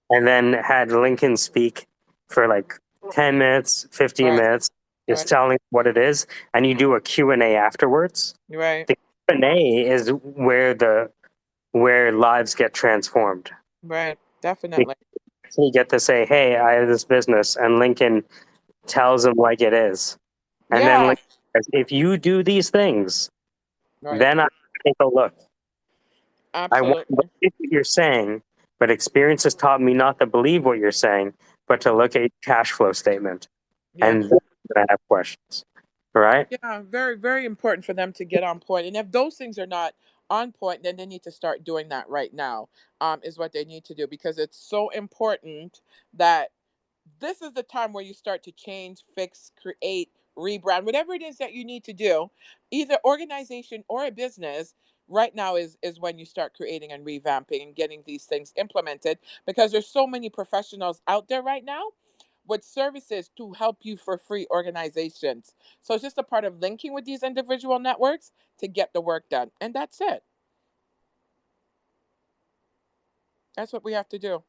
and then had Lincoln speak for like 10 minutes, 15 right, minutes, just right, telling what it is, and you do a Q&A afterwards. right. The Q&A is where lives get transformed. Right. Definitely. So you get to say, "Hey, I have this business," and Lincoln tells him like it is, and then Yeah. Lincoln says, "If you do these things, Right. then I take a look. I want to Absolutely. believe what you're saying, but experience has taught me not to believe what you're saying, but to look at your cash flow statement, Yeah. and then I have questions." Right? Yeah. Very, very important for them to get on point. And if those things are not on point, then they need to start doing that right now. Is what they need to do, because it's so important that this is the time where you start to change, fix, create, rebrand, whatever it is that you need to do, either organization or a business. Right now is when you start creating and revamping and getting these things implemented, because there's so many professionals out there right now with services to help you for free, organizations. So it's just a part of linking with these individual networks to get the work done. And that's it. That's what we have to do.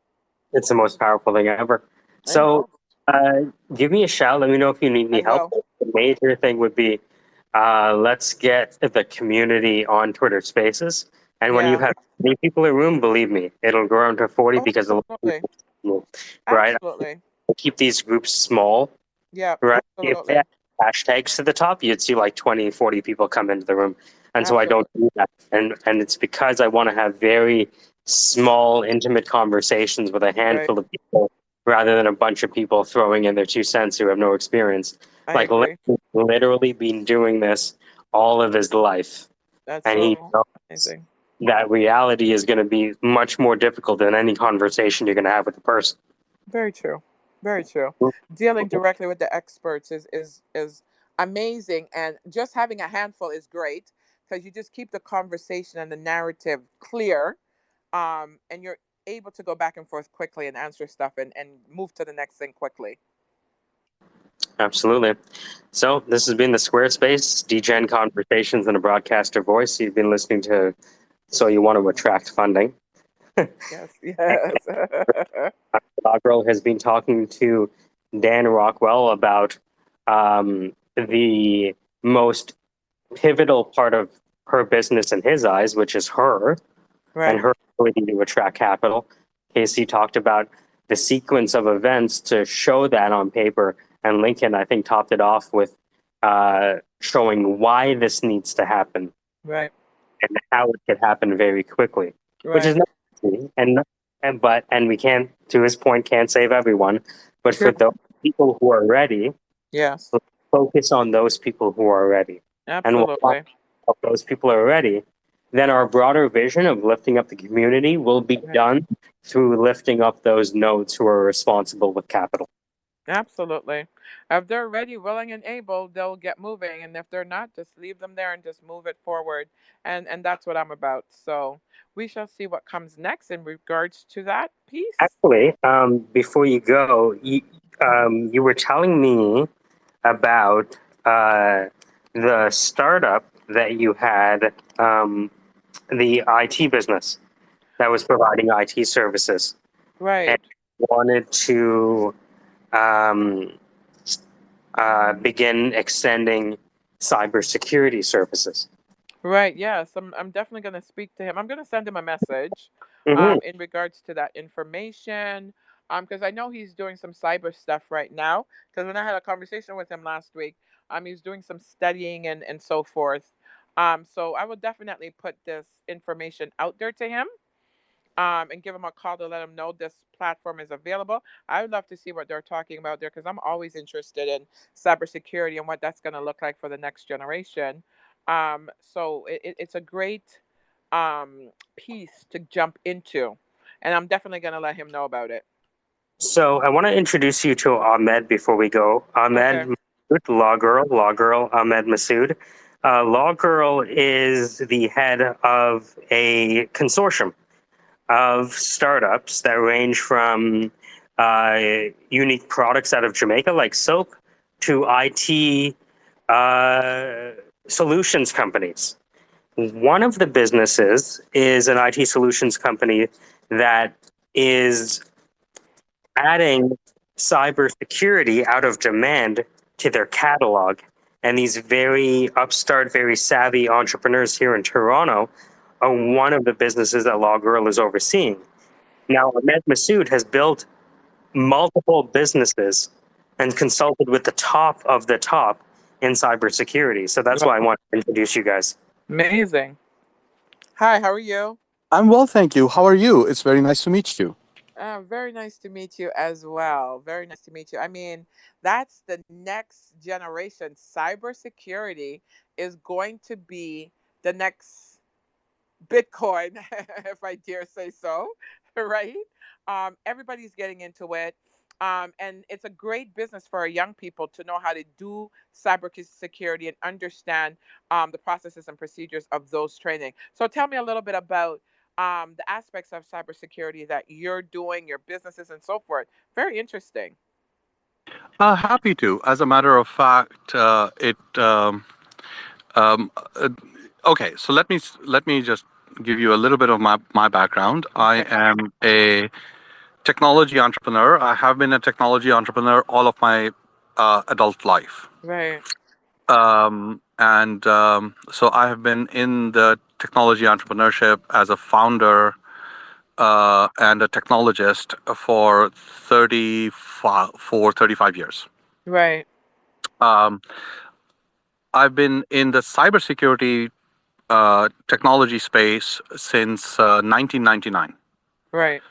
It's the most powerful thing ever. I So, know. uh, give me a shout. Let me know if you need I any help. will. The major thing would be, let's get the community on Twitter Spaces. And when you Yeah. have 3 people in a room, believe me, it'll grow into 40 Oh, because a lot of absolutely. people, right? Absolutely. Keep these groups small, Yeah, right? If they absolutely. had hashtags to the top, you'd see like 20, 40 people come into the room. And so I don't Absolutely. do that. And it's because I want to have very small, intimate conversations with a Right. handful of people rather than a bunch of people throwing in their 2 cents who have no experience. I Like agree. literally been doing this all of his life. That's And he so knows amazing. that reality is going to be much more difficult than any conversation you're going to have with a person. Very true. Very true. Dealing directly with the experts is amazing, and just having a handful is great, because you just keep the conversation and the narrative clear, and you're able to go back and forth quickly and answer stuff and move to the next thing quickly. Absolutely. So this has been the Squarespace Degen Conversations and a Broadcaster Voice. You've been listening to So You Want to Attract Funding. Yes, yes. Doggerel has been talking to Dan Rockwell about the most pivotal part of her business in his eyes, which is her and Right. her ability to attract capital. Casey talked about the sequence of events to show that on paper, and Lincoln, I think, topped it off with showing why this needs to happen Right. and how it could happen very quickly, which is Right. not easy. And we can't, to his point, can't save everyone, but True. for those people who are ready, Yes. focus on those people who are ready, and we'll Absolutely. if those people are ready, then our broader vision of lifting up the community will be Right. done through lifting up those nodes who are responsible with capital. Absolutely. If they're ready, willing, and able, they'll get moving. And if they're not, just leave them there and just move it forward. And that's what I'm about. So we shall see what comes next in regards to that piece. Actually, before you go, you were telling me about the startup that you had, the IT business that was providing IT services and Right. wanted to um, begin extending cybersecurity services. Right. Yes. I'm definitely going to speak to him. I'm going to send him a message Hmm. in regards to that information. Because I know he's doing some cyber stuff right now. Because when I had a conversation with him last week, he's doing some studying and so forth. So I will definitely put this information out there to him, and give them a call to let them know this platform is available. I would love to see what they're talking about there, because I'm always interested in cybersecurity and what that's going to look like for the next generation. So it's a great piece to jump into, and I'm definitely going to let him know about it. So I want to introduce you to Ahmed before we go. Okay. Ahmed Masood, Law Girl Ahmed Masood. Law Girl is the head of a consortium of startups that range from unique products out of Jamaica, like soap, to IT solutions companies. One of the businesses is an IT solutions company that is adding cybersecurity out of demand to their catalog. And these very upstart, very savvy entrepreneurs here in Toronto are one of the businesses that Law Girl is overseeing. Now, Ahmed Massoud has built multiple businesses and consulted with the top of the top in cybersecurity. So that's why I want to introduce you guys. Amazing. Hi, how are you? I'm well, thank you. How are you? It's very nice to meet you. Very nice to meet you as well. Very nice to meet you. I mean, that's the next generation. Cybersecurity is going to be the next Bitcoin, if I dare say so, right? Everybody's getting into it. And it's a great business for our young people to know how to do cybersecurity and understand the processes and procedures of those training. So tell me a little bit about the aspects of cybersecurity that you're doing, your businesses, and so forth. Very interesting. Happy to. As a matter of fact, it. Um, uh, okay, so let me just give you a little bit of my background. I Okay. am a technology entrepreneur. I have been a technology entrepreneur all of my adult life. Right. And so I have been in the technology entrepreneurship as a founder and a technologist for 35 years. Right. Um, I've been in the cybersecurity technology space since 1999. Right.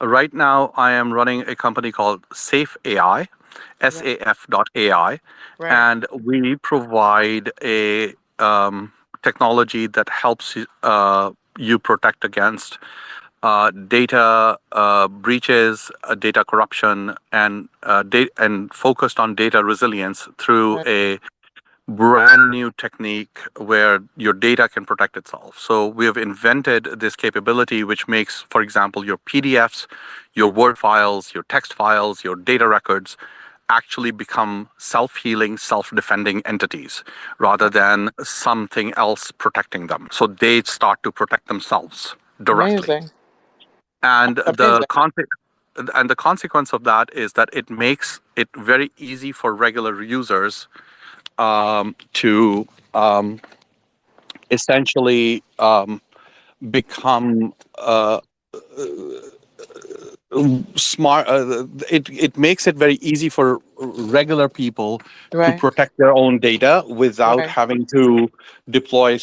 Right now, I am running a company called Safe AI, Right. SAF.ai, Right. and we provide a technology that helps you protect against data breaches, data corruption, and focused on data resilience through Right. a brand new technique where your data can protect itself. So we have invented this capability which makes, for example, your PDFs, your Word files, your text files, your data records actually become self-healing, self-defending entities rather than something else protecting them. So they start to protect themselves directly. Amazing. And Amazing. the consequence of that is that it makes it very easy for regular users to essentially become smart. It makes it very easy for regular people to Right. protect their own data without Right. having to deploy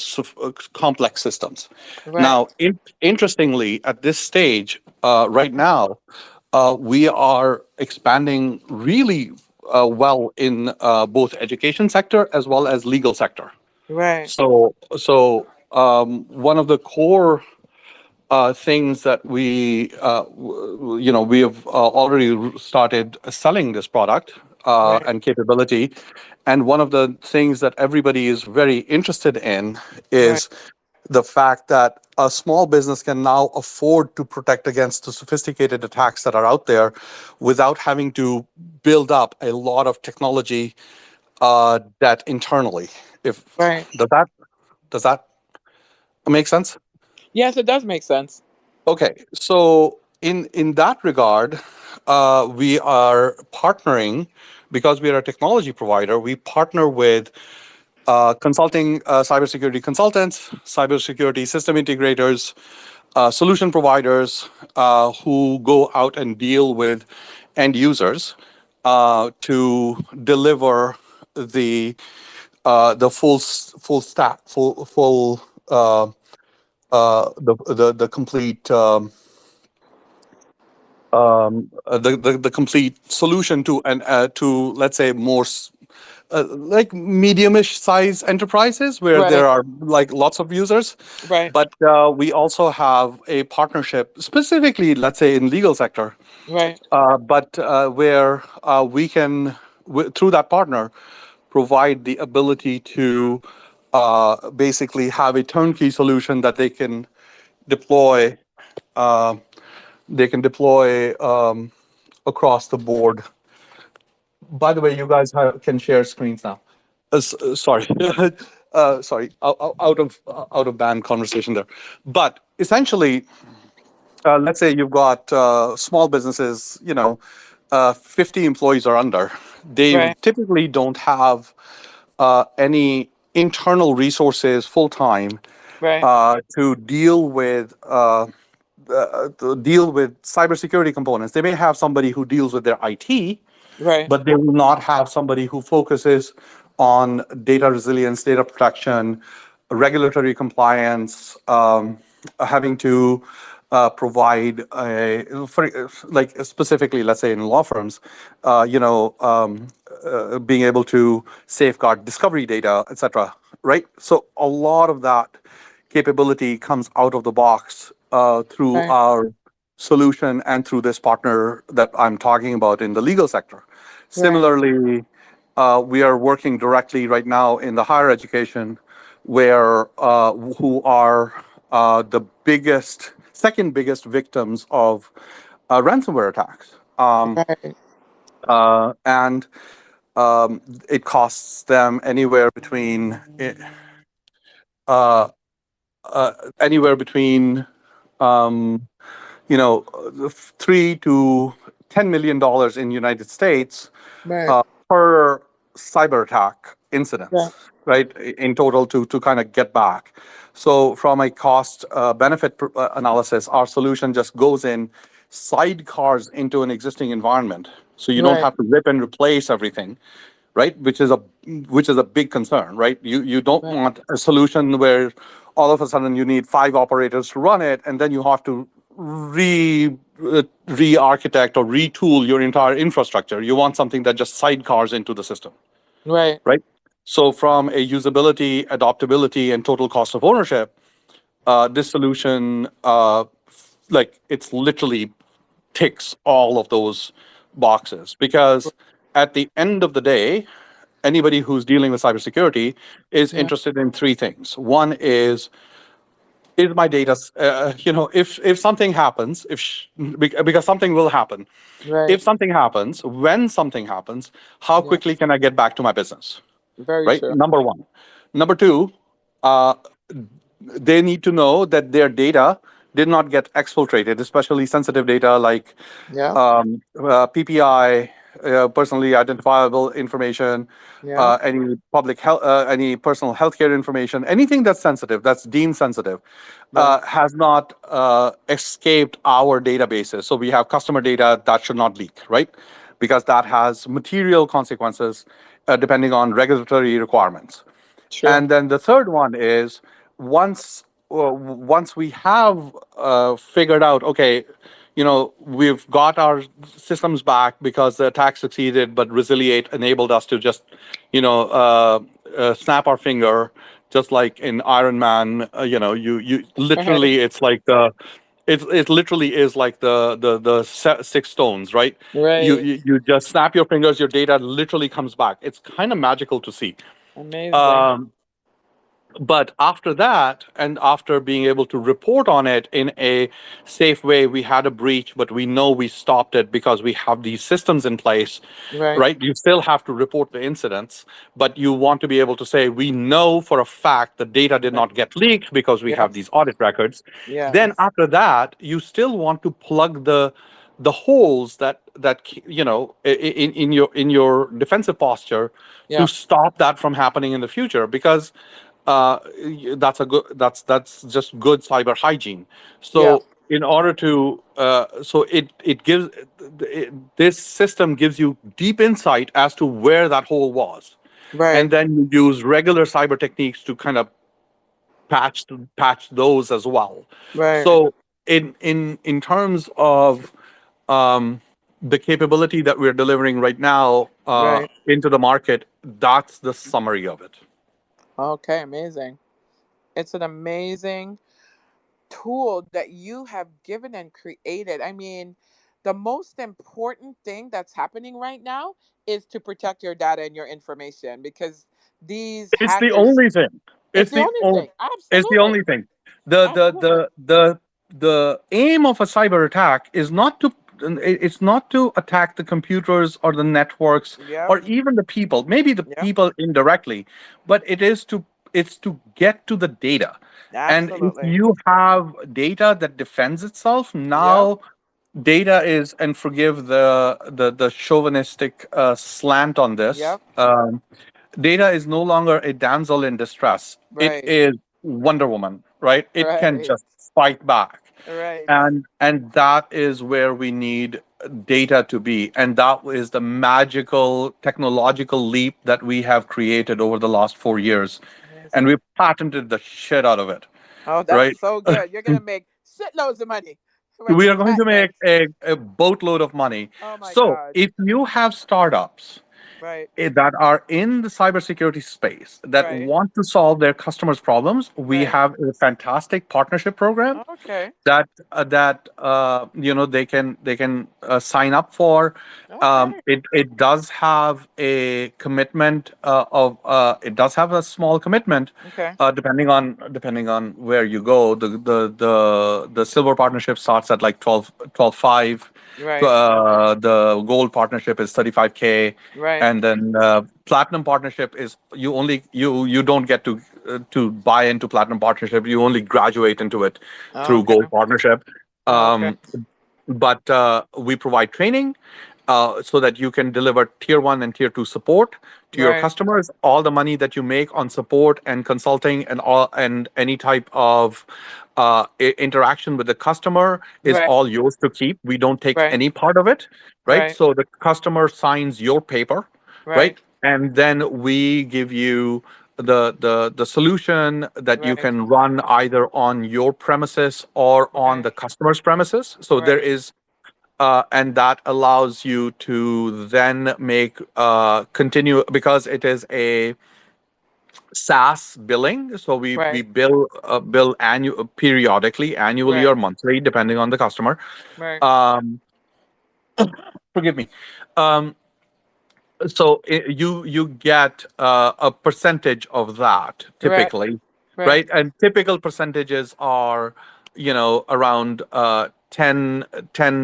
complex systems. Right. Now, interestingly, at this stage, right now, we are expanding really well in both education sector as well as legal sector. Right. So one of the core things that we have already started selling this product Right. and capability. And one of the things that everybody is very interested in Right. is the fact that a small business can now afford to protect against the sophisticated attacks that are out there without having to build up a lot of technology debt internally. If Right. does that make sense? Yes, it does make sense. Okay, so in that regard, we are partnering because we are a technology provider. We partner with consulting cybersecurity consultants, cybersecurity system integrators, solution providers who go out and deal with end users to deliver the full stack, full the complete the complete solution to and to, let's say, more like mediumish size enterprises where there Right. are like lots of users. Right. But we also have a partnership specifically, let's say, in legal sector, Right. but where we can through that partner provide the ability to basically have a turnkey solution that deploy uh, they can deploy across the board. By the way, you guys can share screens now. Sorry, sorry, out of band conversation there. But essentially, let's say you've got small businesses, 50 employees or under. They Right. typically don't have any internal resources full time Right. to deal with to deal with cybersecurity components. They may have somebody who deals with their IT, Right. but they will not have somebody who focuses on data resilience, data protection, regulatory compliance, having to provide like specifically, let's say in law firms, being able to safeguard discovery data, etc. Right. So a lot of that capability comes out of the box through Right. our solution and through this partner that I'm talking about in the legal sector. Right. Similarly, we are working directly right now in the higher education, where who are the second biggest victims of ransomware attacks, Right. and it costs them uh, anywhere between um, 3 to $10 million in United States Right. per cyber attack incident, Right. right? In total to kind of get back. So from a cost benefit analysis, our solution just goes in sidecars into an existing environment. So you don't Right. have to rip and replace everything, right? Which is a big concern, right? You don't Right. want a solution where all of a sudden you need 5 operators to run it, and then you have to re-architect or retool your entire infrastructure. You want something that just sidecars into the system, Right. right? So from a usability, adoptability, and total cost of ownership, this solution, like it's literally ticks all of those boxes, because at the end of the day, anybody who's dealing with cybersecurity is Yeah. interested in three things. One is my data, if something happens, because something will happen. Right. If something happens, when something happens, how Yeah. quickly can I get back to my business? Very Right? true. Number one. Number two, uh, they need to know that their data did not get exfiltrated, especially sensitive data like Yeah. PPI, personally identifiable information, Yeah. any public health, any personal healthcare information, anything that's sensitive, that's deemed sensitive, Right. has not escaped our databases. So we have customer data that should not leak, right? Because that has material consequences depending on regulatory requirements. True. And then the third one is once we have figured out, okay, we've got our systems back because the attack succeeded, but Resiliate enabled us to just, snap our finger, just like in Iron Man. You Right. literally, it's like it literally is like the 6 stones, right? You, Right. you you just snap your fingers, your data literally comes back. It's kind of magical to see. Amazing. Um, but after that, and after being able to report on it in a safe way, we had a breach, but we know we stopped it because we have these systems in place, Right. right? You still have to report the incidents, but you want to be able to say, we know for a fact the data did Right. not get leaked because we have Yes. these audit records. Then Yes. after that, you still want to plug the holes that in your defensive posture to Yeah. stop that from happening in the future, because that's just good cyber hygiene. Yeah. So in order to so it gives this system gives you deep insight as to where that hole was, and Right. then you use regular cyber techniques to kind of patch those as well. Right. So in terms of the capability that we're delivering right now Right. into the market, that's the summary of it. Okay. Amazing. It's an amazing tool that you have given and created. I mean, the most important thing that's happening right now is to protect your data and your information, because these It's the hackers, only thing. it's It's the the only only. thing. It's the only Absolutely. thing. The the Absolutely. the the the aim of a cyber attack is not to. It's not to attack the computers or the networks Yep. or even the people. Maybe the Yep. people indirectly, but it's to get to the data. And if Absolutely. you have data that defends itself, Yep. now data is, and forgive the chauvinistic slant on this. Yep. Data is no longer a damsel in distress. It Right. is Wonder Woman, right? It can Right. just fight back. Right. And that is where we need data to be, and that is the magical technological leap that we have created over the last 4 years, and Amazing. we patented the shit out of it, Oh, that's right? so good. You're gonna make shitloads of money when We you are going to patent make it. a boatload of money. Oh my So God. if you have startups Right. that are in the cybersecurity space that Right. want to solve their customers' problems, we Right. have a fantastic partnership program Okay. that they can sign up for. Okay. It does have a commitment it does have a small commitment, Okay. depending on where you go. The silver partnership starts at like 12.5. Right. The gold partnership is 35K, Right. and then platinum partnership is you don't get to buy into platinum partnership. You only graduate into it through Okay. gold partnership. Okay. um, but we provide training so that you can deliver tier 1 and tier 2 support to your Right. customers. All the money that you make on support and consulting and any type of interaction with the customer is Right. all yours to keep. We don't take Right. any part of it, right? Right. So the customer signs your paper, Right. right? And then we give you the solution that you Right. can run either on your premises or on Right. the customer's premises. So there Right. is and that allows you to then make continue, because it is a SaaS billing. So we Right. bill periodically, annually Right. or monthly, depending on the customer. Right. Um, Forgive me. Um, so you get a percentage of that Right. typically, Right. right? And typical percentages are, around 10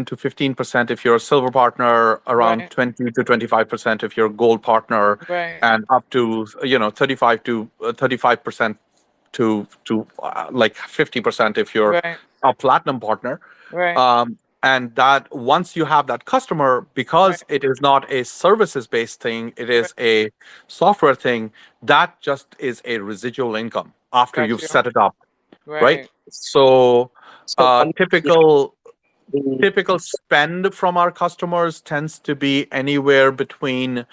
to 15% if you're a silver partner, around Right. 20 to 25% if you're a gold partner, Right. and up to 35 to 35% to like 50% if you're Right. a platinum partner. Right. And that once you have that customer, Right. because it is not a services based thing, it Right. is a software thing, that just is a residual income after Got you've you. set it up, right? Right. So So typical spend from our customers tends to be anywhere between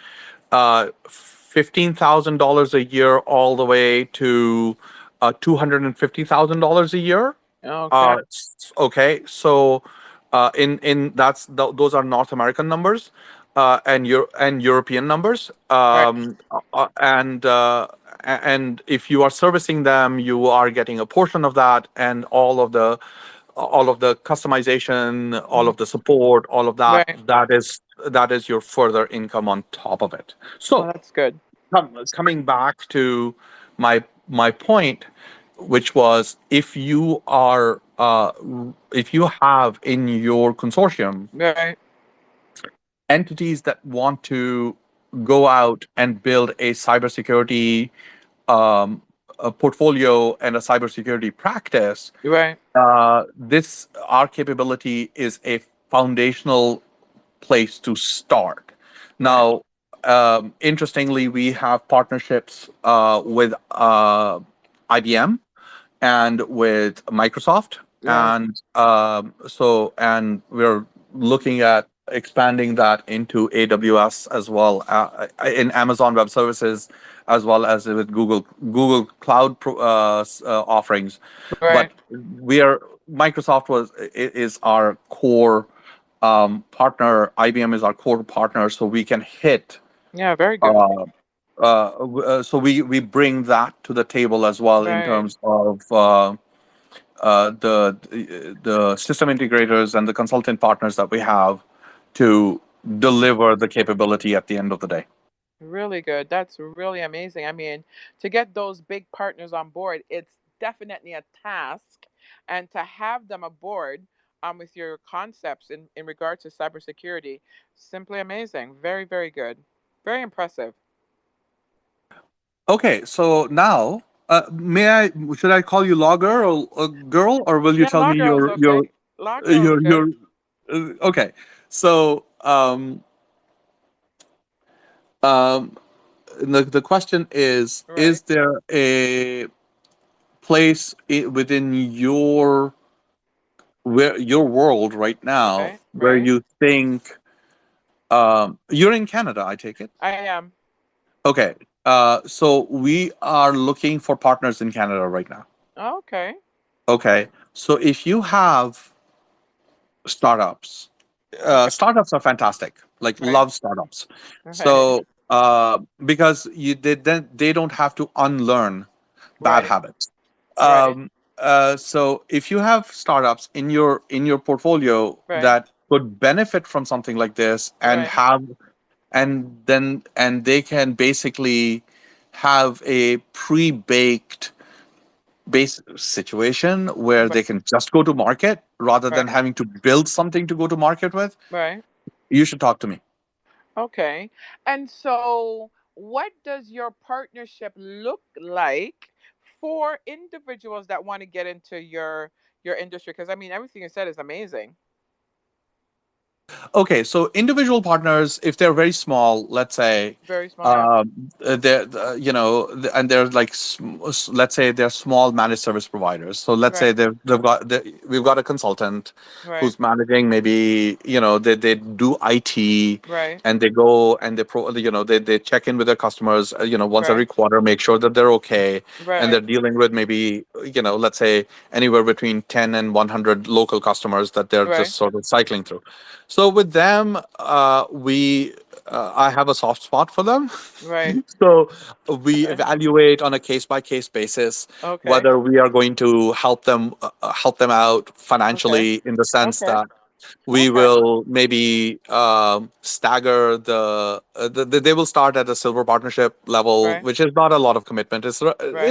$15,000 a year all the way to $250,000 a year. Okay. Okay, so in those are North American numbers, and European numbers. Right. And if you are servicing them, you are getting a portion of that, and all of the customization, all Mhm. of the support, all of that. Right. That is your further income on top of it. Oh, So that's good. coming back to my point, which was, if you have in your consortium Right. entities that want to go out and build a cybersecurity a portfolio and a cybersecurity practice, Right. this our capability is a foundational place to start. Right. Now, interestingly, we have partnerships with IBM and with Microsoft, Right. and we're looking at expanding that into AWS as well, in Amazon Web Services, as well as with Google Cloud offerings. Right. But we are Microsoft is our core partner. IBM is our core partner, so we can hit. Yeah. Very good. Uh, so we bring that to the table as well in Right. terms of the system integrators and the consultant partners that we have to deliver the capability at the end of the day. Really good. That's really amazing. I mean, to get those big partners on board, it's definitely a task. And to have them aboard with your concepts in regard to cybersecurity, simply amazing. Very, very good. Very impressive. Okay, so now, should I call you logger or girl, or will you Yeah, tell law me girl's okay. Law girl's good. your okay? So um, the question Right. is there a place within your where your world right now, Right. where Right. you think you're in Canada, I take it. I am. Okay. So we are looking for partners in Canada right now. Okay. Okay. So if you have startups, Okay. startups are fantastic. Like Right. love startups. Right. So because they don't have to unlearn bad Right. habits. Right. Um, so if you have startups in your portfolio Right. that could benefit from something like this and Right. have and they can basically have a pre-baked base situation where Right. they can just go to market rather than Right. having to build something to go to market with, Right. you should talk to me. Okay. And so, what does your partnership look like for individuals that want to get into your industry? Because I mean, everything you said is amazing. Okay, so individual partners, if they're very small, let's say, Very small. Yeah. they're and they're like, let's say they're small managed service providers. So let's say Right. we've got a consultant Right. who's managing maybe they do IT Right. and they go and they check in with their customers once Right. every quarter, make sure that they're okay, and they're Right. dealing with maybe let's say anywhere between 10 and 100 local customers that they're just Right. sort of cycling through. So with them, I have a soft spot for them. Right. So we Okay. evaluate on a case by case basis Okay. whether we are going to help them out Okay. financially, in the sense Okay. that we Okay. will maybe stagger they will start at a silver partnership level, Right. which is not a lot of commitment. Right.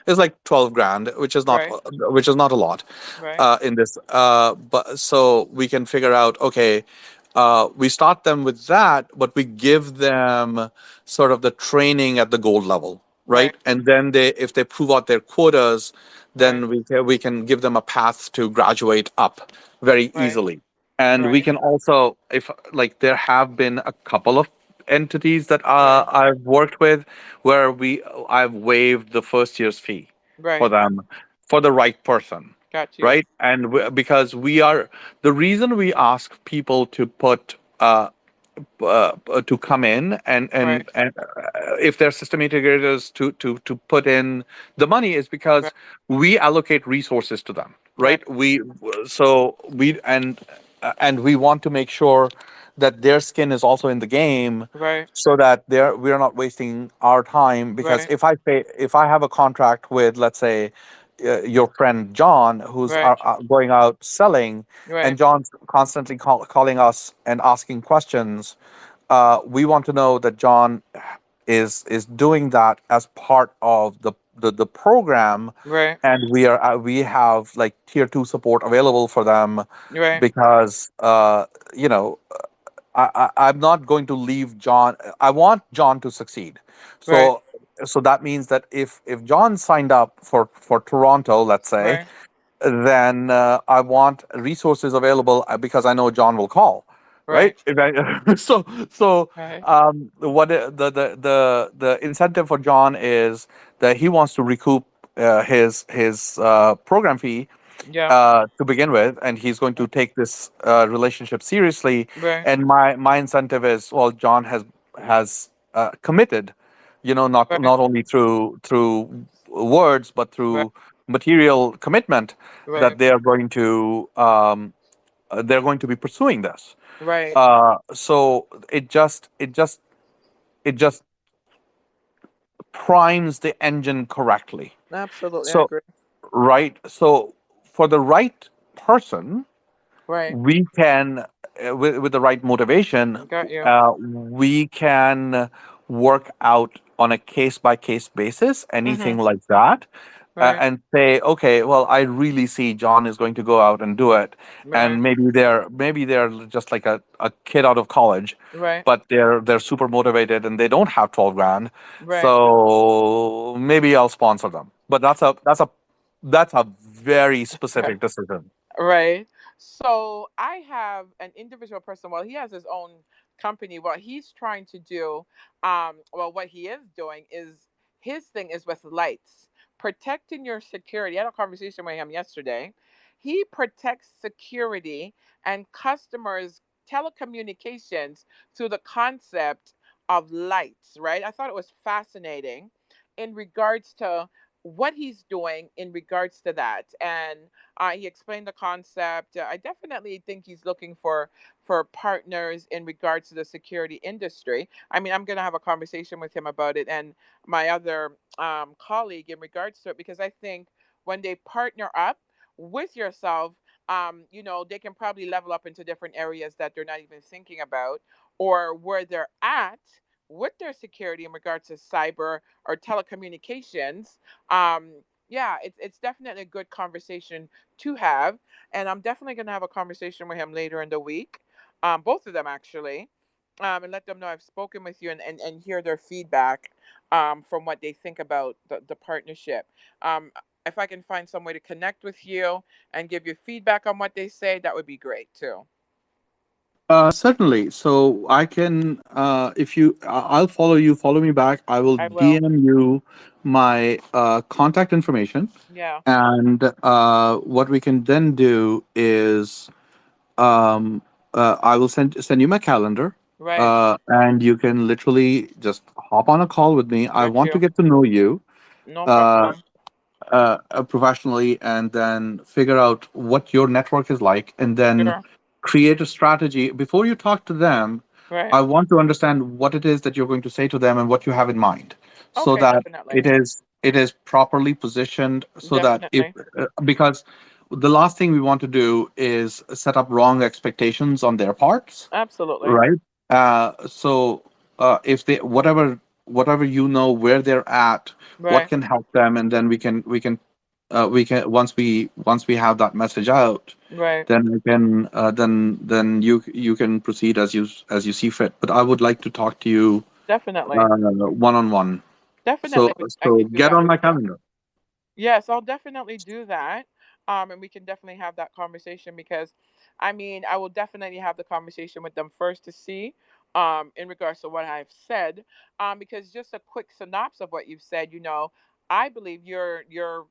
It's like 12 grand, Right. which is not a lot Right. in this. But so we can figure out, okay, we start them with that, but we give them sort of the training at the gold level, Right. right? And then if they prove out their quotas, Right. then we can give them a path to graduate up very Right. easily. And we Right. can also, if like there have been a couple of entities that Right. I've worked with where I've waived the first year's fee for Right. them for the right person, Got you. right? And because we are the reason we ask people to put to come in Right. and if they're system integrators to put in the money is Right. because we allocate resources to them, Right. right? And we want to make sure that their skin is also in the game, Right. so that we're not wasting our time. Because Right. if I have a contract with, let's say, your friend John, who's Right. going out selling, and Right. John's constantly calling us and asking questions, we want to know that John is doing that as part of the program, Right. and we have like tier 2 support available for them, Right. because you know I'm not going to leave John. I want John to succeed. Right. So that means that if John signed up for Toronto, let's say, Right. then I want resources available, because I know John will call, right? Right. So Right. what the incentive for John is that he wants to recoup his program fee Yeah. to begin with, and he's going to take this relationship seriously. Right. And my incentive is, well, John has committed, Right. not only through words, but Right. through material commitment, that Right. they're going to be pursuing this. Right. So it just primes the engine correctly. Absolutely, I So agree. right, so for the right person, Right. we can, with the right motivation, Got you. we can work out on a case by case basis anything Mm-hmm. like that, Right. and say, okay, well, I really see John is going to go out and do it, Right. and maybe they're just like a kid out of college, Right. but they're super motivated and they don't have 12 grand, Right. so maybe I'll sponsor them. But that's a very specific decision. Right. So I have an individual person. Well, he has his own company. What he's trying to do, well, what he is doing is his thing is with lights, protecting your security. I had a conversation with him yesterday. he protects security and customers' telecommunications through the concept of lights, right? I thought it was fascinating in regards to what he's doing in regards to that. And he explained the concept. I definitely think he's looking for partners in regards to the security industry. I mean, I'm going to have a conversation with him about it and my other colleague in regards to it, because I think when they partner up with yourself, they can probably level up into different areas that they're not even thinking about, or where they're at with their security in regards to cyber or telecommunications. Um, yeah, it's definitely a good conversation to have, and I'm definitely going to have a conversation with him later in the week, both of them actually, and let them know I've spoken with you, and hear their feedback from what they think about the partnership. If I can find some way to connect with you and give you feedback on what they say, that would be great too. Certainly. So I can, if you, I'll follow you, follow me back. I will I will. DM you my contact information. Yeah. And what we can then do is um, I will send you my calendar, Right. and you can literally just hop on a call with me. I Got want to you. get to know you. No Uh, problem. Professionally, and then figure out what your network is like, and then Sure. create a strategy before you talk to them. Right. I want to understand what it is that you're going to say to them and what you have in mind, so Okay. that Definitely. it is properly positioned, so that if Definitely. because the last thing we want to do is set up wrong expectations on their parts, Absolutely. right? So if they whatever where they're at, what Right. can help them, and then we can once we have that message out, Right. then we can then you can proceed as you see fit. But I would like to talk to you Definitely. one on one. Definitely. I So can do get that on with my you. calendar. Yes, I'll definitely do that. And we can definitely have that conversation, because I mean, I will definitely have the conversation with them first to see in regards to what I've said. Because just a quick synopsis of what you've said, I believe your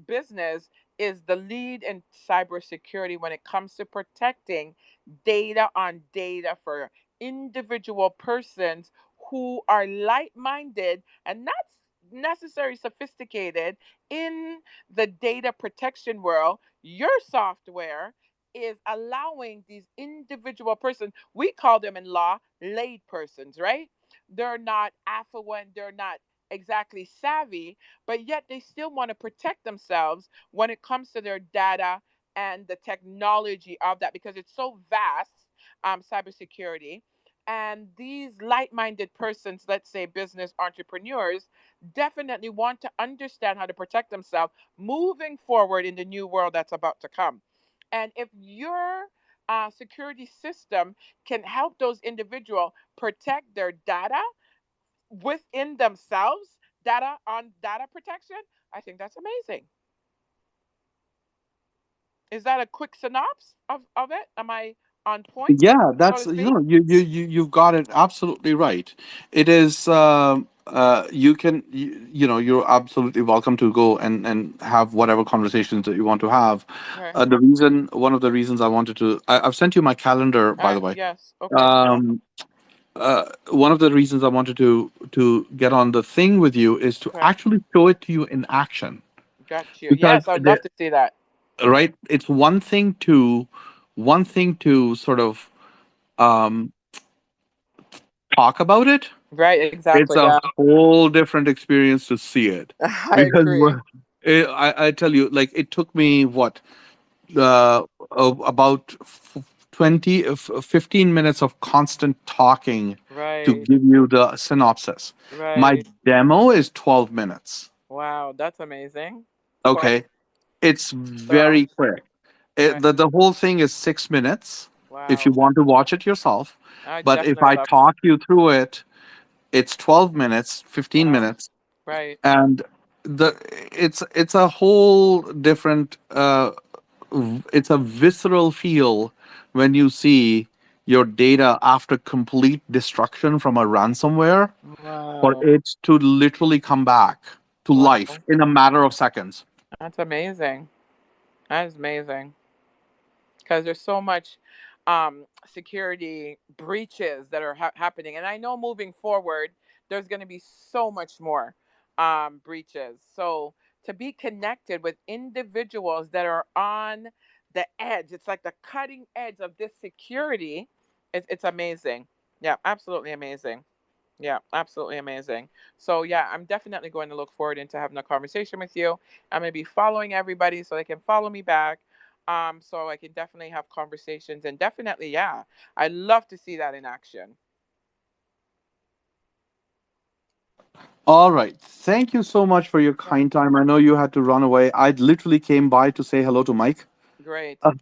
business is the lead in cybersecurity when it comes to protecting data on data for individual persons who are like-minded and not necessarily sophisticated in the data protection world. Your software is allowing these individual persons, we call them in law laid persons, right? They're not affluent, they're not exactly savvy, but yet they still want to protect themselves when it comes to their data and the technology of that, because it's so vast, cybersecurity. And these like minded persons, let's say business entrepreneurs, definitely want to understand how to protect themselves moving forward in the new world that's about to come. And if your security system can help those individuals protect their data within themselves, data on data protection, I think that's amazing. Is that a quick synopsis of it? Am I on point, Yeah, so that's to speak? you've got it absolutely right. It is you can you're absolutely welcome to go and have whatever conversations that you want to have. Right. One of the reasons I wanted to, I've sent you my calendar, by the way. Yes. Okay. Um, One of the reasons I wanted to get on the thing with you is to Okay. actually show it to you in action, Got you. because Yes, I'd love to see that. right, it's one thing to sort of um, talk about it. Right. It's Exactly. a Yeah. whole different experience to see it, I because agree. I tell you, like, it took me what about 15 minutes of constant talking to Right. give you the synopsis. My Right. demo is 12 minutes. Wow. That's amazing. 12. Okay, it's So. very quick. Right. The whole thing is 6 minutes if you Wow. want to watch it yourself. I But if definitely I love to. talk you through it, it's 12 minutes, 15 Wow. minutes, Right. and the it's a whole different it's a visceral feel when you see your data after complete destruction from a ransomware, for Wow. it to literally come back to life Wow. in a matter of seconds. That's amazing. That is amazing. Because there's so much security breaches that are happening, and I know moving forward there's going to be so much more breaches. So to be connected with individuals that are on the edge, it's like the cutting edge of this security. It's amazing. Yeah, absolutely amazing. Yeah, absolutely amazing. So yeah, I'm definitely going to look forward into having a conversation with you. I'm going to be following everybody so they can follow me back. So I can definitely have conversations, and definitely, yeah, I love to see that in action. All right. Thank you so much for your Yeah, kind time. I know you had to run away. I literally came by to say hello to Mike. great. Uh,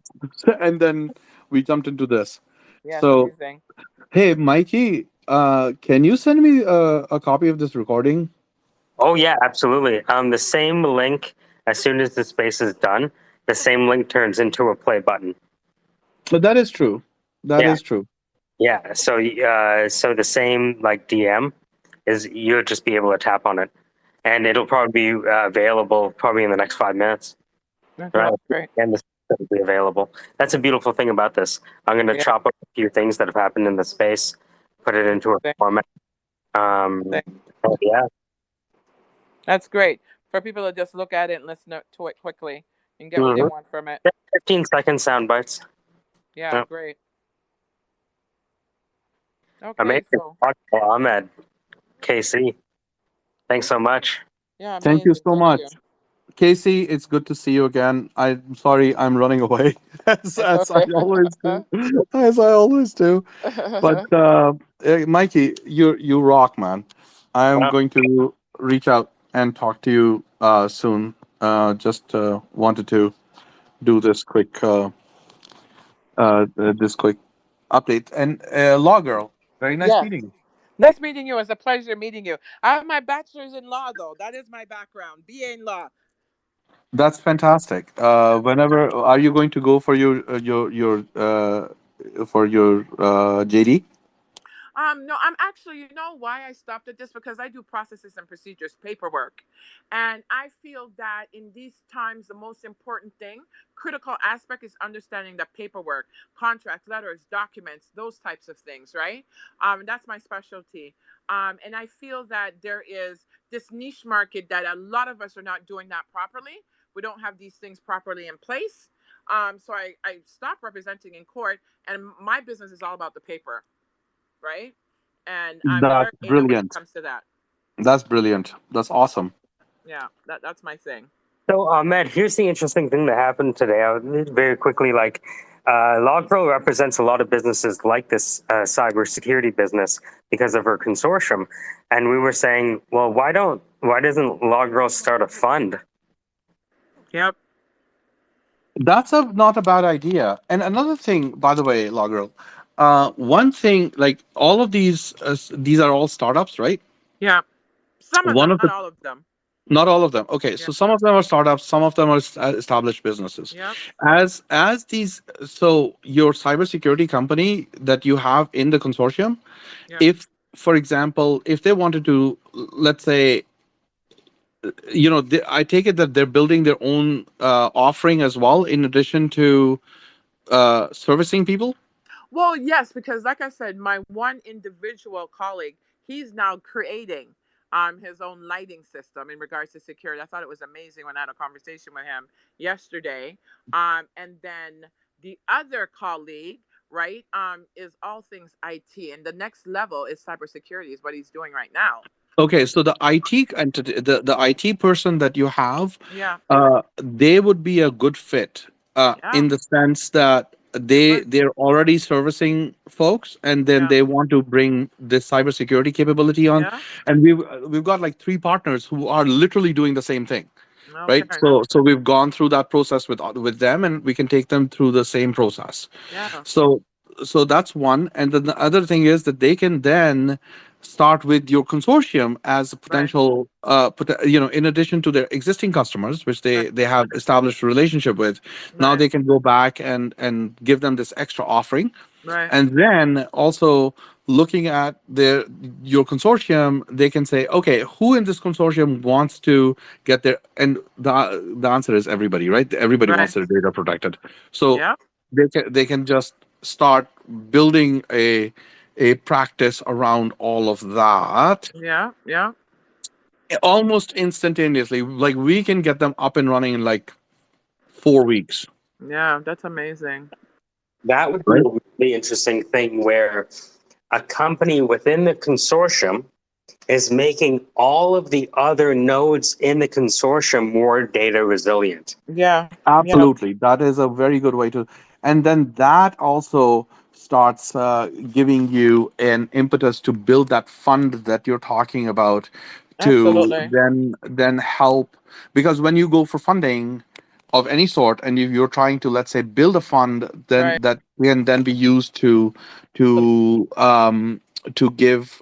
and then we jumped into this. Yes, So, amazing. hey, Mikey, can you send me a copy of this recording? Oh yeah, absolutely. The same link, as soon as the space is done, the same link turns into a play button. But that is true. That Yeah, is true. yeah. So the same like DM is you'll just be able to tap on it, and it'll probably be available probably in the next 5 minutes. Okay, Right, great. and this will be available. That's a beautiful thing about this. I'm going to Yeah, chop up a few things that have happened in the space, put it into a amazing. format. Yeah. That's great for people to just look at it and listen to it quickly and get what they Mm-hmm. want from it. 15-second sound bites. Yeah, Yeah. great. Okay, Amazing. so Ahmed, KC. Thanks so much. yeah, Thank you amazing. so Thank much. you. Casey, it's good to see you again. I'm sorry I'm running away, It's as I okay. always do. As I always do. But Mikey, you rock, man. I'm Wow. going to reach out and talk to you soon. Just wanted to do this quick update. And Law Girl, very nice Yes. meeting you. Nice meeting you. It's a pleasure meeting you. I have my bachelor's in law, though. That is my background. BA in law. That's fantastic. Yes. Whenever are you going to go for your JD? No, I'm actually, you know why I stopped at this? Because I do processes and procedures, paperwork. And I feel that in these times, the most important thing, critical aspect is understanding the paperwork, contracts, letters, documents, those types of things, right? That's my specialty. And I feel that there is this niche market that a lot of us are not doing that properly. We don't have these things properly in place. So I stopped representing in court, and my business is all about the paper, right? And I'm That's very anal when it brilliant. comes to that. That's brilliant. That's awesome. Yeah, that's my thing. So, Ahmed, here's the interesting thing that happened today. I was very quickly like, LogPro represents a lot of businesses like this cybersecurity business because of her consortium, and we were saying, well, why doesn't LogPro start a fund? Yep. That's not a bad idea. And another thing, by the way, Loggerl, one thing, like all of these are all startups, right? Yeah. Some of One them, of not the, all of them. not all of them. Okay, Yeah. so some of them are startups, some of them are established businesses. Yep. As these, so your cybersecurity company that you have in the consortium, Yep. if, for example, if they wanted to, let's say, I take it that they're building their own offering as well, in addition to servicing people. Well, yes, because like I said, my one individual colleague, he's now creating his own lighting system in regards to security. I thought it was amazing when I had a conversation with him yesterday. And then the other colleague, right, is all things IT, and the next level is cybersecurity, is what he's doing right now. Okay, so the IT entity, the IT person that you have, Yeah. they would be a good fit Yeah. in the sense that Right. they're already servicing folks, and then Yeah. they want to bring this cybersecurity capability on. Yeah. And we've got like three partners who are literally doing the same thing, right? Okay. So we've gone through that process with them, and we can take them through the same process. Yeah. So that's one, and then the other thing is that they can then start with your consortium as a Right. potential, in addition to their existing customers, which Right. they have established a relationship with. Now Right. they can go back and give them this extra offering, Right. And then also looking at your consortium, they can say, okay, who in this consortium wants to get their, and the answer is everybody, right? Everybody Right. wants their data protected. So Yeah. they can just start building a practice around all of that Yeah. Yeah. almost instantaneously. Like we can get them up and running in like 4 weeks, Yeah. That's amazing. That would be right? a really interesting thing where a company within the consortium is making all of the other nodes in the consortium more data resilient. Yeah. Yeah. Absolutely. That is a very good way to, and then that also starts giving you an impetus to build that fund that you're talking about to Absolutely. then help, because when you go for funding of any sort and you're trying to, let's say, build a fund then Right. that can then be used to give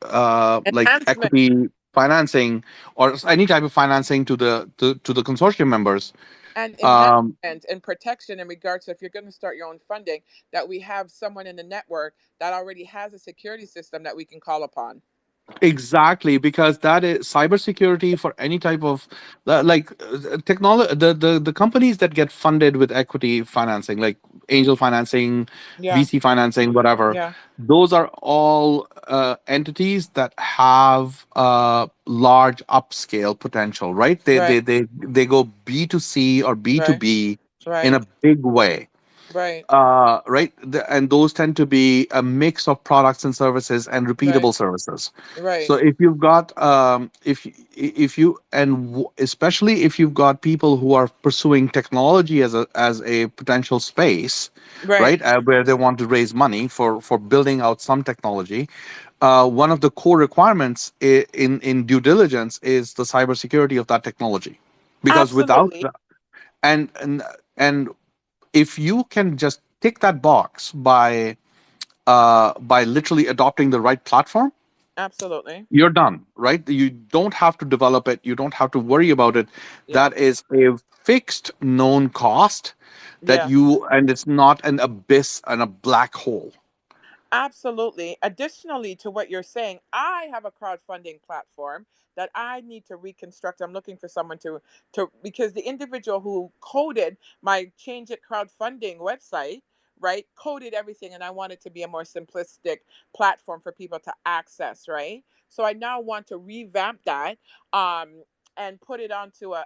like Enhancement equity financing or any type of financing to the consortium members. and um enhancement and protection in regards to if you're going to start your own funding, that we have someone in the network that already has a security system that we can call upon. Exactly, because that is cybersecurity for any type of technology. The companies that get funded with equity financing, like angel financing, Yeah. VC financing, whatever, Yeah. those are all entities that have large upscale potential, right? They Right. they they they go B2C or Right. B2B in Right. a big way. Right. Right, and those tend to be a mix of products and services and Right. repeatable services. Right. So if you've got if you and especially if you've got people who are pursuing technology as a potential space, Right. right, where they want to raise money for building out some technology, one of the core requirements in due diligence is the cybersecurity of that technology, because without Absolutely. the, and if you can just tick that box by literally adopting the right platform, Absolutely. you're done, right? You don't have to develop it, you don't have to worry about it. Yeah. That is a fixed known cost that Yes. you, and it's not an abyss and a black hole. Absolutely. Additionally to what you're saying, I have a crowdfunding platform that I need to reconstruct. I'm looking for someone to because the individual who coded my Change It crowdfunding website, right, coded everything, and I want it to be a more simplistic platform for people to access, right? So I now want to revamp that um and put it onto a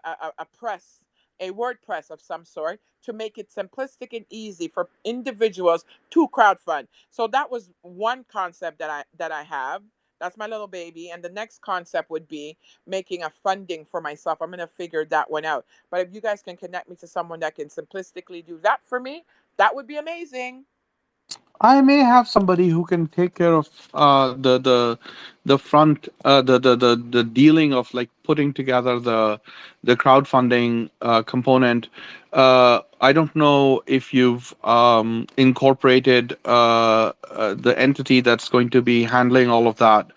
press, a WordPress of some sort, to make it simplistic and easy for individuals to crowdfund. So that was one concept that I have. That's my little baby. And the next concept would be making a funding for myself. I'm gonna figure that one out. But if you guys can connect me to someone that can simplistically do that for me, that would be amazing. I may have somebody who can take care of the front the dealing of like putting together the crowdfunding component. I don't know if you've incorporated the entity that's going to be handling all of that.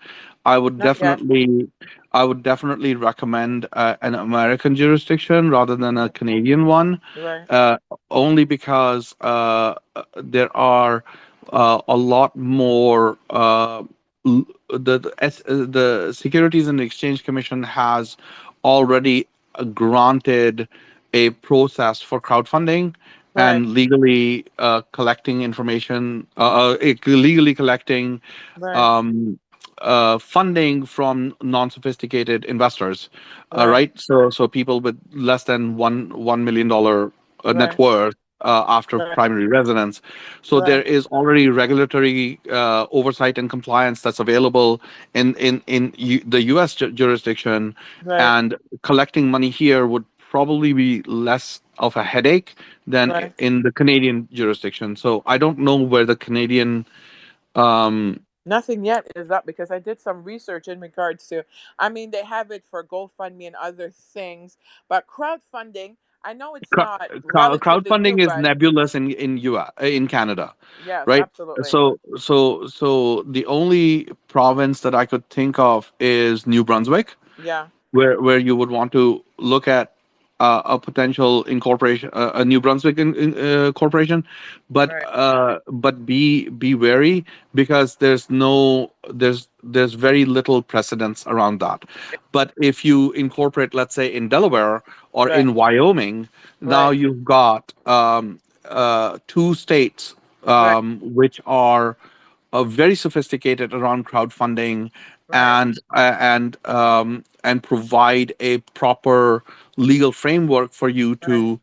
I would Not yet. definitely I would definitely recommend an American jurisdiction rather than a Canadian one, Right. uh, only because there are a lot more. The Securities and Exchange Commission has already granted a process for crowdfunding Right. and legally collecting information, legally collecting Right. um, funding from non-sophisticated investors, Right. right? So people with less than $1 million net Right. worth after Right. primary residence. So there Right. is already regulatory oversight and compliance that's available in the U.S. Jurisdiction, Right. and collecting money here would probably be less of a headache than Right. in the Canadian jurisdiction. So I don't know where the Canadian um, Nothing yet is up because I did some research in regards to, I mean, they have it for GoFundMe and other things, but crowdfunding, I know it's not relatively new, crowdfunding is but nebulous in US, in Canada, yes, right? absolutely. So the only province that I could think of is New Brunswick, Yeah. where you would want to look at a potential incorporation, a New Brunswick corporation, Right. but be wary, because there's very little precedence around that. But if you incorporate, let's say, in Delaware or Right. in Wyoming, now Right. you've got two states Right. which are very sophisticated around crowdfunding, Right. and provide a proper legal framework for you Right.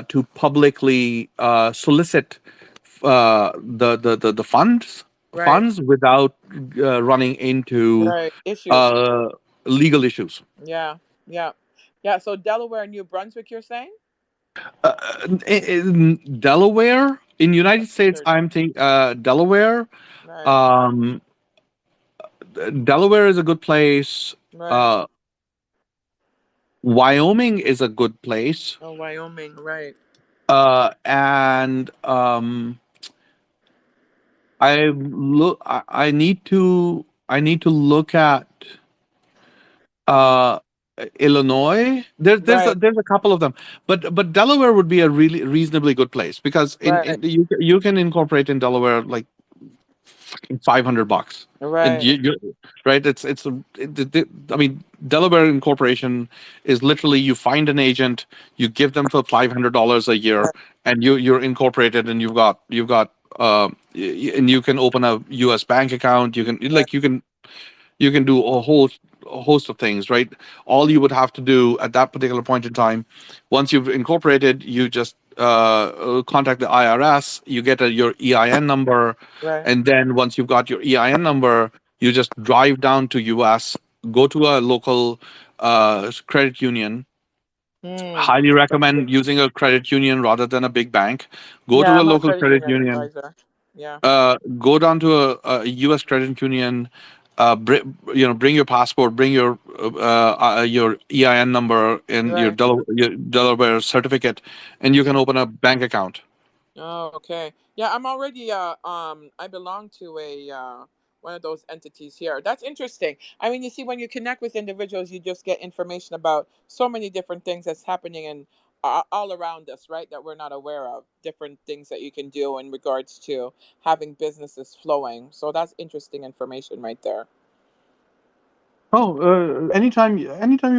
to publicly solicit the Right. funds without running into Right. Issues. uh, legal issues. Yeah. Yeah. Yeah. So Delaware, New Brunswick, you're saying? In Delaware, in United States, Understood. I'm think Delaware. Right. Um, Delaware is a good place. Right. Uh, Wyoming is a good place. Oh, Wyoming. Right. And I need to look at uh Illinois. Right. There's a couple of them, but Delaware would be a really reasonably good place, because Right. you can incorporate in Delaware like $500, and Right. right. I mean, Delaware incorporation is literally, you find an agent, you give them for $500 a year, Right. and you're incorporated, and and you can open a U.S. bank account. Right. You can do a host of things, right? All you would have to do at that particular point in time, once you've incorporated, you just contact the IRS, you get your EIN number, Right. and then once you've got your EIN number, you just drive down to US, go to a local credit union. Hmm. Highly recommend using a credit union rather than a big bank. Go Yeah, to a I'm a local credit credit union union, advisor. Yeah. go down to a U.S. credit union, bring your passport, bring your EIN number and Right. Your Delaware certificate, and you can Mm. open a bank account. Oh, okay. Yeah, I'm already I belong to a one of those entities here. That's interesting. I mean, you see, when you connect with individuals, you just get information about so many different things that's happening and all around us, right? That we're not aware of. Different things that you can do in regards to having businesses flowing. So that's interesting information right there. Oh, anytime you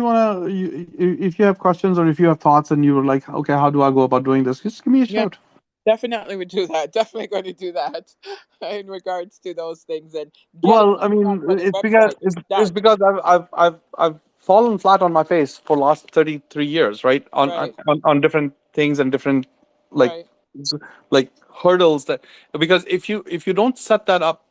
wanna, if you have questions or if you have thoughts and you were like, okay, how do I go about doing this? Just give me a Yeah, shout. definitely would do that. Definitely going to do that in regards to those things and getting Well, I things done mean, for the it's because website. It's done. I've fallen flat on my face for last 33 years, right? Right. On different things and different, like Right. s- like hurdles, that because if you don't set that up,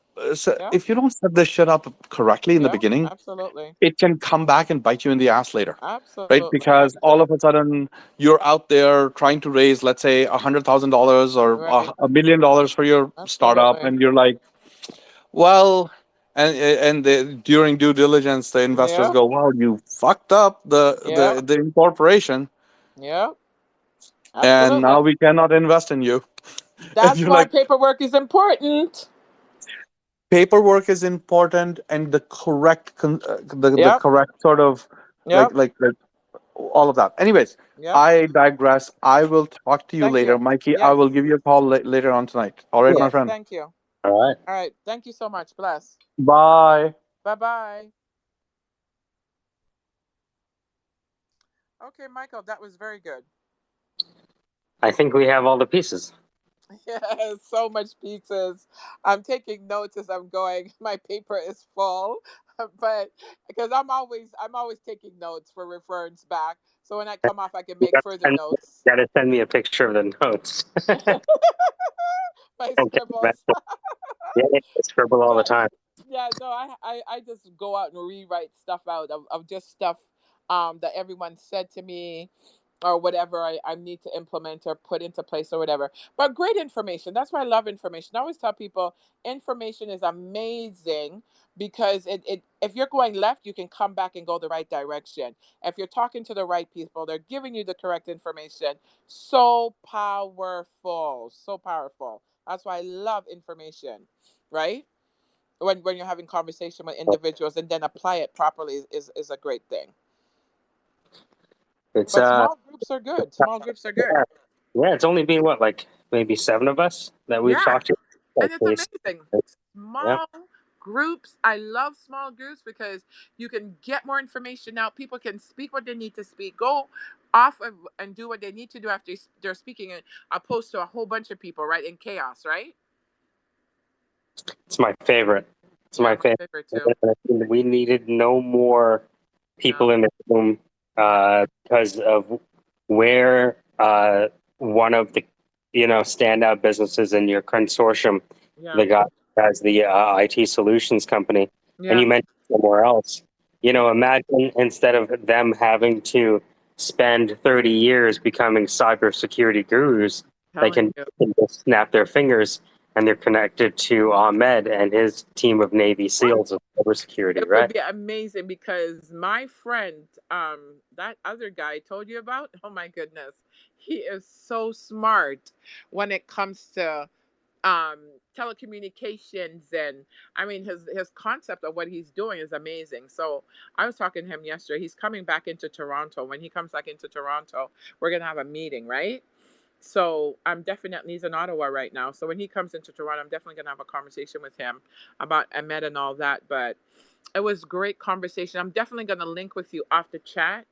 Yeah. if you don't set this shit up correctly in the Yeah. beginning, Absolutely. it can come back and bite you in the ass later, right? Absolutely. I Because all agree. of a sudden you're out there trying to raise, let's say, $100,000 or Right. $1 million for your startup, Absolutely. and you're like, well, during due diligence, the investors Yeah. go, "Well, you fucked up Yeah. the incorporation, Yeah. and Absolutely. now we cannot invest in you." And That's you're why like, paperwork is important. paperwork is important, and the correct the Yep. correct sort of, Yep. like all of that. Anyways, Yep. I digress. I will talk to you Thank later, you. Mikey. I Yes. will give you a call later on tonight. All right, my Yes. friend. Thank you. All right. All right. Thank you so much. Bless. Bye. Bye bye. Okay, Michael, that was very good. I think we have all the pieces. Yes, so much pieces. I'm taking notes as I'm going. My paper is full, but because I'm always taking notes for reference back. So when I come off, I can You make further notes. got to send me a picture of the notes. My Okay, scribbles. yeah, I scribble all the Yeah, time. yeah. No, I just go out and rewrite stuff out of just stuff that everyone said to me or whatever I need to implement or put into place or whatever. But great information. That's why I love information. I always tell people information is amazing because it if you're going left, you can come back and go the right direction. If you're talking to the right people, they're giving you the correct information. So powerful. So powerful. That's why I love information, right? When you're having conversation with individuals and then apply it properly is a great thing. It's But small groups are good. Small groups are good. yeah, yeah, it's only been what, like maybe 7 of us that we've Yeah. talked to. Like, And it's amazing. yeah. Small groups. I love small groups because you can get more information out. People can speak what they need to speak, go off of, and do what they need to do after they're speaking, opposed to a whole bunch of people, right? In chaos, right? It's my favorite. It's Yeah, my my favorite. favorite too. We needed no more No. people in the room because of where one of the standout businesses in your consortium, Yeah. the guy who has the IT solutions company, and Yeah. you mentioned somewhere else. Imagine instead of them having to spend 30 years becoming cybersecurity gurus, they Telling can you. just snap their fingers and they're connected to Ahmed and his team of Navy SEALs of cybersecurity, It would right? be amazing because my friend, that other guy I told you about, oh my goodness, he is so smart when it comes to um telecommunications. And I mean, his concept of what he's doing is amazing. So I was talking to him yesterday. He's coming back into Toronto. When he comes back into Toronto, we're gonna have a meeting, right? So I'm definitely, he's in Ottawa right now. So when he comes into Toronto, I'm definitely gonna have a conversation with him about Ahmed and all that. But it was great conversation. I'm definitely gonna link with you off the chat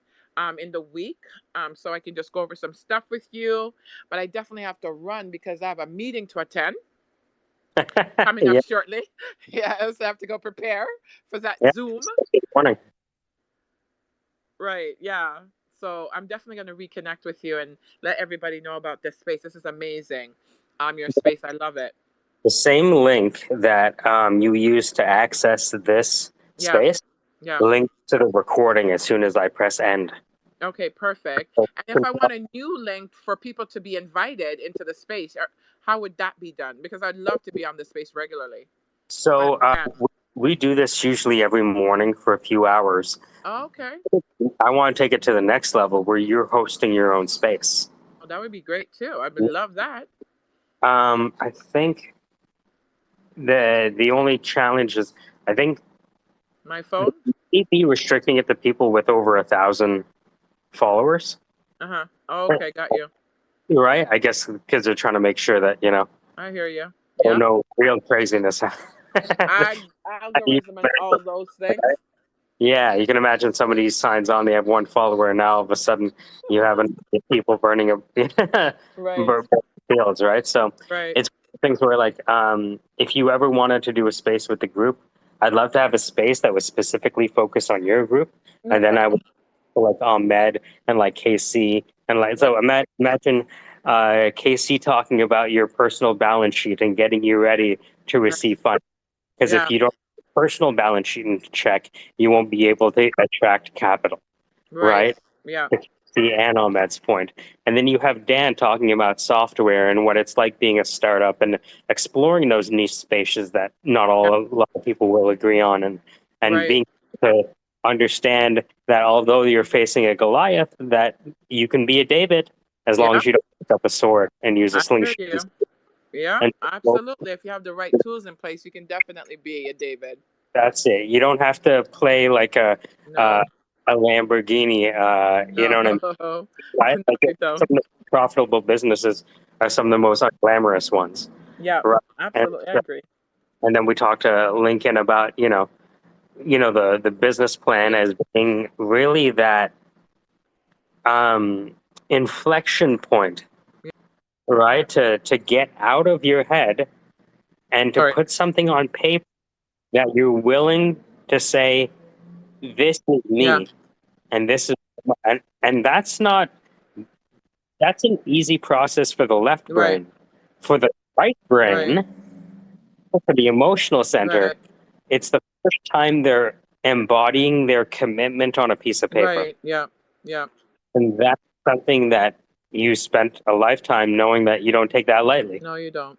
in the week, so I can just go over some stuff with you. But I definitely have to run because I have a meeting to attend coming up Yeah, shortly. Yes, I have to go prepare for that yeah. Zoom. Good morning. Right, yeah. So I'm definitely going to reconnect with you and let everybody know about this space. This is amazing. Your space, I love it. The same link that you use to access this Yeah, space, yeah. link to the recording as soon as I press end. Okay, perfect. And if I want a new link for people to be invited into the space, how would that be done? Because I'd love to be on the space regularly. But So I can't. we do this usually every morning for a few hours. Oh, okay. I want to take it to the next level where you're hosting your own space. Well, that would be great too. I would love that. I think the only challenge is I think My phone? be restricting it to people with over 1,000 followers, Uh-huh. Okay, got you. right? I guess because they're trying to make sure that I hear you. oh Yeah. no real craziness. Algorithm and all those things. Yeah, you can imagine somebody signs on, they have one follower, and now all of a sudden you have people burning Right. fields, right? So Right. it's things where, like, if you ever wanted to do a space with the group, I'd love to have a space that was specifically focused on your group, and then Okay. I would like Ahmed and like KC and like so imagine KC talking about your personal balance sheet and getting you ready to Right. receive funds. Because Yeah. if you don't have a personal balance sheet in check, you won't be able to attract capital, Right. right? Yeah. See, and on that point. And then you have Dan talking about software and what it's like being a startup and exploring those niche spaces that not Yeah. all a lot of people will agree on, and Right. being able to understand that although you're facing a Goliath, that you can be a David as long Yeah. as you don't pick up a sword and use a I hear slingshot. you. Yeah, And well, absolutely. If you have the right tools in place, you can definitely be a David. that's it. You don't have to play like No. a Lamborghini. You know No. what I mean? Right? No, Like you some don't. of the profitable businesses are some of the most unglamorous ones, Yeah. right? And Absolutely. I agree. and then we talked to Lincoln about the business plan Yeah. as being really that inflection point, Yeah. right? To get out of your head and to Sorry. put something on paper that you're willing to say, this is Yeah. me, and this is, and that's an easy process for the left Right. brain. For the right Right. brain, for the emotional center, Right. it's the first time they're embodying their commitment on a piece of paper. Right. Yeah. Yeah. And that's something that you spent a lifetime knowing that you don't take that lightly. No, you don't.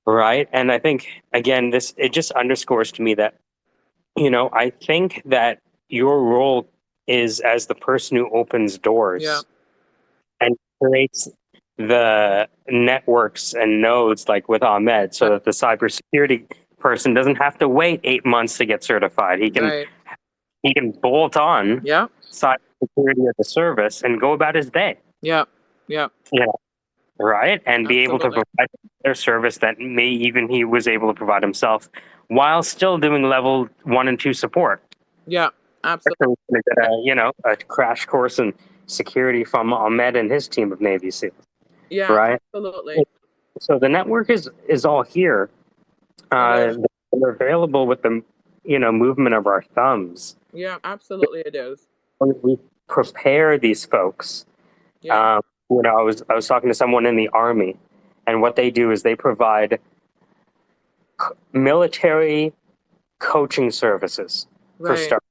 Right. And I think, again, it just underscores to me that, I think that your role is as the person who opens Yeah. doors and creates the networks and nodes like with Ahmed so Right. that the cybersecurity person doesn't have to wait 8 months to get certified. He Right. can bolt on Yeah. cyber security of the service and go about his day. Yeah. Yeah. You know, right? And be able to Absolutely. provide their service that may even he was able to provide himself while still doing level 1 and 2 support. Yeah. Absolutely. So we get a crash course in security from Ahmed and his team of Navy SEALs, Yeah. right? Absolutely. So the network is all here. It is. They're available with the movement of our thumbs. Yeah. Absolutely, it is. We prepare these folks. Yeah. I was talking to someone in the Army, and what they do is they provide military coaching services for Right. starters.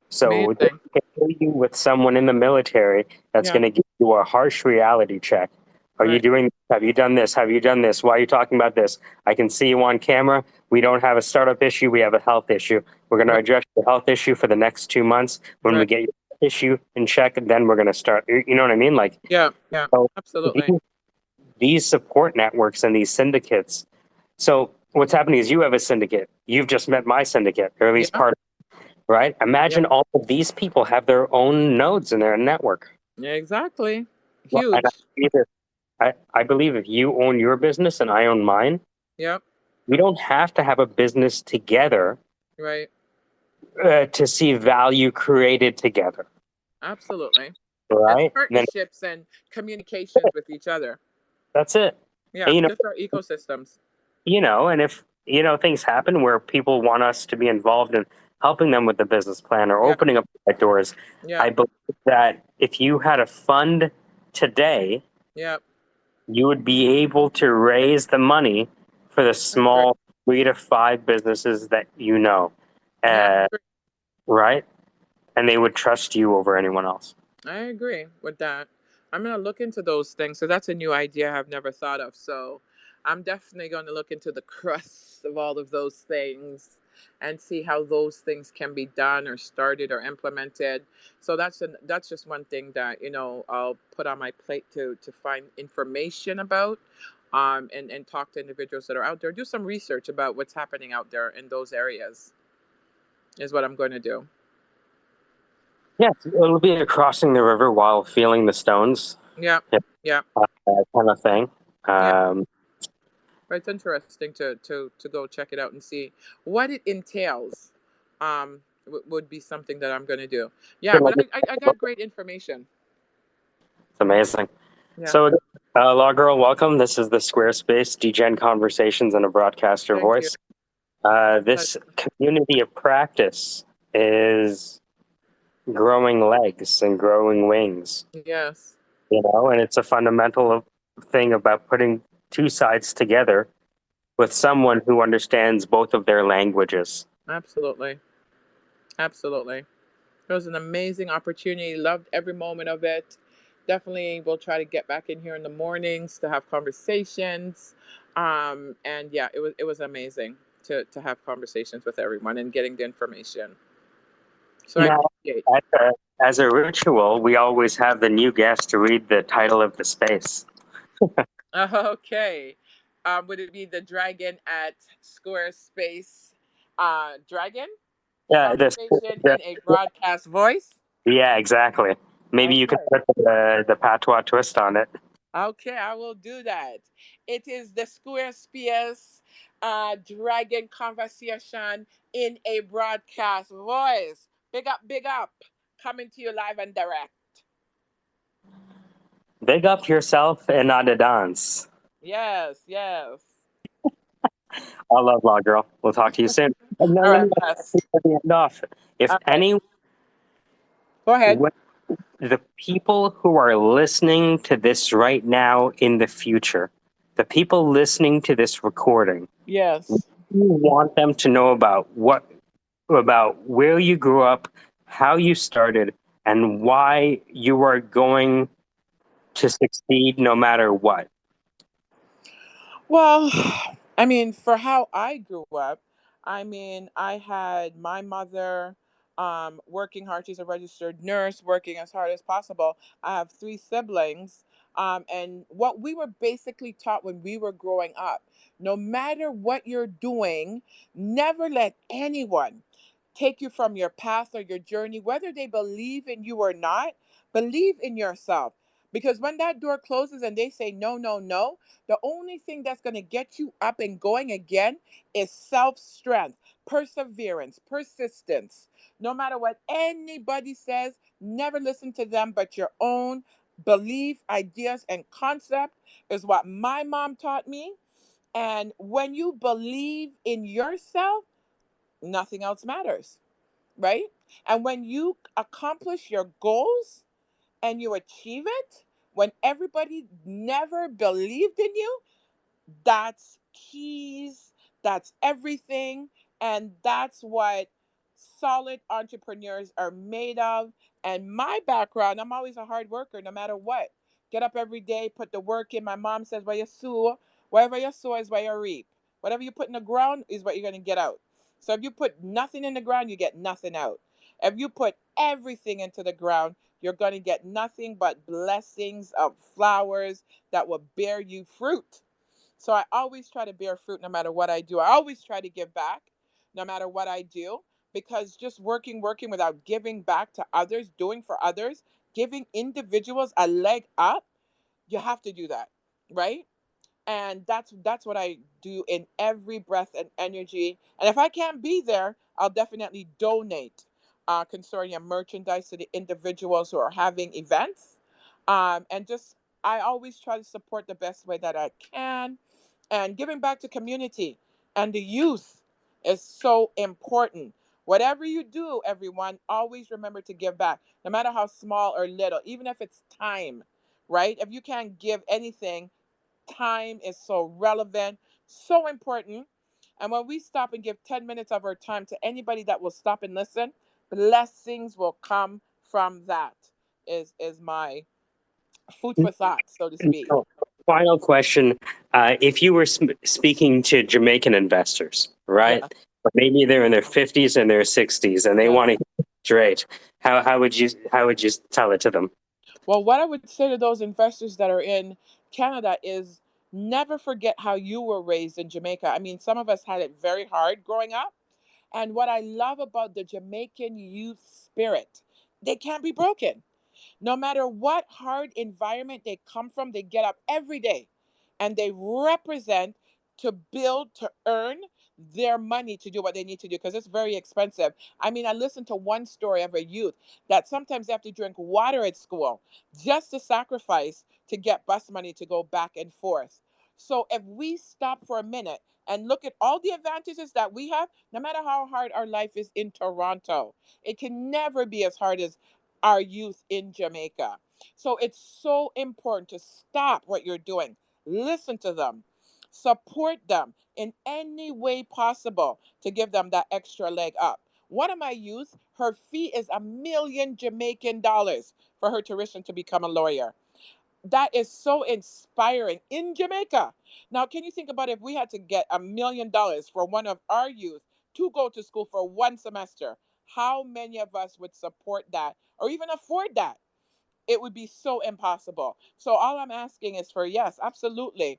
So they Amazing. pair you with someone in the military that's Yeah. going to give you a harsh reality check. Are you Right. doing? Have you done this? Have you done this? Why are you talking about this? I can see you on camera. We don't have a startup issue. We have a health issue. We're going to Right. address the health issue for the next 2 months. When we Right. get your issue in check, then we're going to start. You know what I mean? Like, Yeah. Yeah. so Absolutely. these support networks and these syndicates. So what's happening is you have a syndicate. You've just met my syndicate, or at least Yeah. part of it, right? Yeah. Imagine all of these people have their own nodes in their network. Yeah. Exactly. Well, and Huge. I believe if you own your business and I own mine, Yep. we don't have to have a business together Right. to see value created together, Absolutely. It's right? And then partnerships and communications with each other. that's it. Yeah. And Just our ecosystems. and if things happen where people want us to be involved in helping them with the business plan or Yeah. opening up the doors, Yeah. I believe that if you had a fund today, Yeah. you would be able to raise the money for the I agree. small 3 to 5 businesses that Yeah. I uh, agree. right? And they would trust you over anyone else. I agree with that. I'm gonna look into those things. So that's a new idea I've never thought of. So I'm definitely going to look into the crust of all of those things and see how those things can be done or started or implemented. So that's just one thing that I'll put on my plate to find information about, and talk to individuals that are out there. Do some research about what's happening out there in those areas. Is what I'm going to do. Yeah, it'll be a crossing the river while feeling the stones, Yeah. Yeah. kind of thing. Yeah. Um, But it's interesting to go check it out and see what it entails. Would be something that I'm going to do. Yeah, but I got great information. It's amazing. Yeah. So, Law Girl, welcome. This is the SquareSpace Degen Conversations and a Broadcaster Thank you. Voice. This Pleasure. community of practice is growing legs and growing wings, Yes. and it's a fundamental thing about putting two sides together with someone who understands both of their languages. Absolutely. Absolutely. It was an amazing opportunity. Loved every moment of it. Definitely will try to get back in here in the mornings to have conversations. And yeah, it was amazing to have conversations with everyone and getting the information. So I Now, appreciate. as a ritual, we always have the new guest to read the title of the space. Okay. Would it be the dragon at Squarespace? Dragon Yeah, conversation in a broadcast voice. yeah, exactly. Maybe you could Okay. put the patois twist on it. Okay, I will do that. It is the Squarespace dragon conversation in a broadcast voice. Big up, big up. Coming to you live and direct. Big up yourself and not a dance. Yes, yes. I love Law Girl. We'll talk to you soon. And now All let right, me bless. at the end off. If All right. any Go ahead. the people who are listening to this right now in the future, the people listening to this recording, Yes. you want them to know about where you grew up, how you started, and why you are going to succeed no matter what. Well, I mean, for how I grew up, I mean, I had my mother working hard. She's a registered nurse, working as hard as possible. I have 3 siblings. And what we were basically taught when we were growing up, no matter what you're doing, never let anyone take you from your path or your journey, whether they believe in you or not. Believe in yourself. Because when that door closes and they say no, no, no, the only thing that's going to get you up and going again is self strength, perseverance, persistence. No matter what anybody says, never listen to them, but your own belief, ideas, and concept is what my mom taught me. And when you believe in yourself, nothing else matters, right? And when you accomplish your goals and you achieve it, when everybody never believed in you, that's keys, that's everything, and that's what solid entrepreneurs are made of. And my background, I'm always a hard worker no matter what. Get up every day, put the work in. My mom says, where you sow, wherever you sow is where you reap. Whatever you put in the ground is what you're going to get out. So if you put nothing in the ground, you get nothing out. If you put everything into the ground, you're going to get nothing but blessings of flowers that will bear you fruit. So I always try to bear fruit no matter what I do. I always try to give back no matter what I do, because just working without giving back to others, doing for others, giving individuals a leg up, you have to do that, right? And that's what I do in every breath and energy. And if I can't be there, I'll definitely donate consortium merchandise to the individuals who are having events. And just I always try to support the best way that I can, and giving back to community and the youth is so important. Whatever you do, everyone, always remember to give back, no matter how small or little, even if it's time, right? If you can't give anything, time is so relevant, so important. And when we stop and give 10 minutes of our time to anybody that will stop and listen, blessings will come from that. Is my food for thought, so to speak. Oh, final question. If you were speaking to Jamaican investors, right? Yeah. But maybe they're in their 50s and their 60s and they Yeah. want to straight. How would you tell it to them? Well, what I would say to those investors that are in Canada is never forget how you were raised in Jamaica. I mean, some of us had it very hard growing up. And what I love about the Jamaican youth spirit, they can't be broken. No matter what hard environment they come from, they get up every day and they represent to build, to earn their money to do what they need to do, because it's very expensive. I mean, I listened to one story of a youth that sometimes they have to drink water at school just to sacrifice to get bus money to go back and forth. So if we stop for a minute and look at all the advantages that we have, no matter how hard our life is in Toronto, it can never be as hard as our youth in Jamaica. So it's so important to stop what you're doing, listen to them, support them in any way possible to give them that extra leg up. One of my youth, her fee is $1 million Jamaican for her tuition to become a lawyer. That is so inspiring in Jamaica. Now, can you think about if we had to get $1 million for one of our youth to go to school for one semester? How many of us would support that or even afford that? It would be so impossible. So, all I'm asking is for yes, absolutely.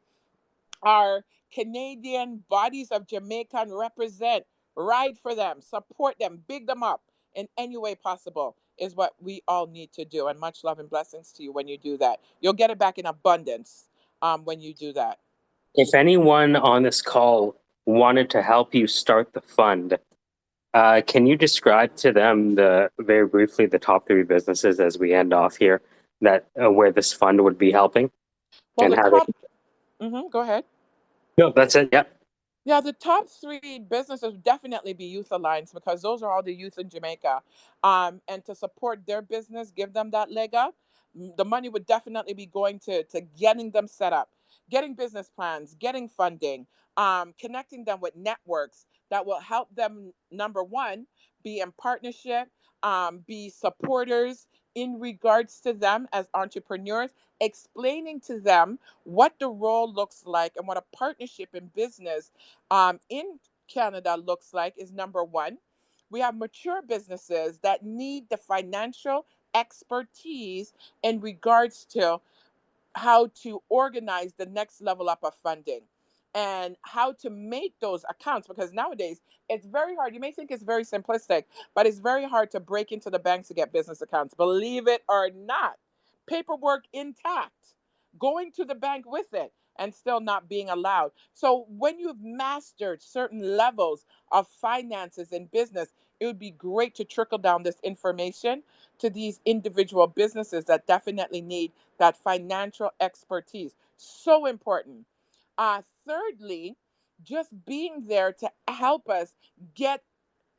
Our Canadian bodies of Jamaican represent, ride for them, support them, big them up in any way possible is what we all need to do. And much love and blessings to you when you do that. You'll get it back in abundance when you do that. If anyone on this call wanted to help you start the fund, can you describe to them very briefly the top three businesses as we end off here that where this fund would be helping Well, and the how they? top, go ahead. No, that's it. Yeah. Yeah, the top three businesses would definitely be Youth Alliance, because those are all the youth in Jamaica. And to support their business, give them that leg up, the money would definitely be going to getting them set up, getting business plans, getting funding, connecting them with networks that will help them, number one, be in partnership, be supporters in regards to them as entrepreneurs, explaining to them what the role looks like and what a partnership in business in Canada looks like is number one. We have mature businesses that need the financial expertise in regards to how to organize the next level up of funding. and how to make those accounts, because nowadays it's very hard. You may think it's very simplistic, but it's very hard to break into the banks to get business accounts. Believe it or not, paperwork intact, going to the bank with it and still not being allowed. So when you've mastered certain levels of finances in business, it would be great to trickle down this information to these individual businesses that definitely need that financial expertise. So important. Thirdly, just being there to help us get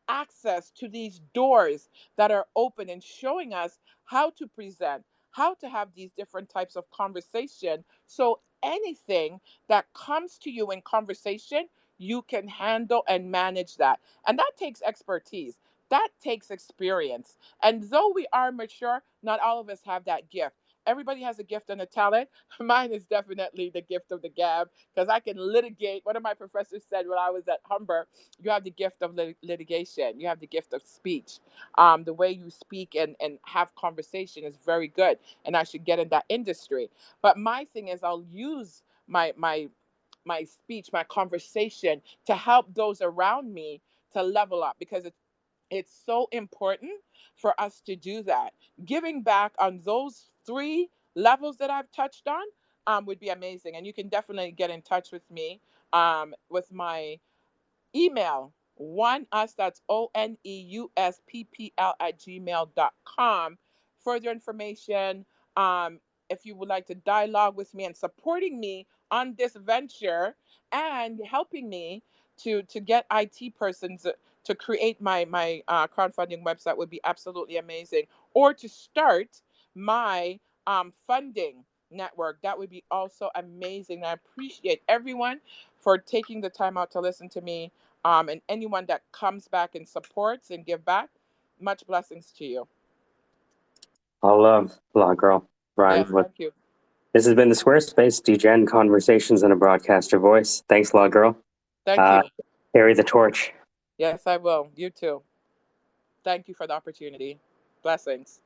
access to these doors that are open and showing us how to present, how to have these different types of conversation. So anything that comes to you in conversation, you can handle and manage that. And that takes expertise. That takes experience. And though we are mature, not all of us have that gift. Everybody has a gift and a talent. Mine is definitely the gift of the gab because I can litigate. One of my professors said when I was at Humber, you have the gift of litigation, you have the gift of speech. The way you speak and have conversation is very good, and I should get in that industry. But my thing is, I'll use my speech, my conversation, to help those around me to level up, because it's so important for us to do that. Giving back on those three levels that I've touched on would be amazing. And you can definitely get in touch with me with my email, one us, that's ONEUSPPL at gmail.com. Further information, if you would like to dialogue with me and supporting me on this venture and helping me to get IT persons to create my crowdfunding website, would be absolutely amazing. Or to start my funding network, that would be also amazing. I appreciate everyone for taking the time out to listen to me, and anyone that comes back and supports and give back. Much blessings to you. All love, Law Girl. Ryan, Yes, thank you. this has been the Squarespace Degen Conversations in a Broadcaster Voice. Thanks, Law Girl. Thank you. Carry the torch. Yes, I will. You too. Thank you for the opportunity. Blessings.